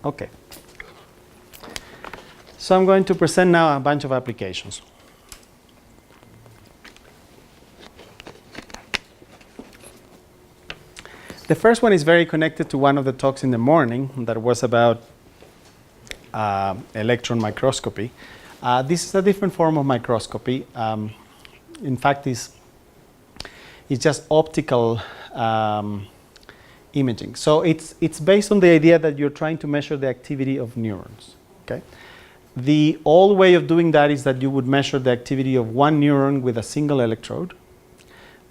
[SPEAKER 3] Okay. So I'm going to present now a bunch of applications. The first one is very connected to one of the talks in the morning that was about electron microscopy. This is a different form of microscopy. In fact, it's just optical imaging. So it's based on the idea that you're trying to measure the activity of neurons. Okay? The old way of doing that is that you would measure the activity of one neuron with a single electrode.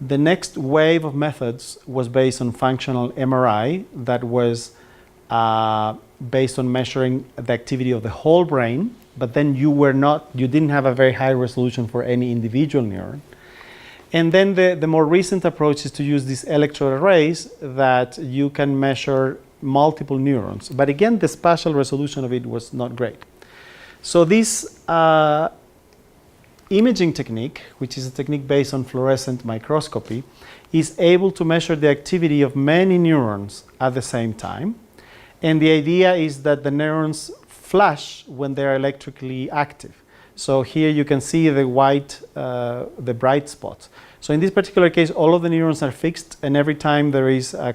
[SPEAKER 3] The next wave of methods was based on functional MRI that was based on measuring the activity of the whole brain, but then you didn't have a very high resolution for any individual neuron. And then the more recent approach is to use these electrode arrays that you can measure multiple neurons. But again, the spatial resolution of it was not great. So this imaging technique, which is a technique based on fluorescent microscopy, is able to measure the activity of many neurons at the same time. And the idea is that the neurons flash when they're electrically active. So here you can see the white, the bright spots. So in this particular case, all of the neurons are fixed, and every time there is a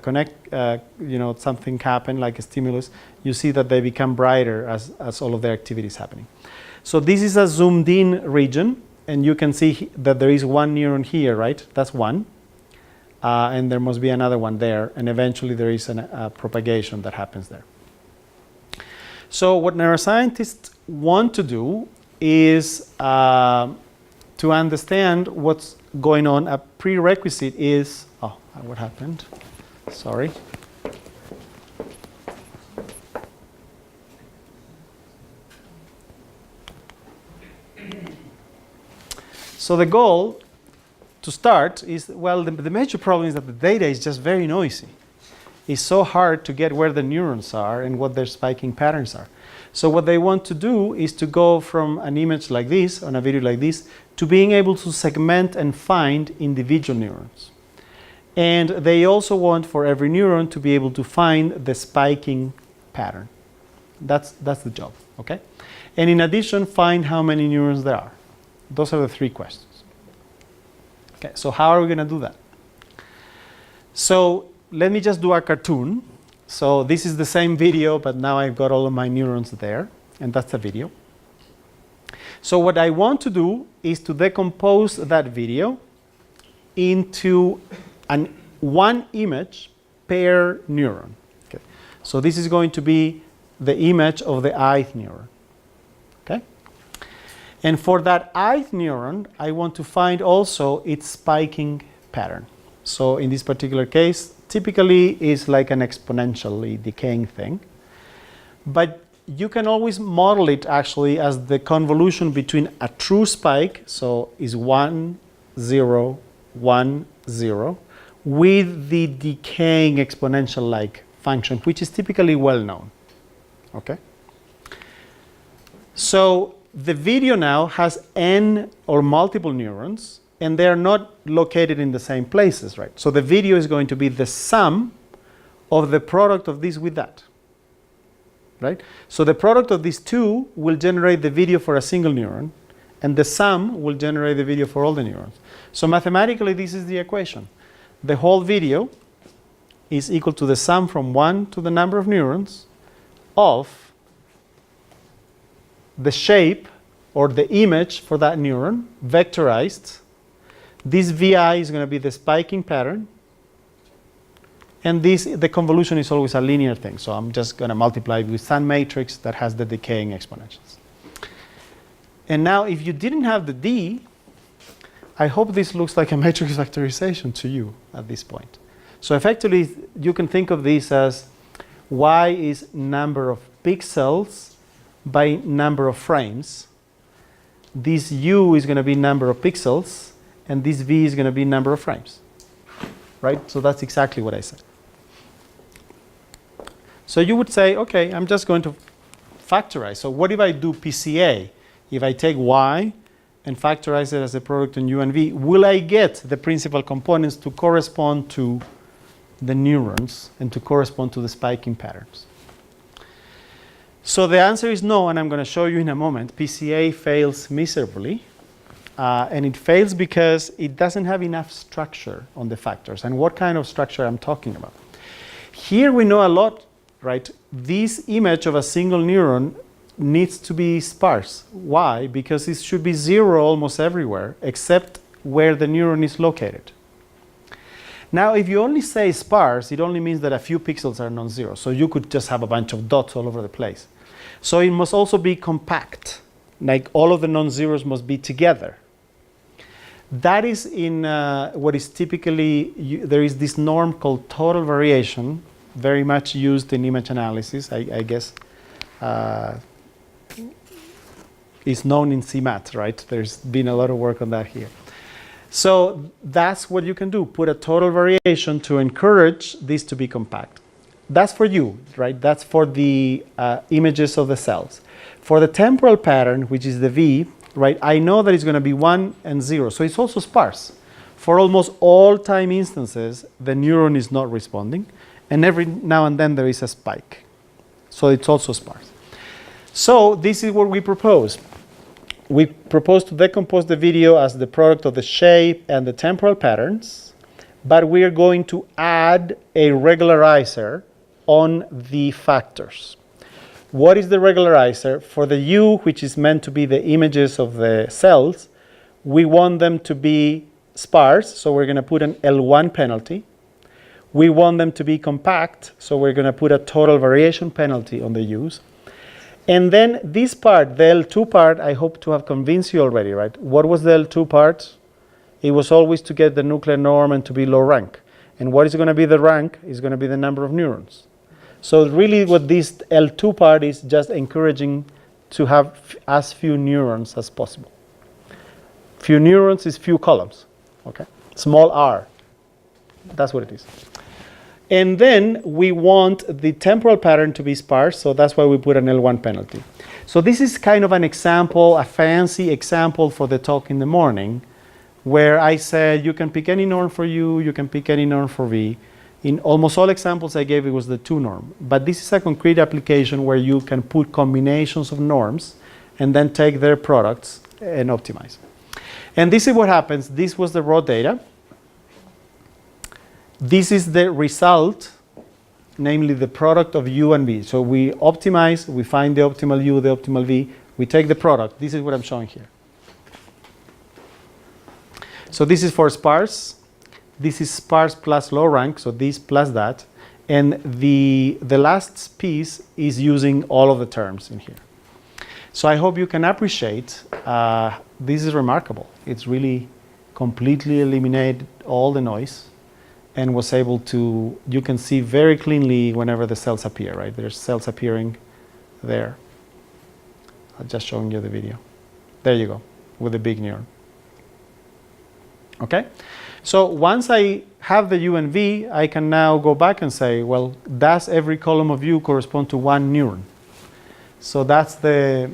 [SPEAKER 3] something happen like a stimulus, you see that they become brighter as all of their activity is happening. So this is a zoomed in region, and you can see that there is one neuron here, right? That's one. And there must be another one there, and eventually there is a propagation that happens there. So what neuroscientists want to do is to understand what's going on. A prerequisite is, oh, what happened? Sorry. So the goal to start is, well, the major problem is that the data is just very noisy. It's so hard to get where the neurons are and what their spiking patterns are. So what they want to do is to go from an image like this, on a video like this, to being able to segment and find individual neurons. And they also want for every neuron to be able to find the spiking pattern. That's the job, okay? And in addition, find how many neurons there are. Those are the three questions. Okay, so how are we going to do that? So let me just do a cartoon. So this is the same video, but now I've got all of my neurons there, and that's the video. So what I want to do is to decompose that video into one image per neuron. Okay. So this is going to be the image of the ith neuron. Okay? And for that ith neuron, I want to find also its spiking pattern. So in this particular case, typically is like an exponentially decaying thing. But you can always model it actually as the convolution between a true spike, so is 1, 0, 1, 0, with the decaying exponential-like function, which is typically well known. Okay? So the video now has n or multiple neurons, and they are not located in the same places, right? So the video is going to be the sum of the product of this with that, right? So the product of these two will generate the video for a single neuron, and the sum will generate the video for all the neurons. So mathematically, this is the equation. The whole video is equal to the sum from 1 to the number of neurons of the shape or the image for that neuron vectorized. This VI is going to be the spiking pattern, and the convolution is always a linear thing. So I'm just going to multiply it with some matrix that has the decaying exponentials. And now if you didn't have the D, I hope this looks like a matrix factorization to you at this point. So effectively, you can think of this as Y is number of pixels by number of frames. This U is going to be number of pixels, and this V is going to be number of frames, right? So that's exactly what I said. So you would say, okay, I'm just going to factorize. So what if I do PCA? If I take Y and factorize it as a product on U and V, will I get the principal components to correspond to the neurons and to correspond to the spiking patterns? So the answer is no, and I'm going to show you in a moment. PCA fails miserably. And it fails because it doesn't have enough structure on the factors. And what kind of structure I'm talking about? Here we know a lot, right? This image of a single neuron needs to be sparse. Why? Because it should be 0 almost everywhere except where the neuron is located. Now, if you only say sparse, it only means that a few pixels are non-zero. So you could just have a bunch of dots all over the place. So it must also be compact. Like all of the non-zeros must be together. That is in what is typically, there is this norm called total variation, very much used in image analysis, I guess. Is known in CIMAT, right? There's been a lot of work on that here. So that's what you can do, put a total variation to encourage this to be compact. That's for you, right? That's for the images of the cells. For the temporal pattern, which is the V, right, I know that it's going to be 1 and 0, so it's also sparse. For almost all time instances, the neuron is not responding, and every now and then there is a spike. So it's also sparse. So this is what we propose. We propose to decompose the video as the product of the shape and the temporal patterns, but we are going to add a regularizer on the factors. What is the regularizer? For the U, which is meant to be the images of the cells, we want them to be sparse, so we're going to put an L1 penalty. We want them to be compact, so we're going to put a total variation penalty on the U's. And then this part, the L2 part, I hope to have convinced you already, right? What was the L2 part? It was always to get the nuclear norm and to be low rank. And what is going to be the rank is going to be the number of neurons. So really what this L2 part is just encouraging to have as few neurons as possible. Few neurons is few columns, okay? Small r, that's what it is. And then we want the temporal pattern to be sparse, so that's why we put an L1 penalty. So this is kind of an example, a fancy example for the talk in the morning, where I said you can pick any norm for U, you can pick any norm for V. In almost all examples I gave, it was the 2 norm. But this is a concrete application where you can put combinations of norms and then take their products and optimize. And this is what happens. This was the raw data. This is the result, namely the product of U and V. So we optimize, we find the optimal U, the optimal V. We take the product. This is what I'm showing here. So this is for sparse. This is sparse plus low rank, so this plus that. And the last piece is using all of the terms in here. So I hope you can appreciate, this is remarkable. It's really completely eliminated all the noise and was able to, you can see very cleanly whenever the cells appear, right? There's cells appearing there. I'm just showing you the video. There you go, with the big neuron. Okay? So once I have the U and V, I can now go back and say, well, does every column of U correspond to 1 neuron? So that's the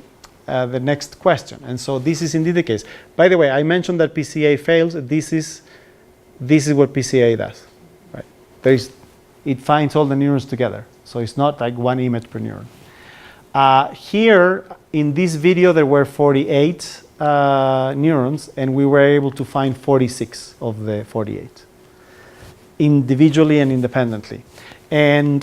[SPEAKER 3] next question. And so this is indeed the case. By the way, I mentioned that PCA fails. This is what PCA does. Right? It finds all the neurons together. So it's not like 1 image per neuron. Here, in this video, there were 48 neurons, and we were able to find 46 of the 48, individually and independently. And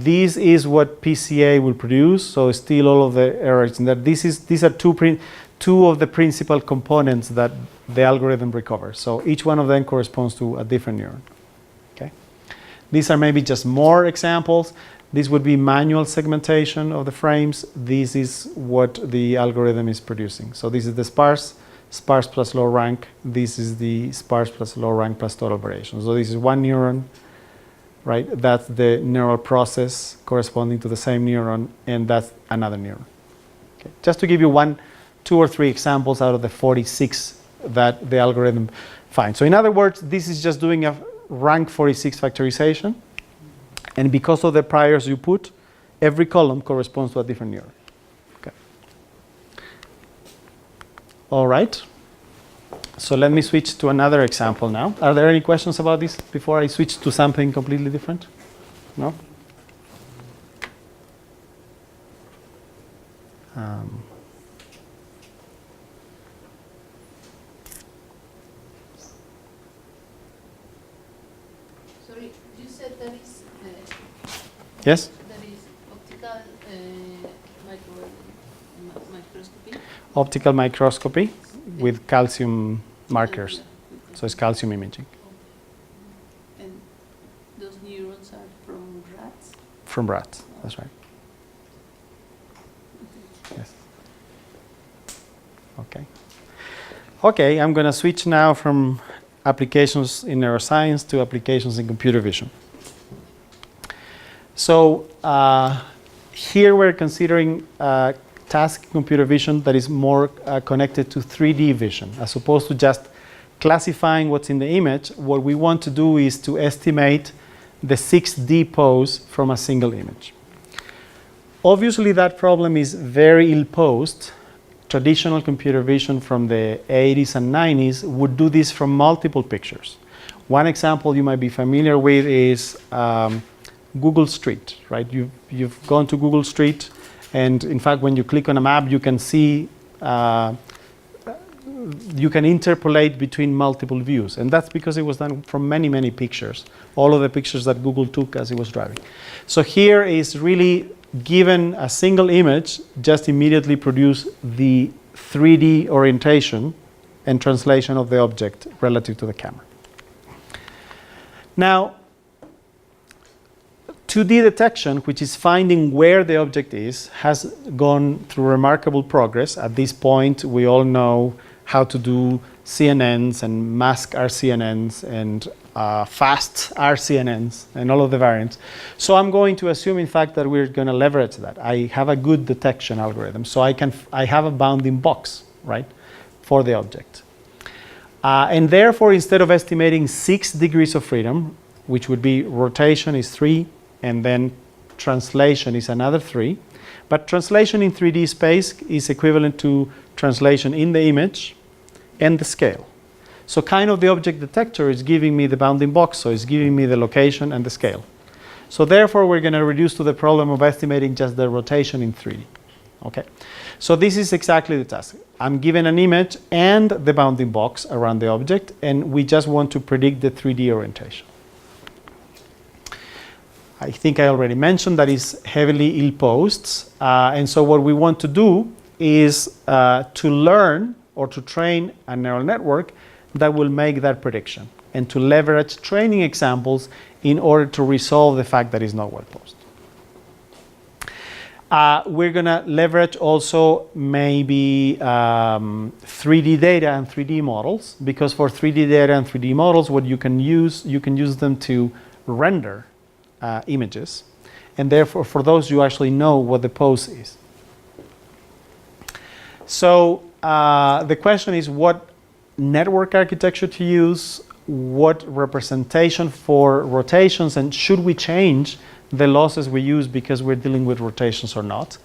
[SPEAKER 3] this is what PCA will produce, so still all of the errors in that. These are two of the principal components that the algorithm recovers. So each one of them corresponds to a different neuron. Okay? These are maybe just more examples. This would be manual segmentation of the frames. This is what the algorithm is producing. So this is the sparse plus low rank. This is the sparse plus low rank plus total variation. So this is 1 neuron, right? That's the neural process corresponding to the same neuron, and that's another neuron. Okay. Just to give you 1, 2, or 3 examples out of the 46 that the algorithm finds. So in other words, this is just doing a rank 46 factorization. And because of the priors you put, every column corresponds to a different neuron. Okay. All right. So let me switch to another example now. Are there any questions about this before I switch to something completely different? No?
[SPEAKER 9] Sorry, you said that is
[SPEAKER 3] Yes?
[SPEAKER 9] that is optical microscopy.
[SPEAKER 3] Optical microscopy with calcium markers. So it's calcium imaging.
[SPEAKER 9] And those neurons are from rats?
[SPEAKER 3] From rats, that's right. Yes. Okay. Okay, I'm going to switch now from applications in neuroscience to applications in computer vision. So here we're considering task in computer vision that is more connected to 3D vision, as opposed to just classifying what's in the image. What we want to do is to estimate the 6D pose from a single image. Obviously, that problem is very ill-posed. Traditional computer vision from the 80s and 90s would do this from multiple pictures. One example you might be familiar with is Google Street, right? You've gone to Google Street, and in fact, when you click on a map, you can see, you can interpolate between multiple views. And that's because it was done from many, many pictures, all of the pictures that Google took as it was driving. So here is really given a single image, just immediately produce the 3D orientation and translation of the object relative to the camera. Now, 2D detection, which is finding where the object is, has gone through remarkable progress. At this point, we all know how to do CNNs and mask RCNNs and fast RCNNs and all of the variants. So I'm going to assume, in fact, that we're going to leverage that. I have a good detection algorithm, so I have a bounding box, right, for the object. And therefore, instead of estimating 6 degrees of freedom, which would be rotation is 3, and then translation is another 3. But translation in 3D space is equivalent to translation in the image and the scale. So kind of the object detector is giving me the bounding box, so it's giving me the location and the scale. So therefore, we're going to reduce to the problem of estimating just the rotation in 3D. Okay? So this is exactly the task. I'm given an image and the bounding box around the object, and we just want to predict the 3D orientation. I think I already mentioned that is heavily ill-posed. And so what we want to do is to learn or to train a neural network that will make that prediction, and to leverage training examples in order to resolve the fact that it's not well-posed. We're going to leverage also maybe 3D data and 3D models, because for 3D data and 3D models, what you can use them to render images, and therefore for those you actually know what the pose is. So the question is what network architecture to use, what representation for rotations, and should we change the losses we use because we're dealing with rotations or not.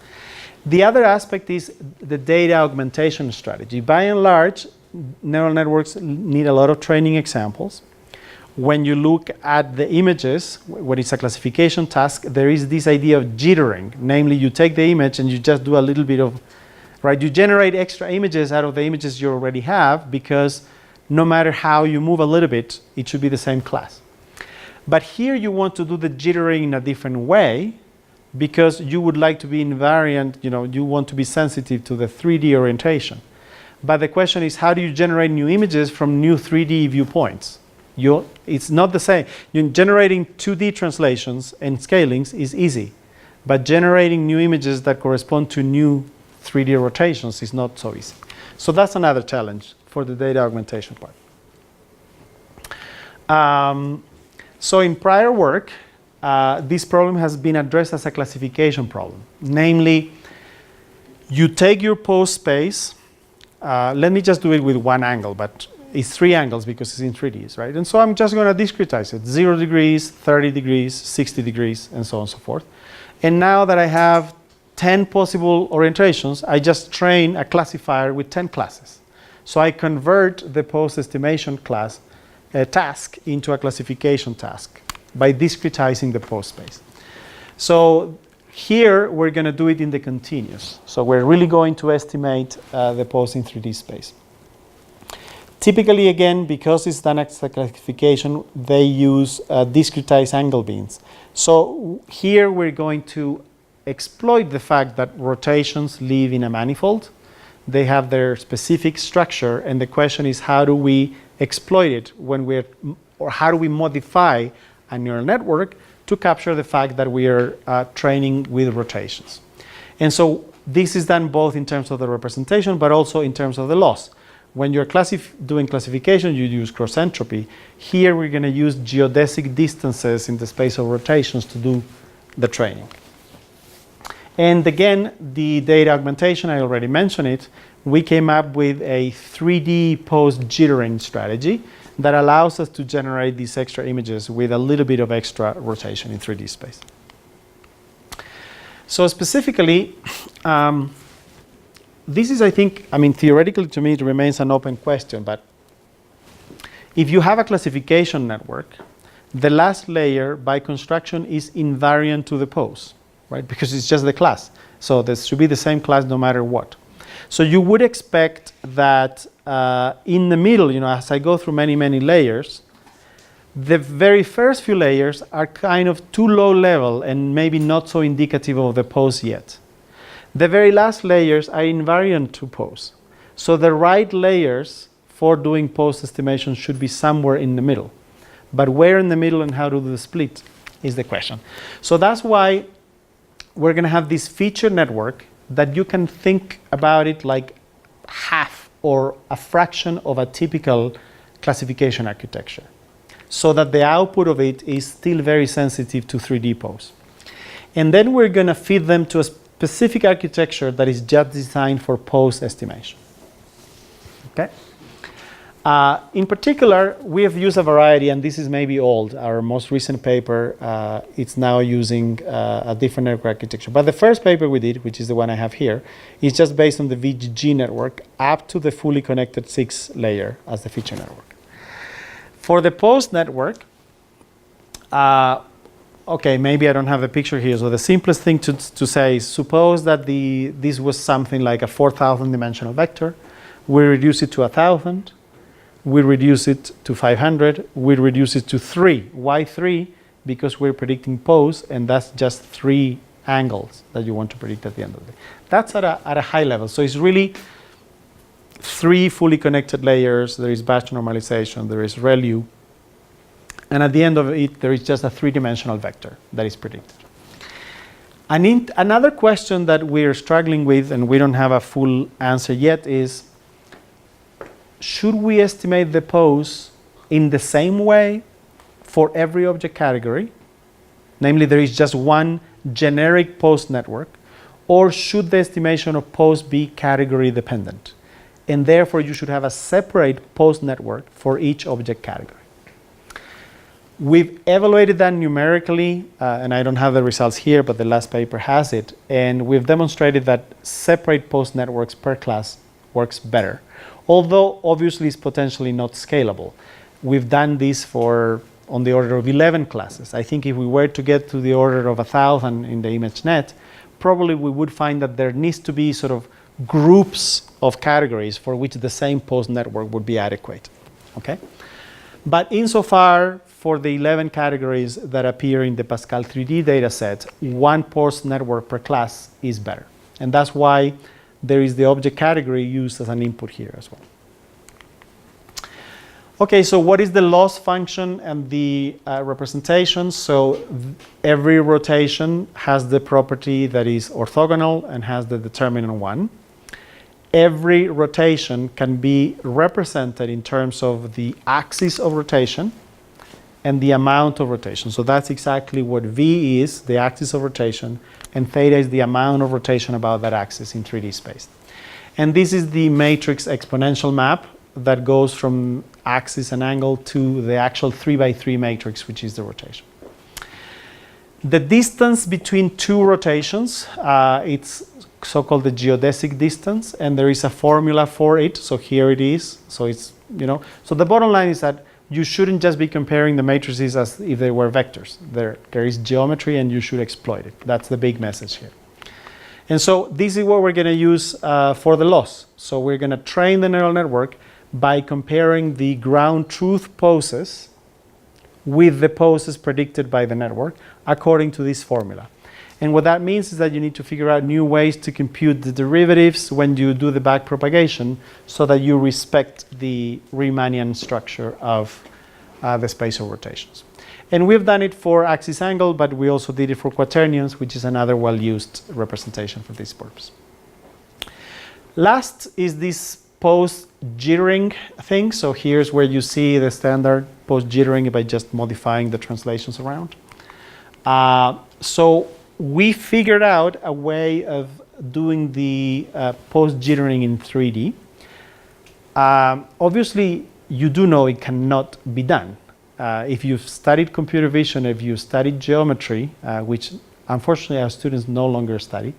[SPEAKER 3] The other aspect is the data augmentation strategy. By and large, neural networks need a lot of training examples. When you look at the images, when it's a classification task, there is this idea of jittering. Namely, you take the image and you just do a little bit of, right? You generate extra images out of the images you already have, because no matter how you move a little bit, it should be the same class. But here you want to do the jittering in a different way, because you would like to be invariant, you want to be sensitive to the 3D orientation. But the question is, how do you generate new images from new 3D viewpoints? It's not the same. Generating 2D translations and scalings is easy, but generating new images that correspond to new 3D rotations is not so easy. So that's another challenge for the data augmentation part. So in prior work, this problem has been addressed as a classification problem. Namely, you take your pose space. Let me just do it with one angle, but it's 3 angles because it's in 3Ds, right? And so I'm just going to discretize it. 0 degrees, 30 degrees, 60 degrees, and so on and so forth. And now that I have 10 possible orientations, I just train a classifier with 10 classes. So I convert the pose estimation class task into a classification task by discretizing the pose space. So here we're going to do it in the continuous. So we're really going to estimate the pose in 3D space. Typically, again, because it's done as a classification, they use discretized angle beams. So here we're going to exploit the fact that rotations live in a manifold. They have their specific structure, and the question is, how do we exploit it or how do we modify a neural network to capture the fact that we are training with rotations? And so this is done both in terms of the representation, but also in terms of the loss. When you're doing classification, you use cross entropy. Here we're going to use geodesic distances in the space of rotations to do the training. And again, the data augmentation, I already mentioned it. We came up with a 3D pose jittering strategy that allows us to generate these extra images with a little bit of extra rotation in 3D space. So specifically, this is, I think, theoretically to me it remains an open question, but if you have a classification network, the last layer by construction is invariant to the pose, right? Because it's just the class. So this should be the same class no matter what. So you would expect that in the middle, as I go through many, many layers, The very first few layers are kind of too low level and maybe not so indicative of the pose yet. The very last layers are invariant to pose. So the right layers for doing pose estimation should be somewhere in the middle. But where in the middle and how to do the split is the question. So that's why we're going to have this feature network that you can think about it like half or a fraction of a typical classification architecture, so that the output of it is still very sensitive to 3D pose. And then we're going to feed them to a specific architecture that is just designed for pose estimation. Okay? In particular, we have used a variety, and this is maybe old. Our most recent paper, it's now using a different network architecture. But the first paper we did, which is the one I have here, is just based on the VGG network up to the fully connected 6 layer as the feature network. For the pose network, okay, maybe I don't have the picture here. So the simplest thing to say is suppose that this was something like a 4,000 dimensional vector. We reduce it to 1,000. We reduce it to 500. We reduce it to 3. Why 3? Because we're predicting pose, and that's just 3 angles that you want to predict at the end of the day. That's at a high level. So it's really 3 fully connected layers. There is batch normalization. There is ReLU. And at the end of it, there is just a 3-dimensional vector that is predicted. Another question that we're struggling with, and we don't have a full answer yet, is should we estimate the pose in the same way for every object category? Namely, there is just one generic pose network, or should the estimation of pose be category dependent? And therefore, you should have a separate pose network for each object category. We've evaluated that numerically, and I don't have the results here, but the last paper has it. And we've demonstrated that separate pose networks per class works better, although obviously it's potentially not scalable. We've done this for on the order of 11 classes. I think if we were to get to the order of 1,000 in the ImageNet, probably we would find that there needs to be sort of groups of categories for which the same pose network would be adequate. Okay? But insofar, for the 11 categories that appear in the Pascal 3D dataset, one pose network per class is better. And that's why there is the object category used as an input here as well. Okay, so what is the loss function and the representation? So every rotation has the property that is orthogonal and has the determinant 1. Every rotation can be represented in terms of the axis of rotation and the amount of rotation. So that's exactly what V is, the axis of rotation, and theta is the amount of rotation about that axis in 3D space. And this is the matrix exponential map that goes from axis and angle to the actual 3x3 matrix, which is the rotation. The distance between two rotations, it's so-called the geodesic distance, and there is a formula for it. So here it is. So it's, so the bottom line is that you shouldn't just be comparing the matrices as if they were vectors. There is geometry, and you should exploit it. That's the big message here. And so this is what we're going to use for the loss. So we're going to train the neural network by comparing the ground truth poses with the poses predicted by the network according to this formula. And what that means is that you need to figure out new ways to compute the derivatives when you do the backpropagation so that you respect the Riemannian structure of the spatial rotations. And we've done it for axis angle, but we also did it for quaternions, which is another well-used representation for this purpose. Last is this pose jittering thing. So here's where you see the standard pose jittering by just modifying the translations around. So we figured out a way of doing the pose jittering in 3D. Obviously, you do know it cannot be done. If you've studied computer vision, if you studied geometry, which unfortunately our students no longer study,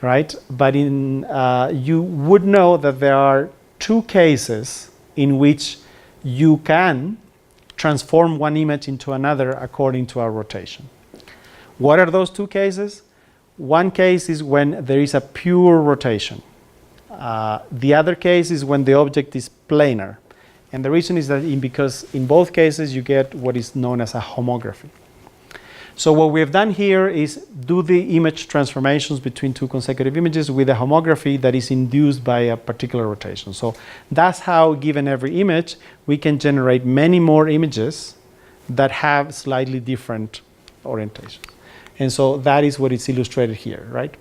[SPEAKER 3] right? But you would know that there are two cases in which you can transform one image into another according to our rotation. What are those two cases? One case is when there is a pure rotation. The other case is when the object is planar. And the reason is that because in both cases you get what is known as a homography. So what we have done here is do the image transformations between two consecutive images with a homography that is induced by a particular rotation. So that's how, given every image, we can generate many more images that have slightly different orientations. And so that is what is illustrated here, right?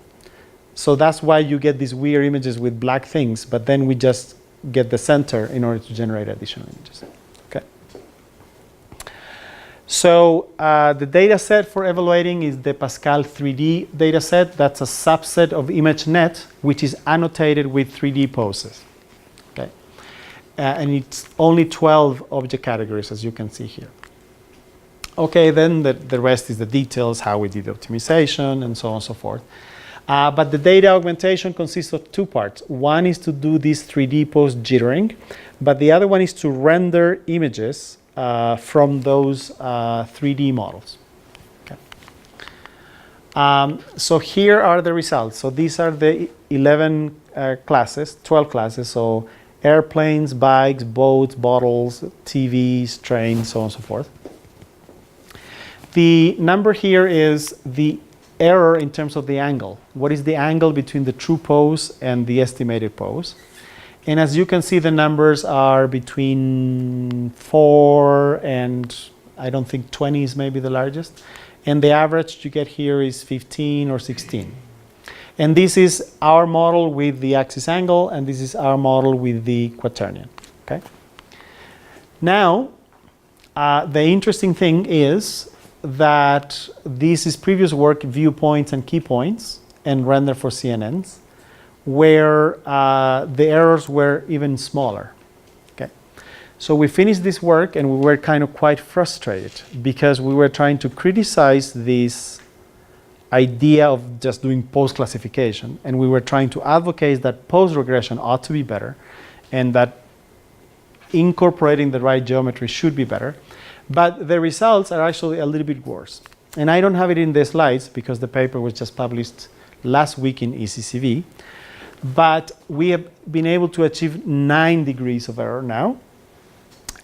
[SPEAKER 3] So that's why you get these weird images with black things, but then we just get the center in order to generate additional images. Okay. So the data set for evaluating is the Pascal 3D data set. That's a subset of ImageNet, which is annotated with 3D poses. Okay. And it's only 12 object categories, as you can see here. Okay, then the rest is the details, how we did the optimization, and so on and so forth. But the data augmentation consists of two parts. One is to do this 3D pose jittering, but the other one is to render images from those 3D models. Okay. So here are the results. So these are the 11 classes, 12 classes. So airplanes, bikes, boats, bottles, TVs, trains, so on and so forth. The number here is the error in terms of the angle. What is the angle between the true pose and the estimated pose? And as you can see, the numbers are between 4 and I don't think 20 is maybe the largest. And the average you get here is 15 or 16. And this is our model with the axis angle, and this is our model with the quaternion. Okay. Now, the interesting thing is that this is previous work, viewpoints and key points, and render for CNNs, where the errors were even smaller. Okay. So we finished this work and we were kind of quite frustrated because we were trying to criticize this idea of just doing pose classification, and we were trying to advocate that pose regression ought to be better and that incorporating the right geometry should be better. But the results are actually a little bit worse. And I don't have it in the slides because the paper was just published last week in ECCV. But we have been able to achieve 9 degrees of error now.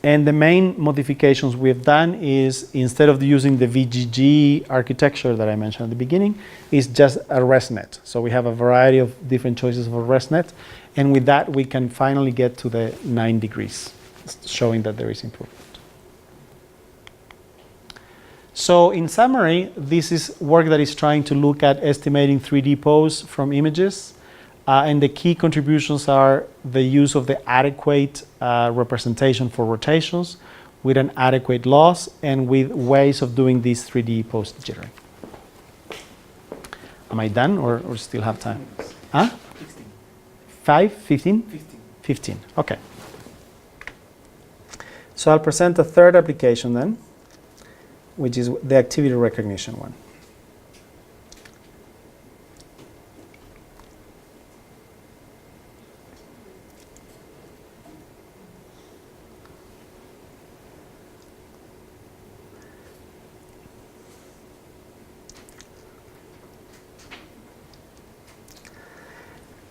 [SPEAKER 3] And the main modifications we have done is, instead of using the VGG architecture that I mentioned at the beginning, is just a ResNet. So we have a variety of different choices of a ResNet. And with that, we can finally get to the 9 degrees, showing that there is improvement. So in summary, this is work that is trying to look at estimating 3D pose from images. And the key contributions are the use of the adequate representation for rotations with an adequate loss and with ways of doing this 3D pose jittering. Am I done or still have time? Huh?
[SPEAKER 2] 16.
[SPEAKER 3] 5? 15?
[SPEAKER 2] 15.
[SPEAKER 3] 15, okay. So I'll present a third application then, which is the activity recognition one.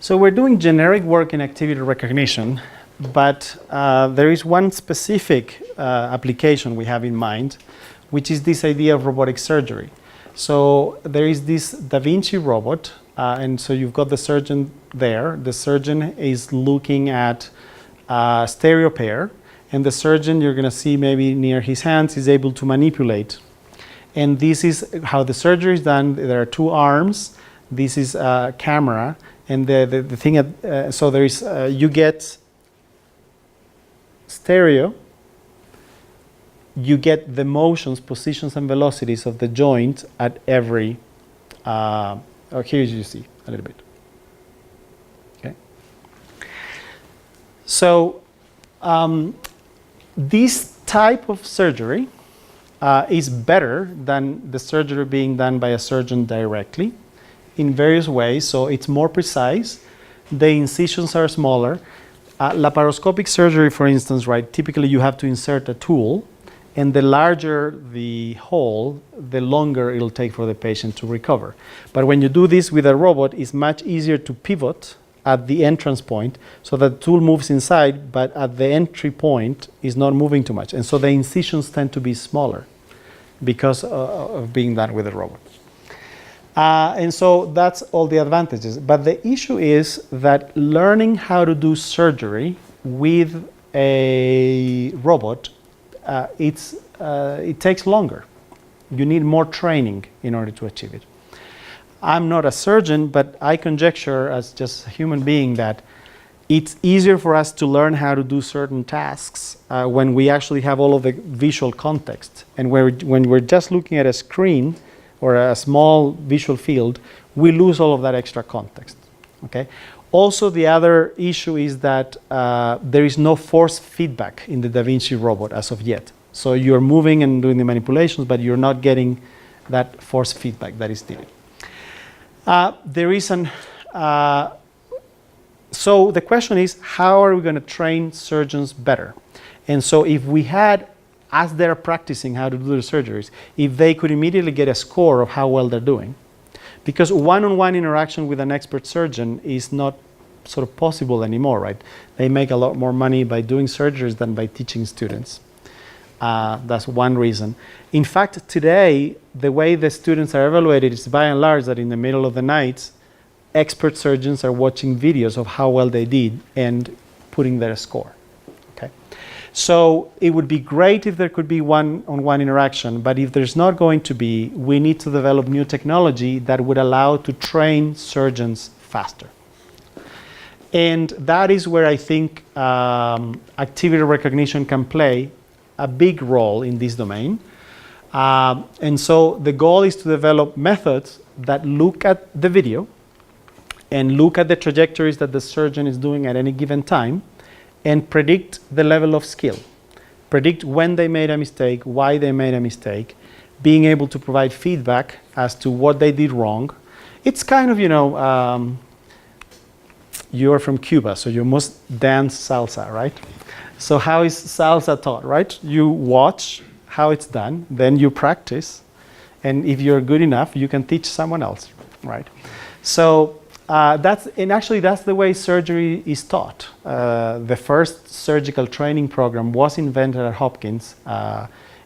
[SPEAKER 3] So we're doing generic work in activity recognition, but there is one specific application we have in mind, which is this idea of robotic surgery. So there is this Da Vinci robot, and so you've got the surgeon there. The surgeon is looking at a stereo pair, and the surgeon, you're going to see maybe near his hands, is able to manipulate. And this is how the surgery is done. There are 2 arms. This is a camera, and the thing, so there is, you get stereo. You get the motions, positions, and velocities of the joint at every, here you see a little bit. Okay. So this type of surgery is better than the surgery being done by a surgeon directly in various ways. So it's more precise. The incisions are smaller. Laparoscopic surgery, for instance, right? Typically you have to insert a tool. And the larger the hole, the longer it'll take for the patient to recover. But when you do this with a robot, it's much easier to pivot at the entrance point, so that the tool moves inside, but at the entry point is not moving too much. And so the incisions tend to be smaller because of being done with the robot. And so that's all the advantages. But the issue is that learning how to do surgery with a robot, it takes longer. You need more training in order to achieve it. I'm not a surgeon, but I conjecture as just a human being that it's easier for us to learn how to do certain tasks when we actually have all of the visual context. And when we're just looking at a screen or a small visual field, we lose all of that extra context. Okay? Also, the other issue is that there is no force feedback in the Da Vinci robot as of yet. So you're moving and doing the manipulations, but you're not getting that force feedback that is needed. So the question is, how are we going to train surgeons better? And so if we had, as they're practicing how to do the surgeries, if they could immediately get a score of how well they're doing, because one-on-one interaction with an expert surgeon is not sort of possible anymore, right? They make a lot more money by doing surgeries than by teaching students. That's one reason. In fact, today, the way the students are evaluated is by and large that in the middle of the night, expert surgeons are watching videos of how well they did and putting their score. Okay? So it would be great if there could be one-on-one interaction, but if there's not going to be, we need to develop new technology that would allow to train surgeons faster. And that is where I think activity recognition can play a big role in this domain. And so the goal is to develop methods that look at the video and look at the trajectories that the surgeon is doing at any given time and predict the level of skill. Predict when they made a mistake, why they made a mistake, being able to provide feedback as to what they did wrong. It's kind of, you're from Cuba, so you must dance salsa, right? So how is salsa taught, right? You watch how it's done, then you practice, and if you're good enough, you can teach someone else, right? So that's the way surgery is taught. The first surgical training program was invented at Hopkins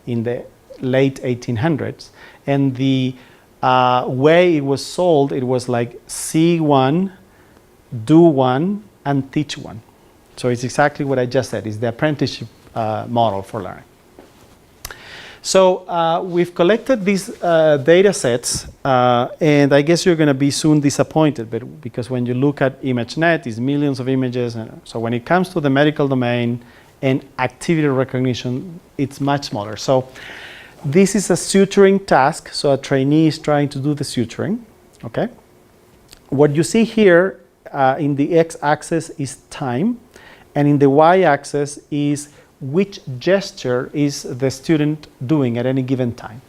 [SPEAKER 3] in the late 1800s, and the way it was sold, it was like see one, do one, and teach one. So it's exactly what I just said. It's the apprenticeship model for learning. So we've collected these data sets, and I guess you're going to be soon disappointed, but because when you look at ImageNet, it's millions of images. And so when it comes to the medical domain and activity recognition, it's much smaller. So this is a suturing task. So a trainee is trying to do the suturing. Okay. What you see here in the x-axis is time, and in the y-axis is which gesture is the student doing at any given time.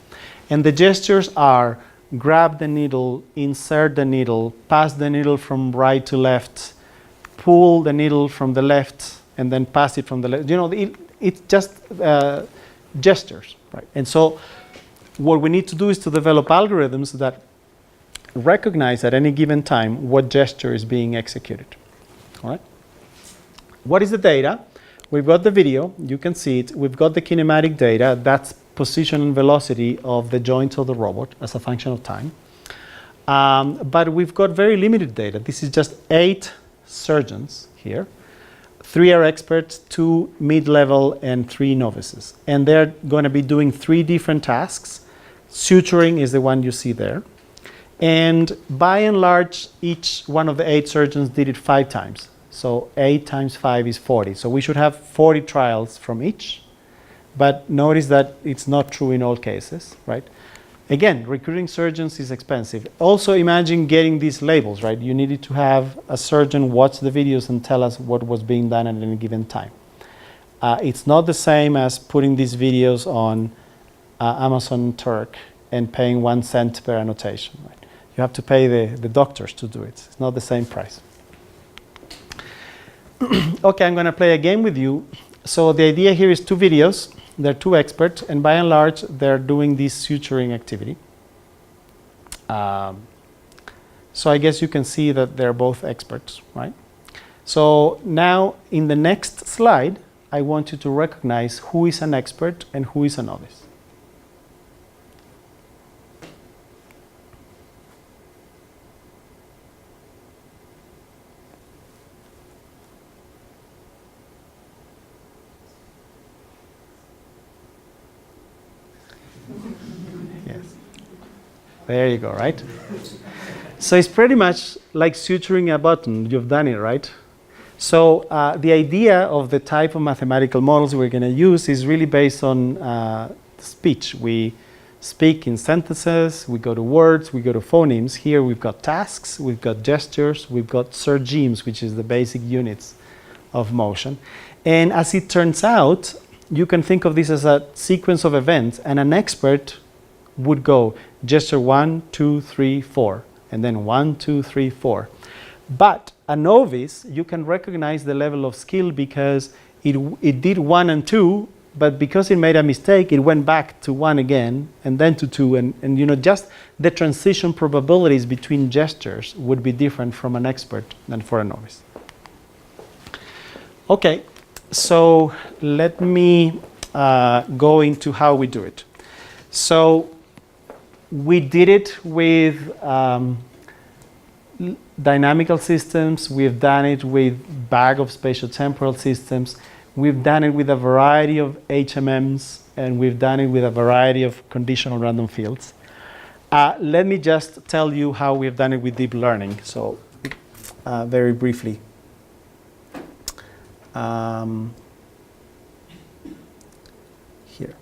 [SPEAKER 3] And the gestures are grab the needle, insert the needle, pass the needle from right to left, pull the needle from the left, and then pass it from the left. It's just gestures, right? And so what we need to do is to develop algorithms that recognize at any given time what gesture is being executed. All right? What is the data? We've got the video, you can see it. We've got the kinematic data, that's position and velocity of the joints of the robot as a function of time. But we've got very limited data. This is just 8 surgeons here. 3 are experts, 2 mid-level, and 3 novices. And they're going to be doing 3 different tasks. Suturing is the one you see there. And by and large, each one of the 8 surgeons did it 5 times. So 8 times 5 is 40. So we should have 40 trials from each. But notice that it's not true in all cases, right? Again, recruiting surgeons is expensive. Also imagine getting these labels, right? You needed to have a surgeon watch the videos and tell us what was being done at any given time. It's not the same as putting these videos on Amazon Turk and paying 1 cent per annotation, right? You have to pay the doctors to do it. It's not the same price. Okay, I'm going to play a game with you. So the idea here is 2 videos. They're 2 experts, and by and large, they're doing this suturing activity. So I guess you can see that they're both experts, right? So now in the next slide, I want you to recognize who is an expert and who is a novice. Yes. There you go, right? So it's pretty much like suturing a button. You've done it, right? So the idea of the type of mathematical models we're going to use is really based on speech. We speak in sentences, we go to words, we go to phonemes. Here we've got tasks, we've got gestures, we've got sergemes, which is the basic units of motion. And as it turns out, you can think of this as a sequence of events, and an expert would go gesture 1, 2, 3, 4, and then 1, 2, 3, 4. But a novice, you can recognize the level of skill because it did 1 and 2, but because it made a mistake, it went back to 1 again, and then to 2, and you know, just the transition probabilities between gestures would be different from an expert than for a novice. Okay, so let me go into how we do it. So we did it with dynamical systems, we've done it with bag of spatiotemporal systems, we've done it with a variety of HMMs, and we've done it with a variety of conditional random fields. Let me just tell you how we've done it with deep learning, so very briefly. Here.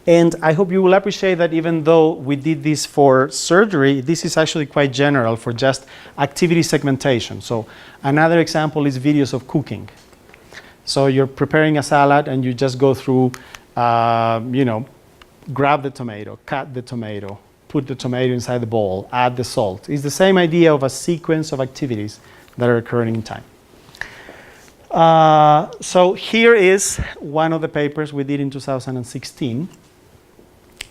[SPEAKER 3] And I hope you will appreciate that even though we did this for surgery, this is actually quite general for just activity segmentation. So another example is videos of cooking. So you're preparing a salad and you just go through, you know, grab the tomato, cut the tomato, put the tomato inside the bowl, add the salt. It's the same idea of a sequence of activities that are occurring in time. So here is one of the papers we did in 2016,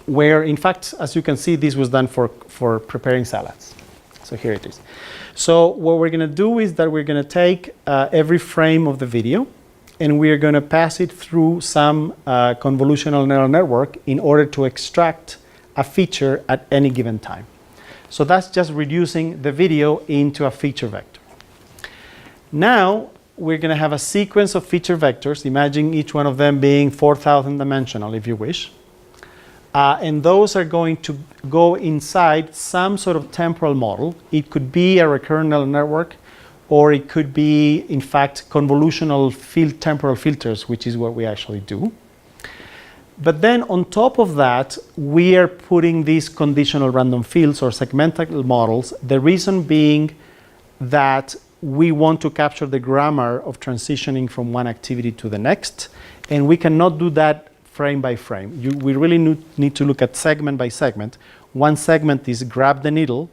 [SPEAKER 3] where in fact, as you can see, this was done for preparing salads. So here it is. So what we're going to do is that we're going to take every frame of the video, and we're going to pass it through some convolutional neural network in order to extract a feature at any given time. So that's just reducing the video into a feature vector. Now we're going to have a sequence of feature vectors. Imagine each one of them being 4,000 dimensional, if you wish. And those are going to go inside some sort of temporal model. It could be a recurrent neural network, or it could be, in fact, convolutional temporal filters, which is what we actually do. But then on top of that, we are putting these conditional random fields or segmental models, the reason being that we want to capture the grammar of transitioning from one activity to the next, and we cannot do that frame by frame. We really need to look at segment by segment. One segment is grab the needle,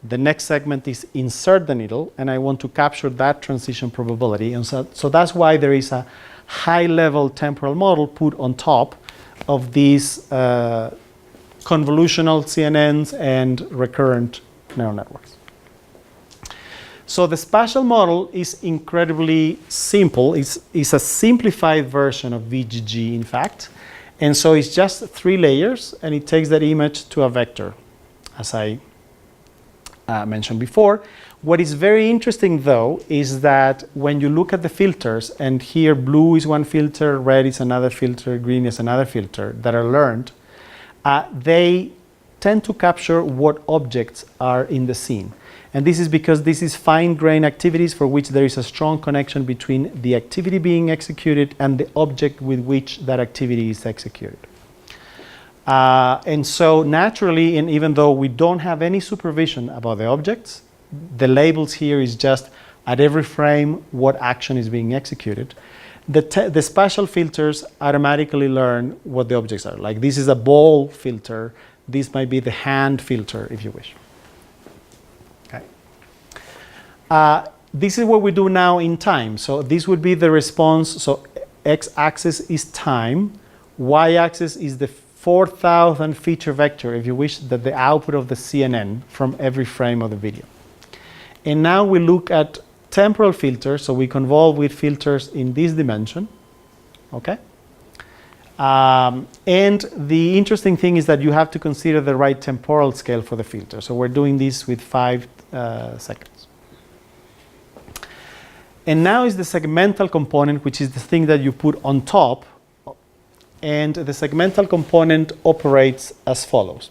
[SPEAKER 3] the next segment is insert the needle, and I want to capture that transition probability. And so that's why there is a high-level temporal model put on top of these convolutional CNNs and recurrent neural networks. So the spatial model is incredibly simple. It's a simplified version of VGG, in fact. And so it's just 3 layers, and it takes that image to a vector, as I mentioned before. What is very interesting, though, is that when you look at the filters, and here blue is one filter, red is another filter, green is another filter that are learned, they tend to capture what objects are in the scene. And this is because this is fine-grained activities for which there is a strong connection between the activity being executed and the object with which that activity is executed. And so naturally, and even though we don't have any supervision about the objects, the labels here is just at every frame what action is being executed. The spatial filters automatically learn what the objects are. Like this is a ball filter. This might be the hand filter, if you wish. This is what we do now in time. So this would be the response. So x-axis is time. Y-axis is the 4,000 feature vector, if you wish, that the output of the CNN from every frame of the video. And now we look at temporal filters, so we convolve with filters in this dimension, okay? And the interesting thing is that you have to consider the right temporal scale for the filter. So we're doing this with 5 seconds. And now is the segmental component, which is the thing that you put on top. And the segmental component operates as follows.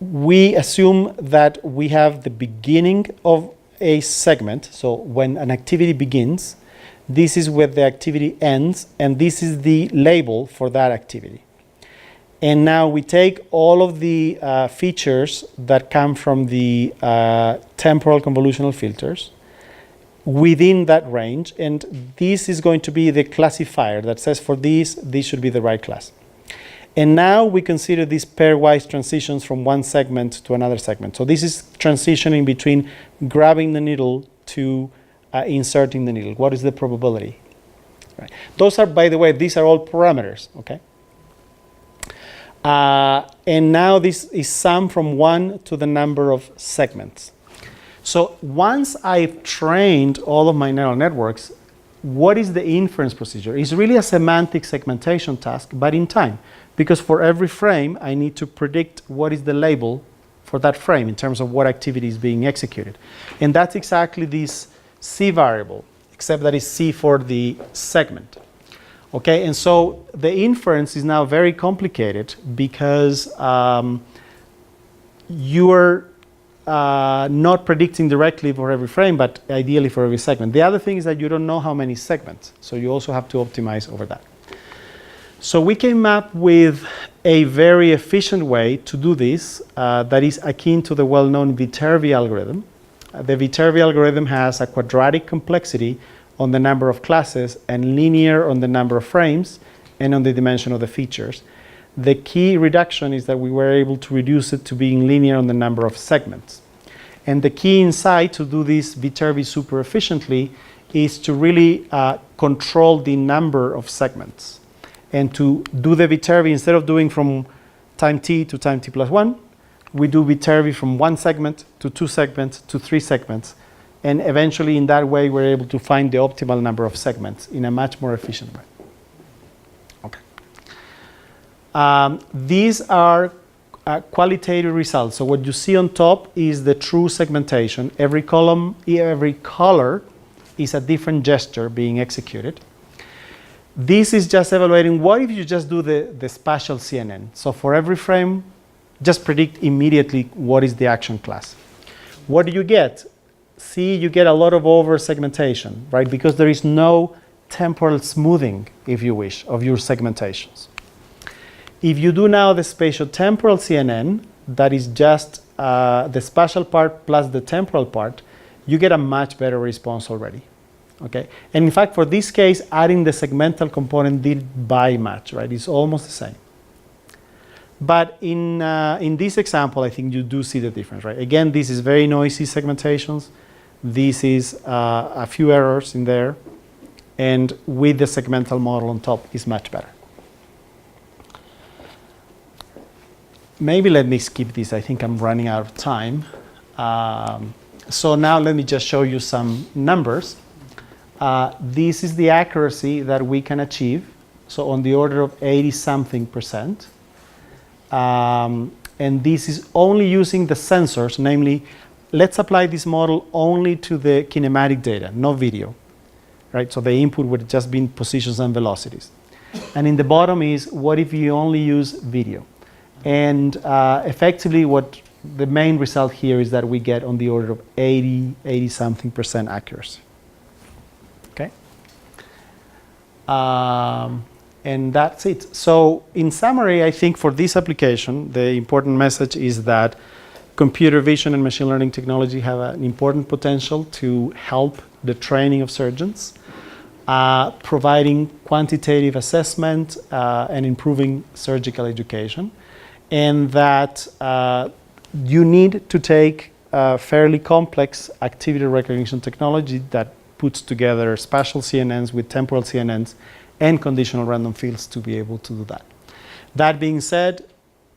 [SPEAKER 3] We assume that we have the beginning of a segment. So when an activity begins, this is where the activity ends, and this is the label for that activity. And now we take all of the features that come from the temporal convolutional filters within that range, and this is going to be the classifier that says for this should be the right class. And now we consider these pairwise transitions from one segment to another segment. So this is transitioning between grabbing the needle to inserting the needle. What is the probability? Right. Those are, by the way, these are all parameters, okay? And now this is sum from 1 to the number of segments. So once I've trained all of my neural networks, what is the inference procedure? It's really a semantic segmentation task, but in time. Because for every frame, I need to predict what is the label for that frame in terms of what activity is being executed. And that's exactly this C variable, except that it's C for the segment. Okay, and so the inference is now very complicated because you are not predicting directly for every frame, but ideally for every segment. The other thing is that you don't know how many segments, so you also have to optimize over that. So we came up with a very efficient way to do this that is akin to the well-known Viterbi algorithm. The Viterbi algorithm has a quadratic complexity on the number of classes and linear on the number of frames and on the dimension of the features. The key reduction is that we were able to reduce it to being linear on the number of segments. And the key insight to do this Viterbi super efficiently is to really control the number of segments. And to do the Viterbi, instead of doing from time t to time t plus 1, we do Viterbi from 1 segment to 2 segments to 3 segments. And eventually, in that way, we're able to find the optimal number of segments in a much more efficient way. Okay. These are qualitative results. So what you see on top is the true segmentation. Every column, every color is a different gesture being executed. This is just evaluating what if you just do the spatial CNN. So for every frame, just predict immediately what is the action class. What do you get? See, you get a lot of over-segmentation, right? Because there is no temporal smoothing, if you wish, of your segmentations. If you do now the spatio-temporal CNN, that is just the spatial part plus the temporal part, you get a much better response already. Okay? And in fact, for this case, adding the segmental component did by much, right? It's almost the same. But in this example, I think you do see the difference, right? Again, this is very noisy segmentations. This is a few errors in there. And with the segmental model on top is much better. Maybe let me skip this. I think I'm running out of time. So now let me just show you some numbers. This is the accuracy that we can achieve. So on the order of 80-something%. And this is only using the sensors, namely, let's apply this model only to the kinematic data, no video. Right? So the input would just be positions and velocities. And in the bottom is, what if you only use video? And effectively, what the main result here is that we get on the order of 80-something% accuracy. Okay? And that's it. So in summary, I think for this application, the important message is that computer vision and machine learning technology have an important potential to help the training of surgeons, providing quantitative assessment and improving surgical education, and that you need to take fairly complex activity recognition technology that puts together spatial CNNs with temporal CNNs and conditional random fields to be able to do that. That being said,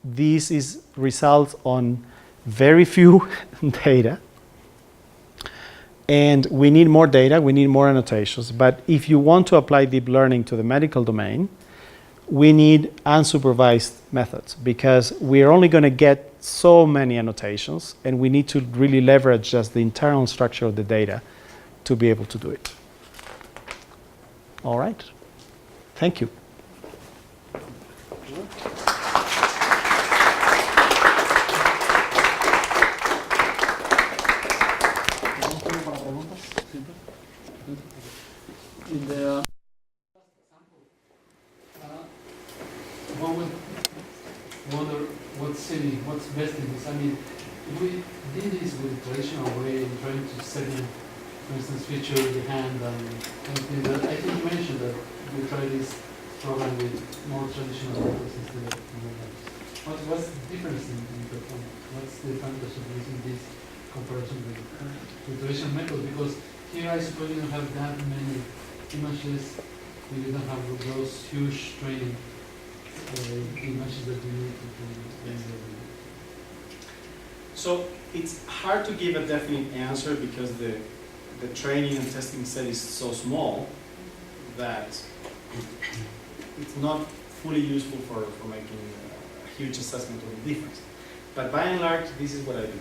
[SPEAKER 3] this is results on very few data, And we need more data, we need more annotations. But if you want to apply deep learning to the medical domain, we need unsupervised methods because we're only going to get so many annotations, and we need to really leverage just the internal structure of the data to be able to do it. All right. Thank you.
[SPEAKER 7] In the one would wonder what's best in this. I mean, we did this with traditional way in trying to segment, for instance, feature the hand and anything that I think you mentioned that we try this program with more traditional methods instead of modern. What's the difference in performance? What's the advantage of using this comparison with traditional methods? Because here I suppose you don't have that many images, you don't have those huge training images that you need to train.
[SPEAKER 1] So it's hard to give a definite answer because the training and testing set is so small that it's not fully useful for making a huge assessment of the difference. But by and large, this is what I do.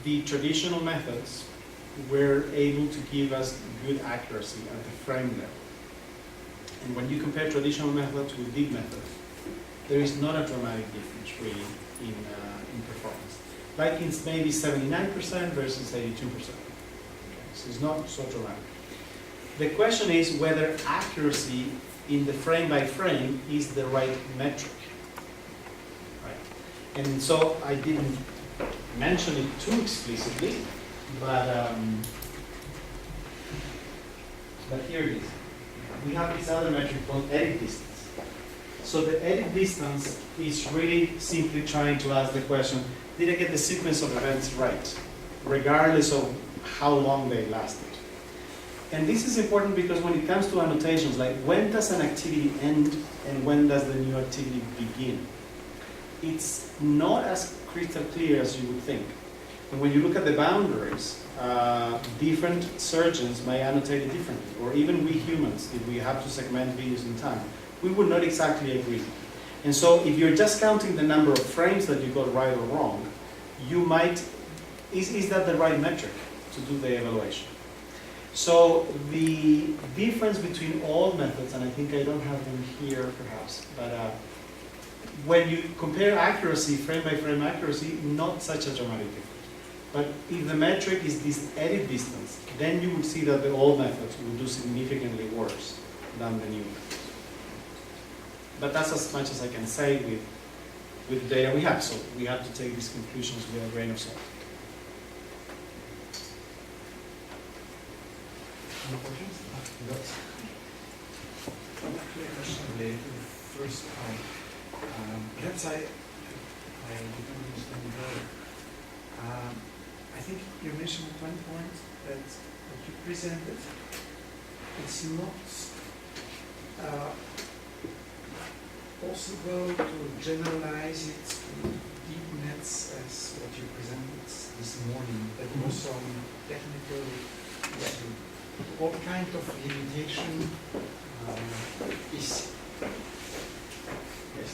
[SPEAKER 1] The traditional methods were able to give us good accuracy at the frame level. And when you compare traditional methods with deep methods, there is not a dramatic difference really in performance. Like it's maybe 79% versus 82%. Okay, so it's not so dramatic. The question is whether accuracy in the frame by frame is the right metric. Right? And so I didn't mention it too explicitly, but here it is. We have this other metric called edit distance. So the edit distance is really simply trying to ask the question, did I get the sequence of events right, regardless of how long they lasted? And this is important because when it comes to annotations, like when does an activity end and when does the new activity begin? It's not as crystal clear as you would think. And when you look at the boundaries, different surgeons may annotate it differently, or even we humans, if we have to segment videos in time, we would not exactly agree. And so if you're just counting the number of frames that you got right or wrong, you might, is that the right metric to do the evaluation? So the difference between all methods, and I think I don't have them here perhaps, but when you compare accuracy, frame by frame accuracy, not such a dramatic difference. But if the metric is this edit distance, then you would see that the old methods will do significantly worse than the new methods. But that's as much as I can say with the data we have. So we have to take these conclusions with a grain of salt.
[SPEAKER 2] Any questions? Actually, a question related to the first point. Perhaps I didn't understand better. I think you mentioned at one point that what you presented is not possible to generalize it to deep nets as what you presented this morning. That was some technical issue. What kind of limitation is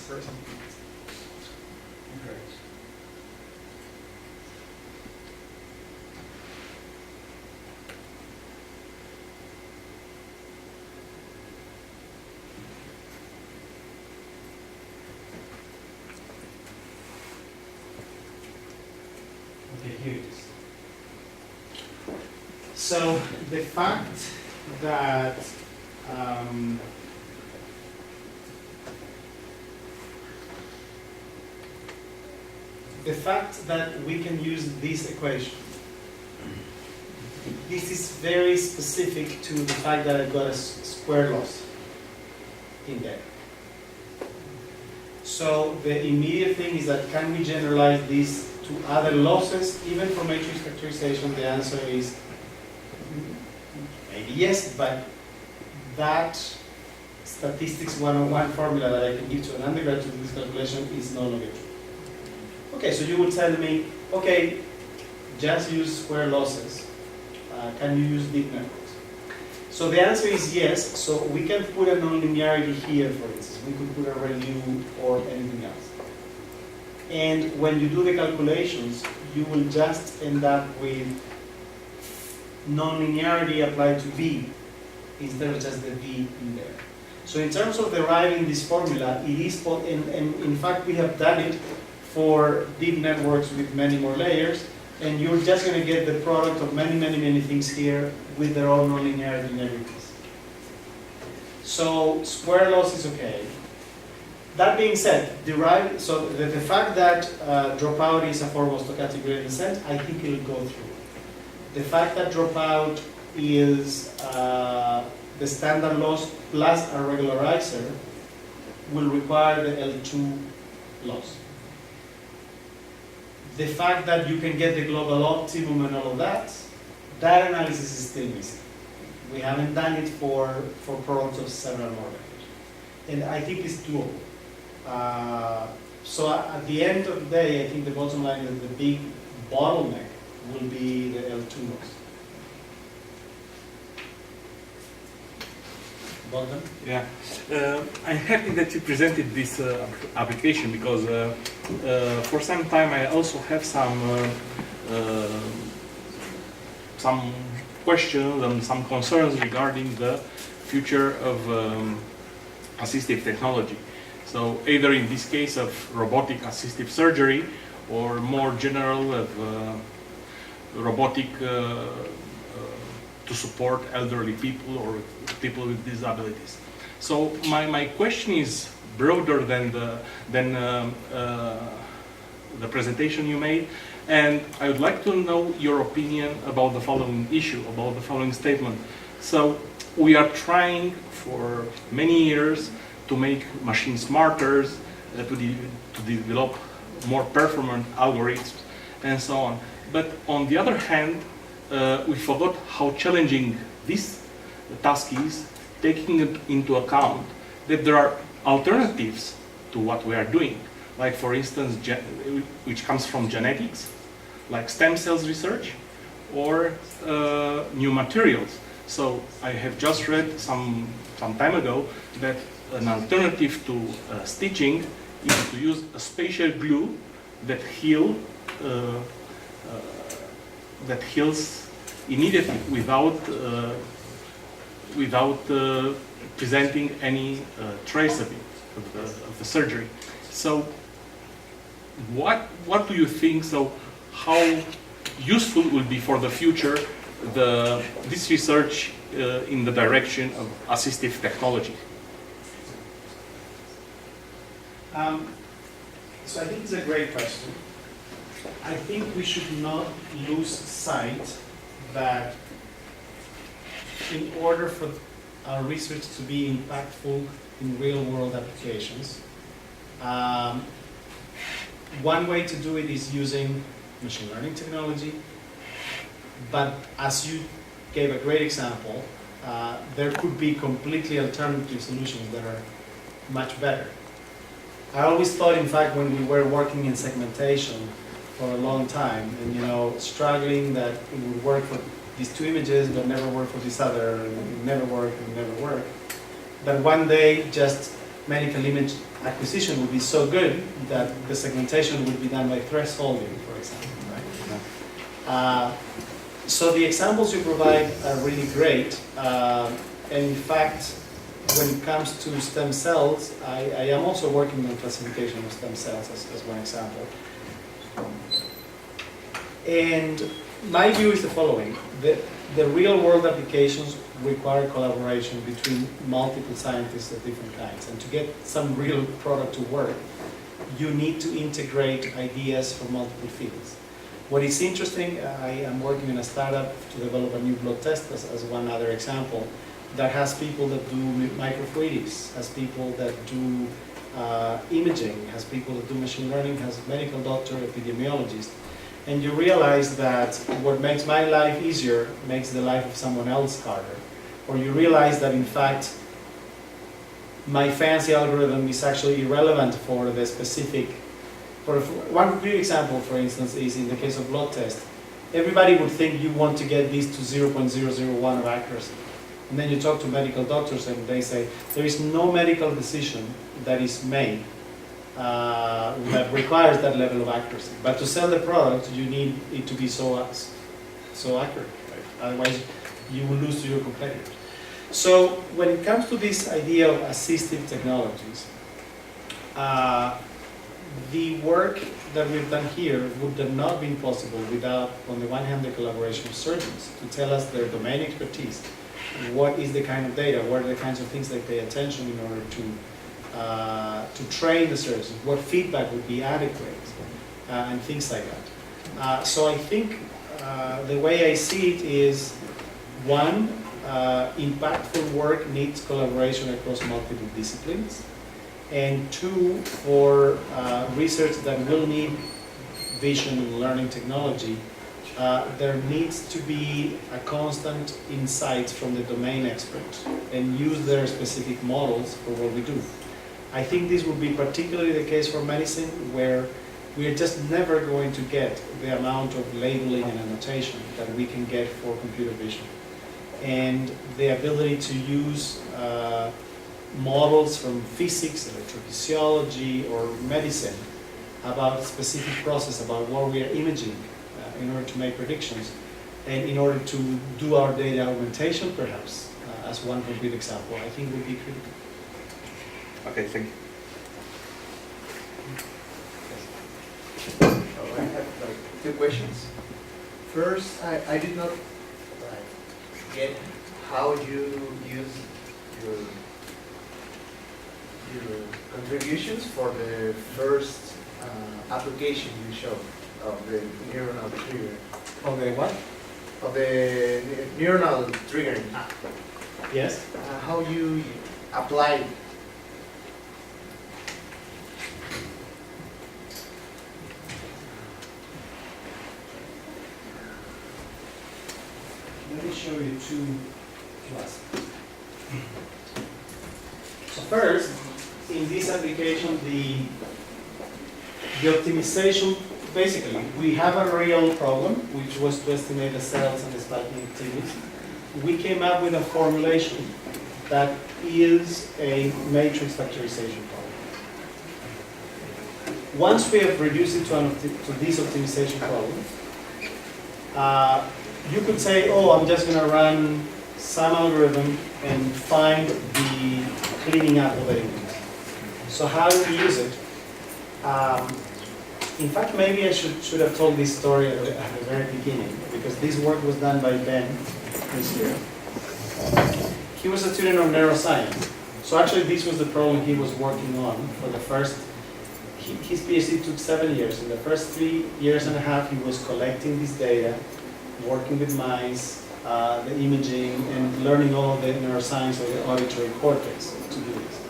[SPEAKER 2] present?
[SPEAKER 1] Correct. Okay, here it is. So the fact that we can use this equation, this is very specific to the fact that I've got a square loss in there. So the immediate thing is that can we generalize this to other losses, even for matrix factorization? The answer is maybe yes, but that statistics 101 formula that I can give to an undergrad to do this calculation is no longer true. Okay, so you would tell me,
[SPEAKER 3] okay, just use square losses. Can you use deep networks? So the answer is yes. So we can put a nonlinearity here, for instance. We could put a ReLU or anything else. And when you do the calculations, you will just end up with nonlinearity applied to V instead of just the V in there. So in terms of deriving this formula, it is, and in fact we have done it for deep networks with many more layers, and you're just going to get the product of many things here with their own nonlinearity in every piece. So square loss is okay. That being said, so the fact that dropout is a form of stochastic gradient descent, I think it will go through. The fact that dropout is the standard loss plus a regularizer will require the L2 loss. The fact that you can get the global optimum and all of that analysis is still missing. We haven't done it for products of several more layers. And I think it's doable. So at the end of the day, I think the bottom line is the big bottleneck will be the L2 loss. Bogdan?
[SPEAKER 10] Yeah, I'm happy that you presented this application because for some time I also have some questions and some concerns regarding the future of assistive technology. So either in this case of robotic assistive surgery or more general of robotic to support elderly people or people with disabilities. So my question is broader than the presentation you made, and I would like to know your opinion about the following issue, about the following statement. So we are trying for many years to make machines smarter, to develop more performant algorithms, and so on. But on the other hand, we forgot how challenging this task is, taking into account that there are alternatives to what we are doing. Like for instance, which comes from genetics, like stem cells research, or new materials. So I have just read some time ago that an alternative to stitching is to use a spatial glue that heals immediately without presenting any trace of it, of the surgery. So what do you think? So how useful will be for the future this research in the direction of assistive technology?
[SPEAKER 3] So I think it's a great question. I think we should not lose sight that in order for our research to be impactful in real-world applications, one way to do it is using machine learning technology, but as you gave a great example, there could be completely alternative solutions that are much better. I always thought, in fact, when we were working in segmentation for a long time, and struggling that it would work for these two images, but never work for this other, and it never worked, and never worked, that one day just medical image acquisition would be so good that the segmentation would be done by thresholding, for example, right? So the examples you provide are really great, and in fact, when it comes to stem cells, I am also working on classification of stem cells as one example. And my view is the following. The real-world applications require collaboration between multiple scientists of different kinds. And to get some real product to work, you need to integrate ideas from multiple fields. What is interesting, I am working in a startup to develop a new blood test as one other example, that has people that do microfluidics, has people that do imaging, has people that do machine learning, has medical doctor, epidemiologist. And you realize that what makes my life easier makes the life of someone else harder. Or you realize that in fact, my fancy algorithm is actually irrelevant for the specific
[SPEAKER 1] One concrete example, for instance, is in the case of blood test. Everybody would think you want to get this to 0.001 of accuracy. And then you talk to medical doctors and they say, there is no medical decision that is made that requires that level of accuracy. But to sell the product, you need it to be so accurate. Right? Otherwise, you will lose to your competitors. So when it comes to this idea of assistive technologies, the work that we've done here would have not been possible without, on the one hand, the collaboration of surgeons to tell us their domain expertise. What is the kind of data? What are the kinds of things they pay attention in order to train the surgeons? What feedback would be adequate? And things like that. So I think the way I see it is, one, impactful work needs collaboration across multiple disciplines. And two, for research that will need vision and learning technology, there needs to be a constant insight from the domain experts and use their specific models for what we do. I think this would be particularly the case for medicine, where we are just never going to get the amount of labeling and annotation that we can get for computer vision. And the ability to use models from physics, electrophysiology, or medicine about a specific process, about what we are imaging in order to make predictions, and in order to do our data augmentation, perhaps, as one concrete example, I think would be critical.
[SPEAKER 8] Okay, thank you.
[SPEAKER 11] I have two questions. First, I did not get how you use your contributions for the first application you showed of the neuronal trigger.
[SPEAKER 1] Of the what?
[SPEAKER 11] Of the neuronal triggering.
[SPEAKER 1] Yes.
[SPEAKER 11] How you apply.
[SPEAKER 1] Let me show you two classes. So first, in this application, the optimization, basically, we have a real problem, which was to estimate the cells and the spiking activities. We came up with a formulation that is a matrix factorization problem. Once we have reduced it to this optimization problem, you could say, oh, I'm just going to run some algorithm and find the cleaning up of anything. So how do we use it? In fact, maybe I should have told this story at the very beginning, because this work was done by Ben this year. He was a student of neuroscience. So actually this was the problem he was working on for the first, his PhD took 7 years. In the first 3 years and a half, he was collecting this data, working with mice, the imaging, and learning all of the neuroscience of the auditory cortex to do this.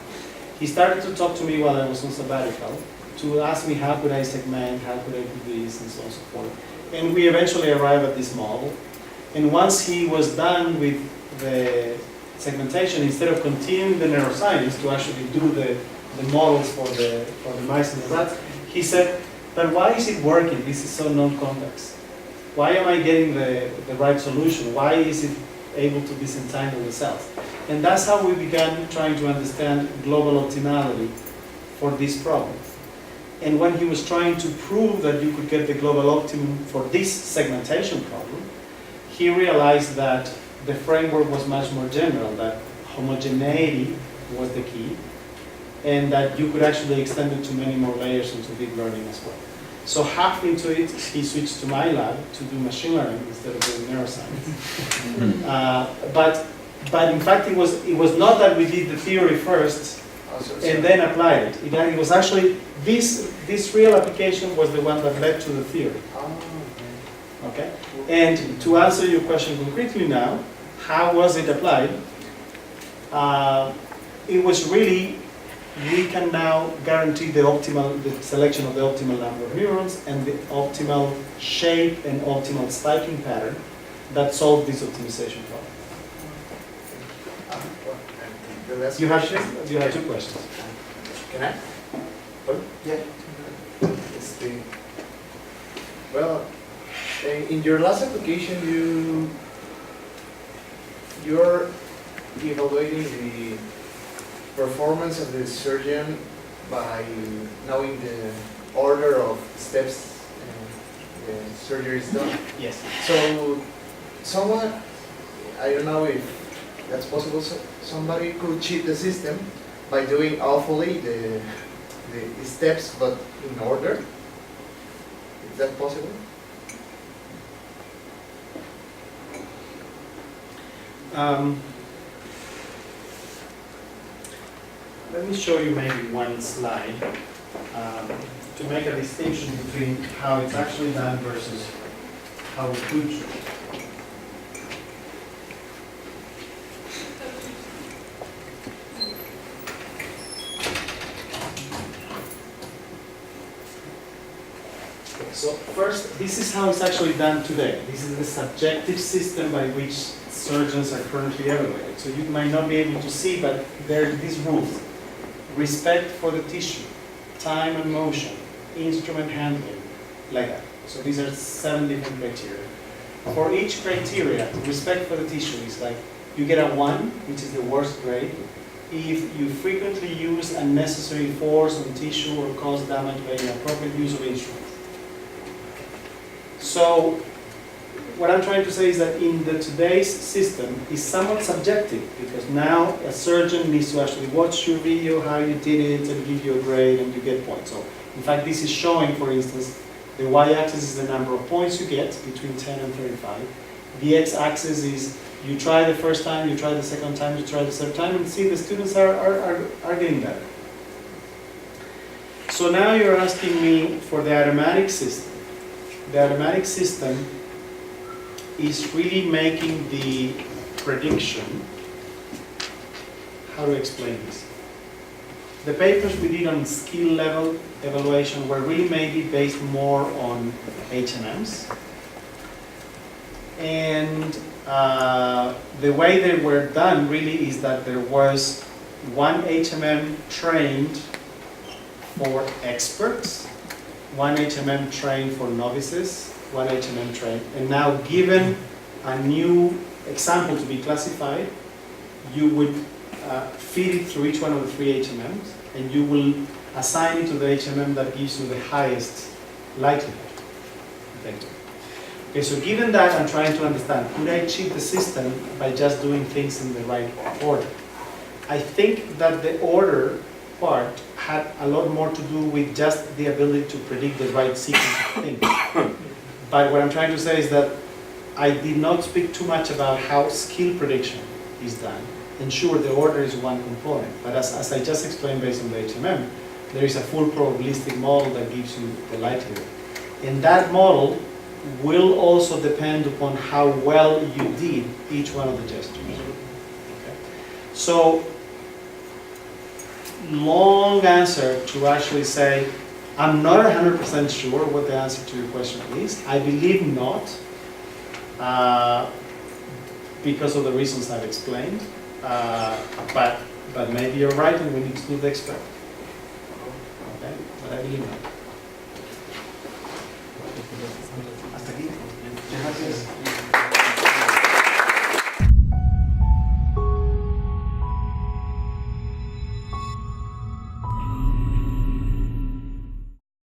[SPEAKER 1] He started to talk to me while I was on sabbatical to ask me how could I segment, how could I do this, and so on and so forth. And we eventually arrived at this model. And once he was done with the segmentation, instead of continuing the neuroscience to actually do the models for the mice and the rats, he said, but why is it working? This is so non-convex. Why am I getting the right solution? Why is it able to disentangle the cells? And that's how we began trying to understand global optimality for this problem. And when he was trying to prove that you could get the global optimum for this segmentation problem, he realized that the framework was much more general, that homogeneity was the key, and that you could actually extend it to many more layers into deep learning as well. So half into it, he switched to my lab to do machine learning instead of doing neuroscience. But in fact, it was not that we did the theory first and then applied it. It was actually this real application was the one that led to the theory. Okay. And to answer your question concretely now, how was it applied? It was really, we can now guarantee the selection of the optimal number of neurons and the optimal shape and optimal spiking pattern that solve this optimization problem. You have two questions.
[SPEAKER 11] Can I? Oh, yeah. Okay. Well, in your last application, you're evaluating the performance of the surgeon by knowing the order of steps the surgery is done.
[SPEAKER 1] Yes.
[SPEAKER 11] So, someone, I don't know if that's possible, somebody could cheat the system by doing awfully the steps, but in order. Is that possible?
[SPEAKER 3] Let me show you maybe one slide to make a distinction between how it's actually done versus how it could show. So first, this is how it's actually done today. This is the subjective system by which surgeons are currently evaluated. So you might not be able to see, but there are these rules. Respect for the tissue, time and motion, instrument handling, like that. So these are 7 different criteria. For each criteria, respect for the tissue is like, you get a 1, which is the worst grade, if you frequently use unnecessary force on tissue or cause damage by inappropriate use of instruments. So what I'm trying to say is that in today's system is somewhat subjective, because now a surgeon needs to actually watch your video, how you did it, and give you a grade, and you get points. So in fact, this is showing, for instance, the y-axis is the number of points you get between 10 and 35. The x-axis is you try the first time, you try the second time, you try the third time, and see the students are getting better. So now you're asking me for the automatic system. The automatic system is really making the prediction. How to explain this? The papers we did on skill level evaluation were really maybe based more on HMMs. And the way they were done really is that there was one HMM trained for experts, one HMM trained for novices, one HMM trained, and now given a new example to be classified, you would feed it through each one of the 3 HMMs, and you will assign it to the HMM that gives you the highest likelihood. Okay, so given that, I'm trying to understand, could I cheat the system by just doing things in the right order? I think that the order part had a lot more to do with just the ability to predict the right sequence of things. But what I'm trying to say is that I did not speak too much about how skill prediction is done. And sure, the order is one component, but as I just explained based on the HMM, there is a full probabilistic model that gives you the likelihood. And that model will also depend upon how well you did each one of the gestures. Okay. So, long answer to actually say, I'm not 100% sure what the answer to your question is. I believe not, because of the reasons I've explained. But maybe you're right and we need to do the experiment. Okay? But I believe not.